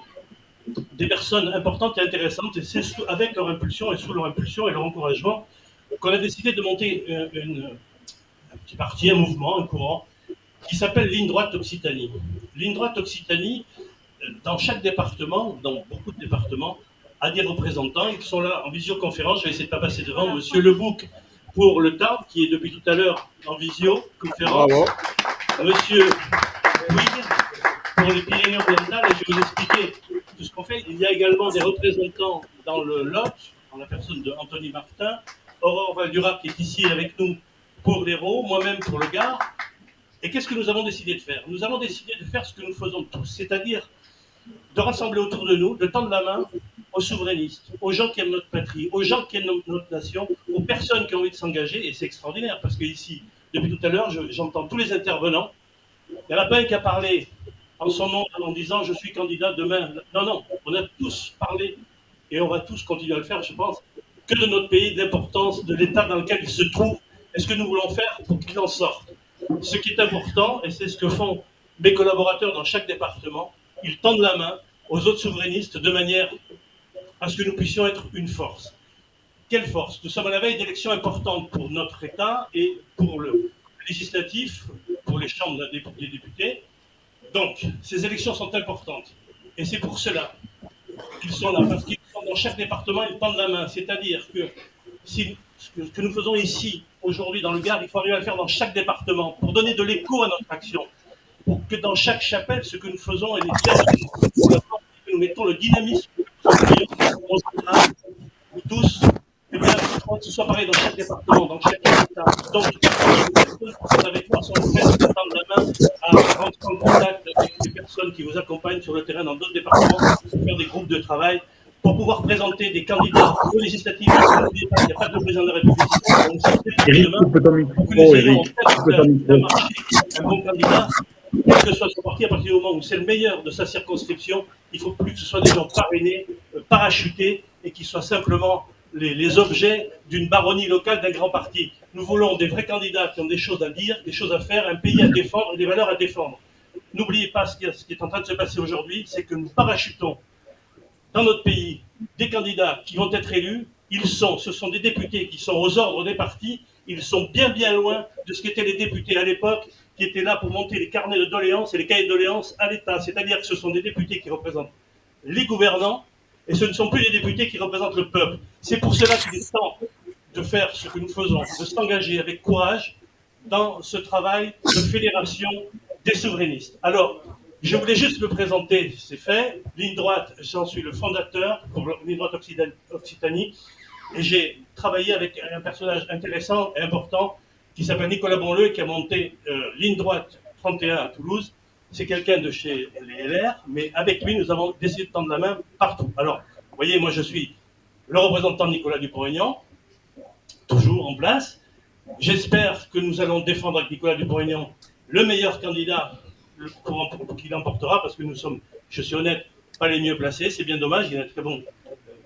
des personnes importantes et intéressantes, et c'est avec leur impulsion et sous leur impulsion et leur encouragement qu'on a décidé de monter un petit parti, un mouvement, un courant, qui s'appelle Ligne Droite Occitanie. Ligne Droite Occitanie, dans chaque département, dans beaucoup de départements, a des représentants, ils sont là en visioconférence, je vais essayer de ne pas passer devant, monsieur Lebouc pour le Tarn, qui est depuis tout à l'heure en visioconférence, monsieur Bouygues pour les Pyrénées-Orientales, et je vais vous expliquer tout ce qu'on fait. Il y a également des représentants dans le Lot, en la personne de Anthony Martin, Aurore Valdura qui est ici avec nous pour l'Hérault, moi-même pour le Gard. Et qu'est-ce que nous avons décidé de faire? Nous avons décidé de faire ce que nous faisons tous, c'est-à-dire de rassembler autour de nous, de tendre la main aux souverainistes, aux gens qui aiment notre patrie, aux gens qui aiment notre nation, aux personnes qui ont envie de s'engager, et c'est extraordinaire, parce que ici, depuis tout à l'heure, j'entends tous les intervenants Il n'y en a pas un qui a parlé en son nom en disant je suis candidat demain. Non, non, on a tous parlé et on va tous continuer à le faire, je pense, que de notre pays, de l'importance de l'état dans lequel il se trouve et ce que nous voulons faire pour qu'il en sorte. Ce qui est important, et c'est ce que font mes collaborateurs dans chaque département, ils tendent la main aux autres souverainistes de manière à ce que nous puissions être une force. Quelle force? Nous sommes à la veille d'élections importantes pour notre État et pour le législatif, pour les chambres des députés. Donc, ces élections sont importantes. Et c'est pour cela qu'ils sont là, parce qu'ils sont dans chaque département, ils tendent la main. C'est-à-dire que si, ce que nous faisons ici, aujourd'hui, dans le Gard, il faut arriver à le faire dans chaque département, pour donner de l'écho à notre action. Pour que dans chaque chapelle, ce que nous faisons, et les pièces que nous mettons, le dynamisme que nous nous tous, eh bien, il faut que ce soit pareil dans chaque département, dans chaque État. Donc, les personnes qui sont avec moi sont prêtes à tendre la main, à rentrer en contact avec les personnes qui vous accompagnent sur le terrain dans d'autres départements, pour faire des groupes de travail, pour pouvoir présenter des candidats aux législatives. Il n'y a pas de président de la République. Donc, c'est demain, pour que nous ayons en tête de marcher un bon candidat, quel que soit son parti, à partir du moment où c'est le meilleur de sa circonscription, il ne faut plus que ce soit des gens parrainés, parachutés, et qui soient simplement les objets d'une baronnie locale d'un grand parti. Nous voulons des vrais candidats qui ont des choses à dire, des choses à faire, un pays à défendre et des valeurs à défendre. N'oubliez pas ce qui est en train de se passer aujourd'hui, c'est que nous parachutons dans notre pays des candidats qui vont être élus. Ce sont des députés qui sont aux ordres des partis. Ils sont bien loin de ce qu'étaient les députés à l'époque, qui étaient là pour monter les carnets de doléances et les cahiers de doléances à l'État. C'est-à-dire que ce sont des députés qui représentent les gouvernants, et ce ne sont plus les députés qui représentent le peuple. C'est pour cela qu'il est temps de faire ce que nous faisons, de s'engager avec courage dans ce travail de fédération des souverainistes. Alors, je voulais juste me présenter, c'est fait. Ligne droite, j'en suis le fondateur pour Ligne droite Occitanie, et j'ai travaillé avec un personnage intéressant et important qui s'appelle Nicolas Bonleu, qui a monté Ligne droite 31 à Toulouse. C'est quelqu'un de chez les LR, mais avec lui, nous avons décidé de tendre la main partout. Alors, vous voyez, moi, je suis le représentant de Nicolas Dupont-Aignan, toujours en place. J'espère que nous allons défendre avec Nicolas Dupont-Aignan le meilleur candidat pour qu'il l'emportera, parce que nous sommes, je suis honnête, pas les mieux placés. C'est bien dommage, il y a un très bon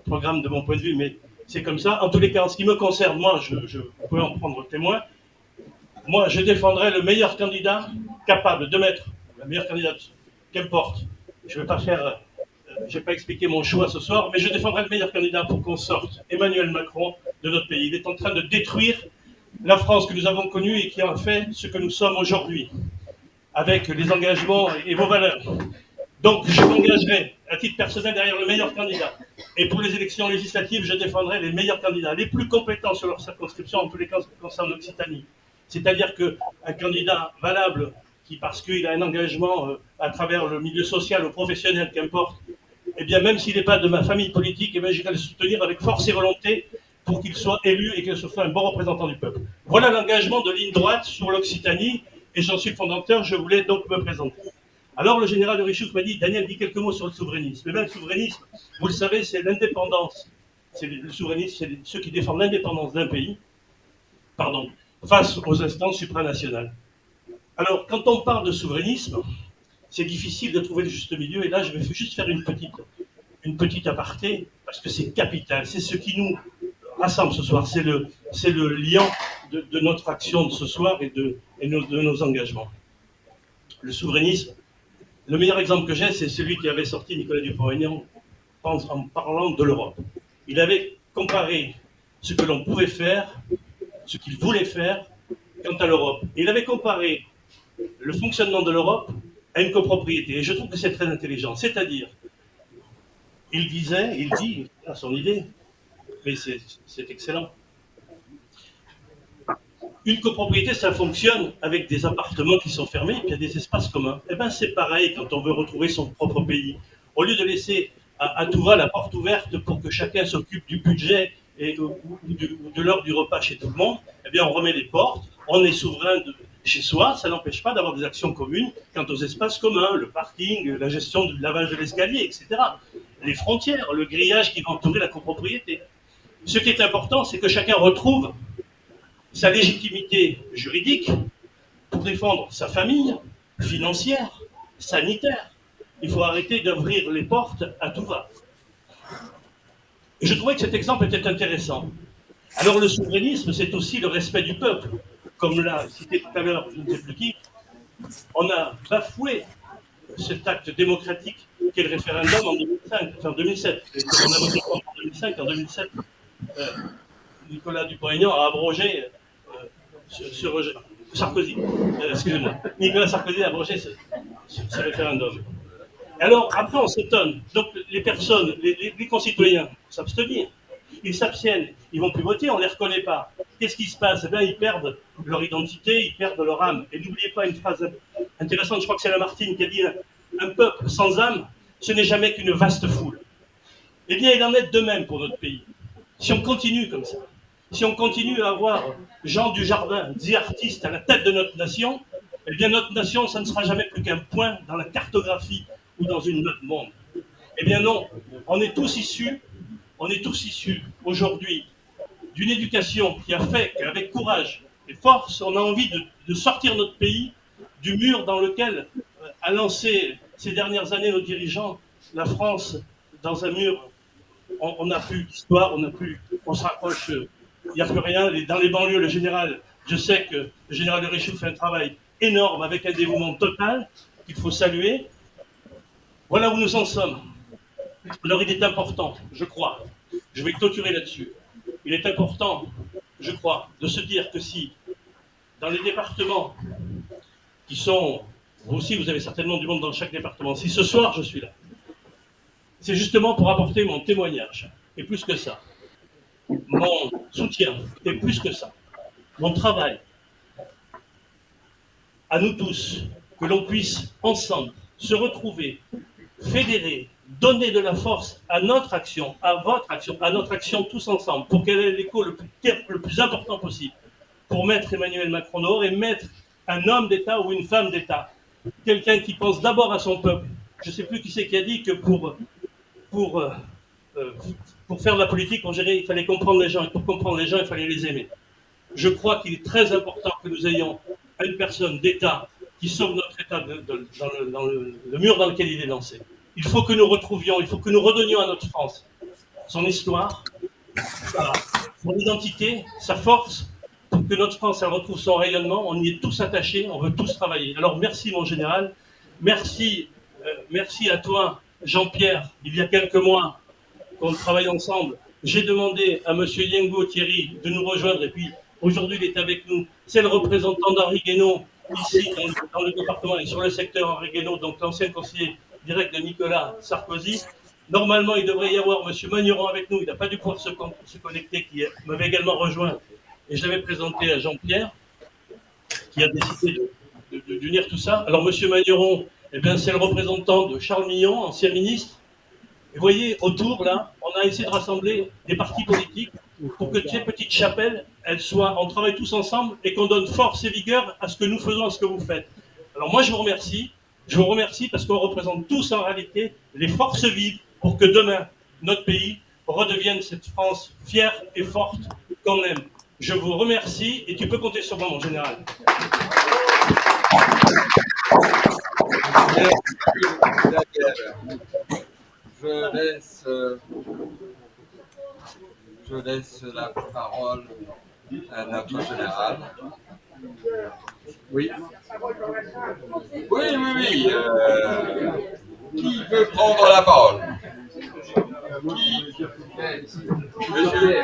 programme de mon point de vue, mais c'est comme ça. En tous les cas, en ce qui me concerne, moi, je peux en prendre témoin. Moi, je défendrai le meilleur candidat capable de mettre la meilleure candidate, qu'importe. Je ne vais pas expliquer mon choix ce soir, mais je défendrai le meilleur candidat pour qu'on sorte Emmanuel Macron de notre pays. Il est en train de détruire la France que nous avons connue et qui en fait ce que nous sommes aujourd'hui, avec les engagements et vos valeurs. Donc, je m'engagerai à titre personnel derrière le meilleur candidat. Et pour les élections législatives, je défendrai les meilleurs candidats, les plus compétents sur leur circonscription, en tous les cas, en ce qui concerne l'Occitanie. C'est-à-dire qu'un candidat valable, qui, parce qu'il a un engagement à travers le milieu social ou professionnel, qu'importe, eh bien, même s'il n'est pas de ma famille politique, eh bien, j'irai le soutenir avec force et volonté pour qu'il soit élu et que ce soit un bon représentant du peuple. Voilà l'engagement de Ligne droite sur l'Occitanie, et j'en suis le fondateur, je voulais donc me présenter. Alors, le général de Richouf m'a dit, Daniel, dis quelques mots sur le souverainisme. Eh bien, le souverainisme, vous le savez, c'est l'indépendance. Le souverainisme, c'est ceux qui défendent l'indépendance d'un pays, face aux instances supranationales. Alors, quand on parle de souverainisme, c'est difficile de trouver le juste milieu, et là, je vais juste faire une petite aparté, parce que c'est capital, c'est ce qui nous rassemble ce soir, c'est le lien de notre action de ce soir et de nos engagements. Le souverainisme, le meilleur exemple que j'ai, c'est celui qui avait sorti Nicolas Dupont-Aignan en parlant de l'Europe. Il avait comparé ce que l'on pouvait faire, ce qu'il voulait faire, quant à l'Europe. Et il avait comparé le fonctionnement de l'Europe à une copropriété. Et je trouve que c'est très intelligent. C'est-à-dire, il dit, à son idée, mais c'est excellent. Une copropriété, ça fonctionne avec des appartements qui sont fermés, et puis il y a des espaces communs. Eh bien, c'est pareil quand on veut retrouver son propre pays. Au lieu de laisser à tout va la porte ouverte pour que chacun s'occupe du budget et de l'heure du repas chez tout le monde, eh bien, on remet les portes, on est souverain chez soi, ça n'empêche pas d'avoir des actions communes quant aux espaces communs, le parking, la gestion du lavage de l'escalier, etc. Les frontières, le grillage qui va entourer la copropriété. Ce qui est important, c'est que chacun retrouve sa légitimité juridique pour défendre sa famille, financière, sanitaire. Il faut arrêter d'ouvrir les portes à tout va. Et je trouvais que cet exemple était intéressant. Alors le souverainisme, c'est aussi le respect du peuple. Comme l'a cité tout à l'heure, je ne sais plus qui, on a bafoué cet acte démocratique qu'est le référendum en 2005, enfin 2007. Et on a voté en 2005, en 2007, Nicolas Dupont-Aignan a abrogé ce rejet. Sarkozy, excusez-moi. Nicolas Sarkozy a abrogé ce référendum. Et alors, après, on s'étonne. Donc, les personnes, les concitoyens s'abstenir. Ils s'abstiennent, ils vont plus voter, on ne les reconnaît pas. Qu'est-ce qui se passe? Eh bien, ils perdent leur identité, ils perdent leur âme. Et n'oubliez pas une phrase intéressante, je crois que c'est Lamartine qui a dit « Un peuple sans âme, ce n'est jamais qu'une vaste foule ». Eh bien, il en est de même pour notre pays. Si on continue comme ça, si on continue à avoir Jean Dujardin, dit artiste, à la tête de notre nation, eh bien, notre nation, ça ne sera jamais plus qu'un point dans la cartographie ou dans une note monde. Eh bien non, on est tous issus aujourd'hui d'une éducation qui a fait qu'avec courage et force, on a envie de sortir notre pays du mur dans lequel a lancé ces dernières années nos dirigeants, la France, dans un mur. On n'a plus d'histoire, on se rapproche, il n'y a plus rien. Dans les banlieues, le général, je sais que le général de Richoux fait un travail énorme avec un dévouement total qu'il faut saluer. Voilà où nous en sommes. Alors il est important, je crois, je vais clôturer là-dessus, il est important, je crois, de se dire que si, dans les départements qui sont, vous aussi vous avez certainement du monde dans chaque département, si ce soir je suis là, c'est justement pour apporter mon témoignage, et plus que ça, mon soutien, et plus que ça, mon travail, à nous tous, que l'on puisse ensemble se retrouver, fédérer, donner de la force à notre action, à votre action, à notre action tous ensemble, pour qu'elle ait l'écho le plus important possible, pour mettre Emmanuel Macron dehors et mettre un homme d'État ou une femme d'État, quelqu'un qui pense d'abord à son peuple. Je ne sais plus qui c'est qui a dit que pour faire de la politique, il fallait comprendre les gens, et pour comprendre les gens, il fallait les aimer. Je crois qu'il est très important que nous ayons une personne d'État qui sauve notre État dans le mur dans lequel il est lancé. Il faut que nous retrouvions, il faut que nous redonnions à notre France son histoire, son identité, sa force, pour que notre France elle retrouve son rayonnement. On y est tous attachés, on veut tous travailler. Alors merci mon général, merci à toi Jean-Pierre. Il y a quelques mois qu'on travaille ensemble, j'ai demandé à monsieur Yengo Thierry de nous rejoindre et puis aujourd'hui il est avec nous. C'est le représentant d'Henri Guénaud ici dans le département et sur le secteur Henri Guénaud, donc l'ancien conseiller direct de Nicolas Sarkozy. Normalement, il devrait y avoir M. Magneron avec nous. Il n'a pas dû pouvoir se connecter, qui m'avait également rejoint. Et je l'avais présenté à Jean-Pierre, qui a décidé d'unir tout ça. Alors, M. Magneron, eh bien, c'est le représentant de Charles Millon, ancien ministre. Et vous voyez, autour, là, on a essayé de rassembler des partis politiques pour que ces petites chapelles, on travaille tous ensemble et qu'on donne force et vigueur à ce que nous faisons, à ce que vous faites. Alors, moi, je vous remercie. Je vous remercie parce qu'on représente tous en réalité les forces vives pour que demain, notre pays redevienne cette France fière et forte qu'on aime. Je vous remercie et tu peux compter sur moi, mon général. Je laisse la parole à notre général. Oui. Oui. Qui veut prendre la parole? Monsieur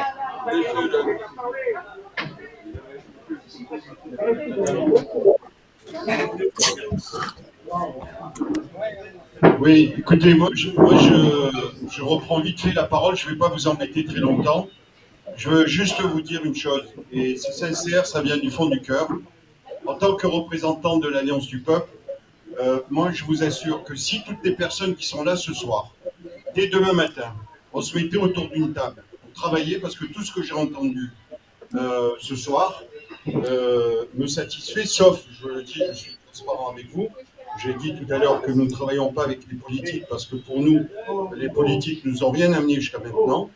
Oui, écoutez, moi je reprends vite fait la parole, je ne vais pas vous embêter très longtemps. Je veux juste vous dire une chose, et c'est sincère, ça vient du fond du cœur. En tant que représentant de l'Alliance du Peuple, moi je vous assure que si toutes les personnes qui sont là ce soir, dès demain matin, on se mettait autour d'une table pour travailler, parce que tout ce que j'ai entendu ce soir me satisfait, sauf, je le dis, je suis transparent avec vous, j'ai dit tout à l'heure que nous ne travaillons pas avec les politiques, parce que pour nous, les politiques nous ont rien amené jusqu'à maintenant.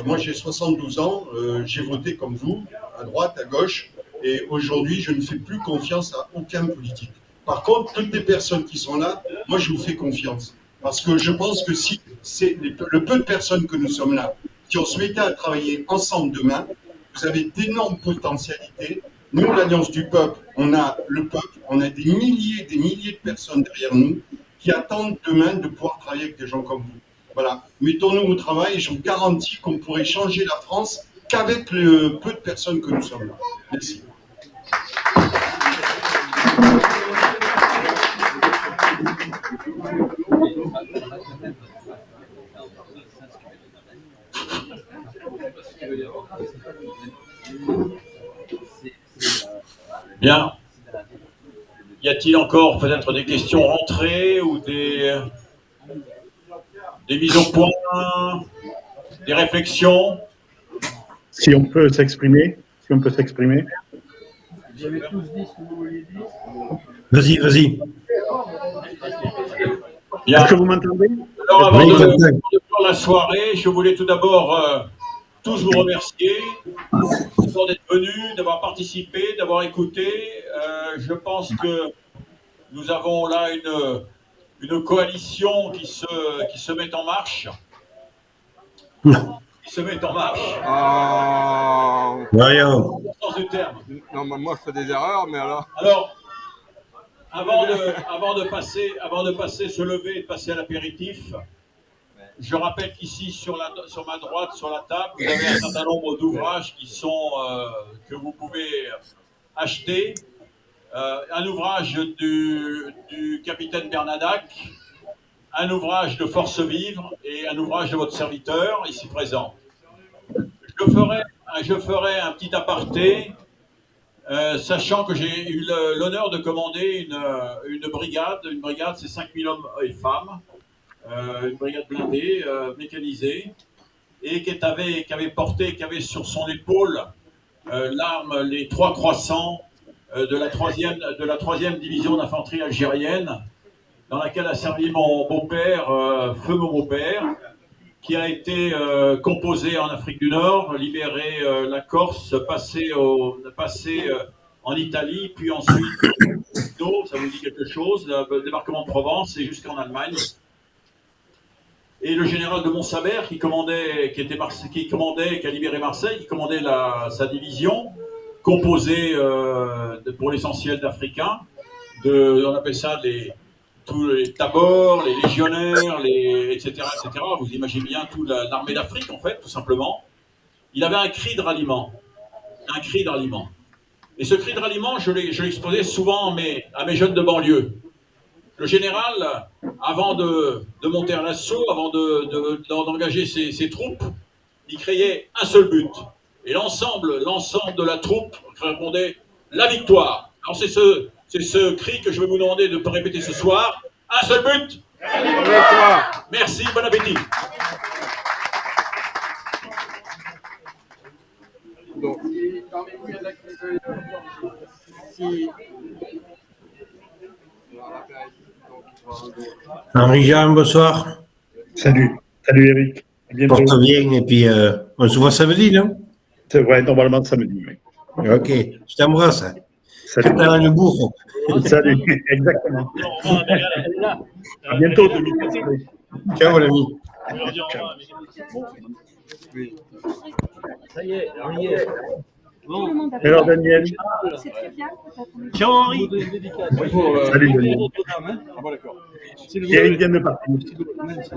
Moi j'ai 72 ans, j'ai voté comme vous, à droite, à gauche, et aujourd'hui je ne fais plus confiance à aucun politique. Par contre, toutes les personnes qui sont là, moi je vous fais confiance. Parce que je pense que si c'est le peu de personnes que nous sommes là, qui ont souhaité à travailler ensemble demain, vous avez d'énormes potentialités. Nous, l'Alliance du Peuple, on a le peuple, on a des milliers de personnes derrière nous qui attendent demain de pouvoir travailler avec des gens comme vous. Voilà, mettons-nous au travail et je vous garantis qu'on pourrait changer la France qu'avec le peu de personnes que nous sommes là. Merci. Bien. Y a-t-il encore peut-être des questions rentrées ou des mises au point, des réflexions? Si on peut s'exprimer, Vous avez tous dit ce que vous vouliez dire. Vas-y. Bien. Est-ce que vous m'entendez? Alors, avant de faire la soirée, je voulais tout d'abord tous vous remercier d'être venus, d'avoir participé, d'avoir écouté. Je pense que nous avons là une coalition qui se met en marche. Qui se met en marche. Dans le sens du terme. Non, moi je fais des erreurs, mais alors. Alors, avant de passer, se lever et de passer à l'apéritif, je rappelle qu'ici, sur ma droite, sur la table, vous avez un certain nombre d'ouvrages que vous pouvez acheter. Un ouvrage du capitaine Bernadac, un ouvrage de Force Vivre et un ouvrage de votre serviteur, ici présent. Je ferai un petit aparté, sachant que j'ai eu l'honneur de commander une brigade. Une brigade, c'est 5000 hommes et femmes. Une brigade blindée, mécanisée, et qui avait sur son épaule l'arme, les 3 croissants de la 3e division d'infanterie algérienne, dans laquelle a servi mon beau-père, feu mon beau-père, qui a été composé en Afrique du Nord, libéré la Corse, passé en Italie, puis ensuite, ça vous dit quelque chose, le débarquement de Provence et jusqu'en Allemagne. Et le général de Montsabert, qui a libéré Marseille, qui commandait sa division, composée pour l'essentiel d'Africains, on appelle ça tous les tabors, les légionnaires, etc., etc. Vous imaginez bien toute l'armée d'Afrique, en fait, tout simplement. Il avait un cri de ralliement. Un cri de ralliement. Et ce cri de ralliement, je l'exposais souvent à mes jeunes de banlieue. Le général, avant de monter à l'assaut, avant d'engager ses troupes, il criait un seul but. Et l'ensemble de la troupe répondait la victoire. Alors c'est ce cri que je vais vous demander de répéter ce soir. Un seul but. La victoire. Merci, bon appétit. Donc, parmi vous, il y en a qui veulent. Si. Henri Jean, bonsoir. Salut Eric. Porte bien, et puis on se voit samedi, non? C'est vrai, normalement samedi, oui. Ok, je t'embrasse. Salut. Que t'as une bourre. Salut, exactement. À bientôt, Dominique. Ciao, l'ami. Ça y est, on y est. Bon. Alors, Daniel. C'est très bien. Ciao, Henri. Salut, Daniel. Ah bon, d'accord. Eric vient de partir.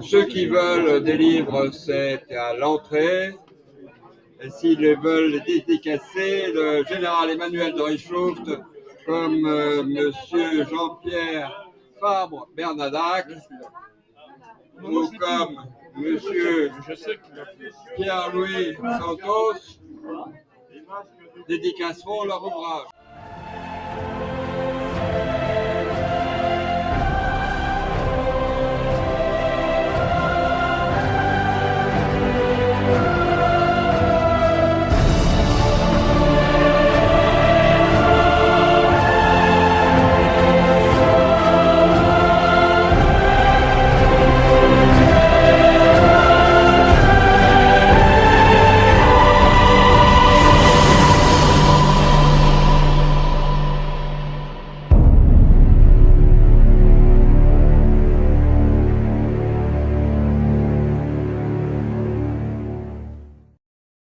Ceux qui veulent des livres, c'est à l'entrée. Et s'ils veulent les dédicacer, le général Emmanuel de Richauft, comme monsieur Jean-Pierre Fabre Bernadac, ou comme monsieur Pierre-Louis Santos, dédicaceront leur ouvrage.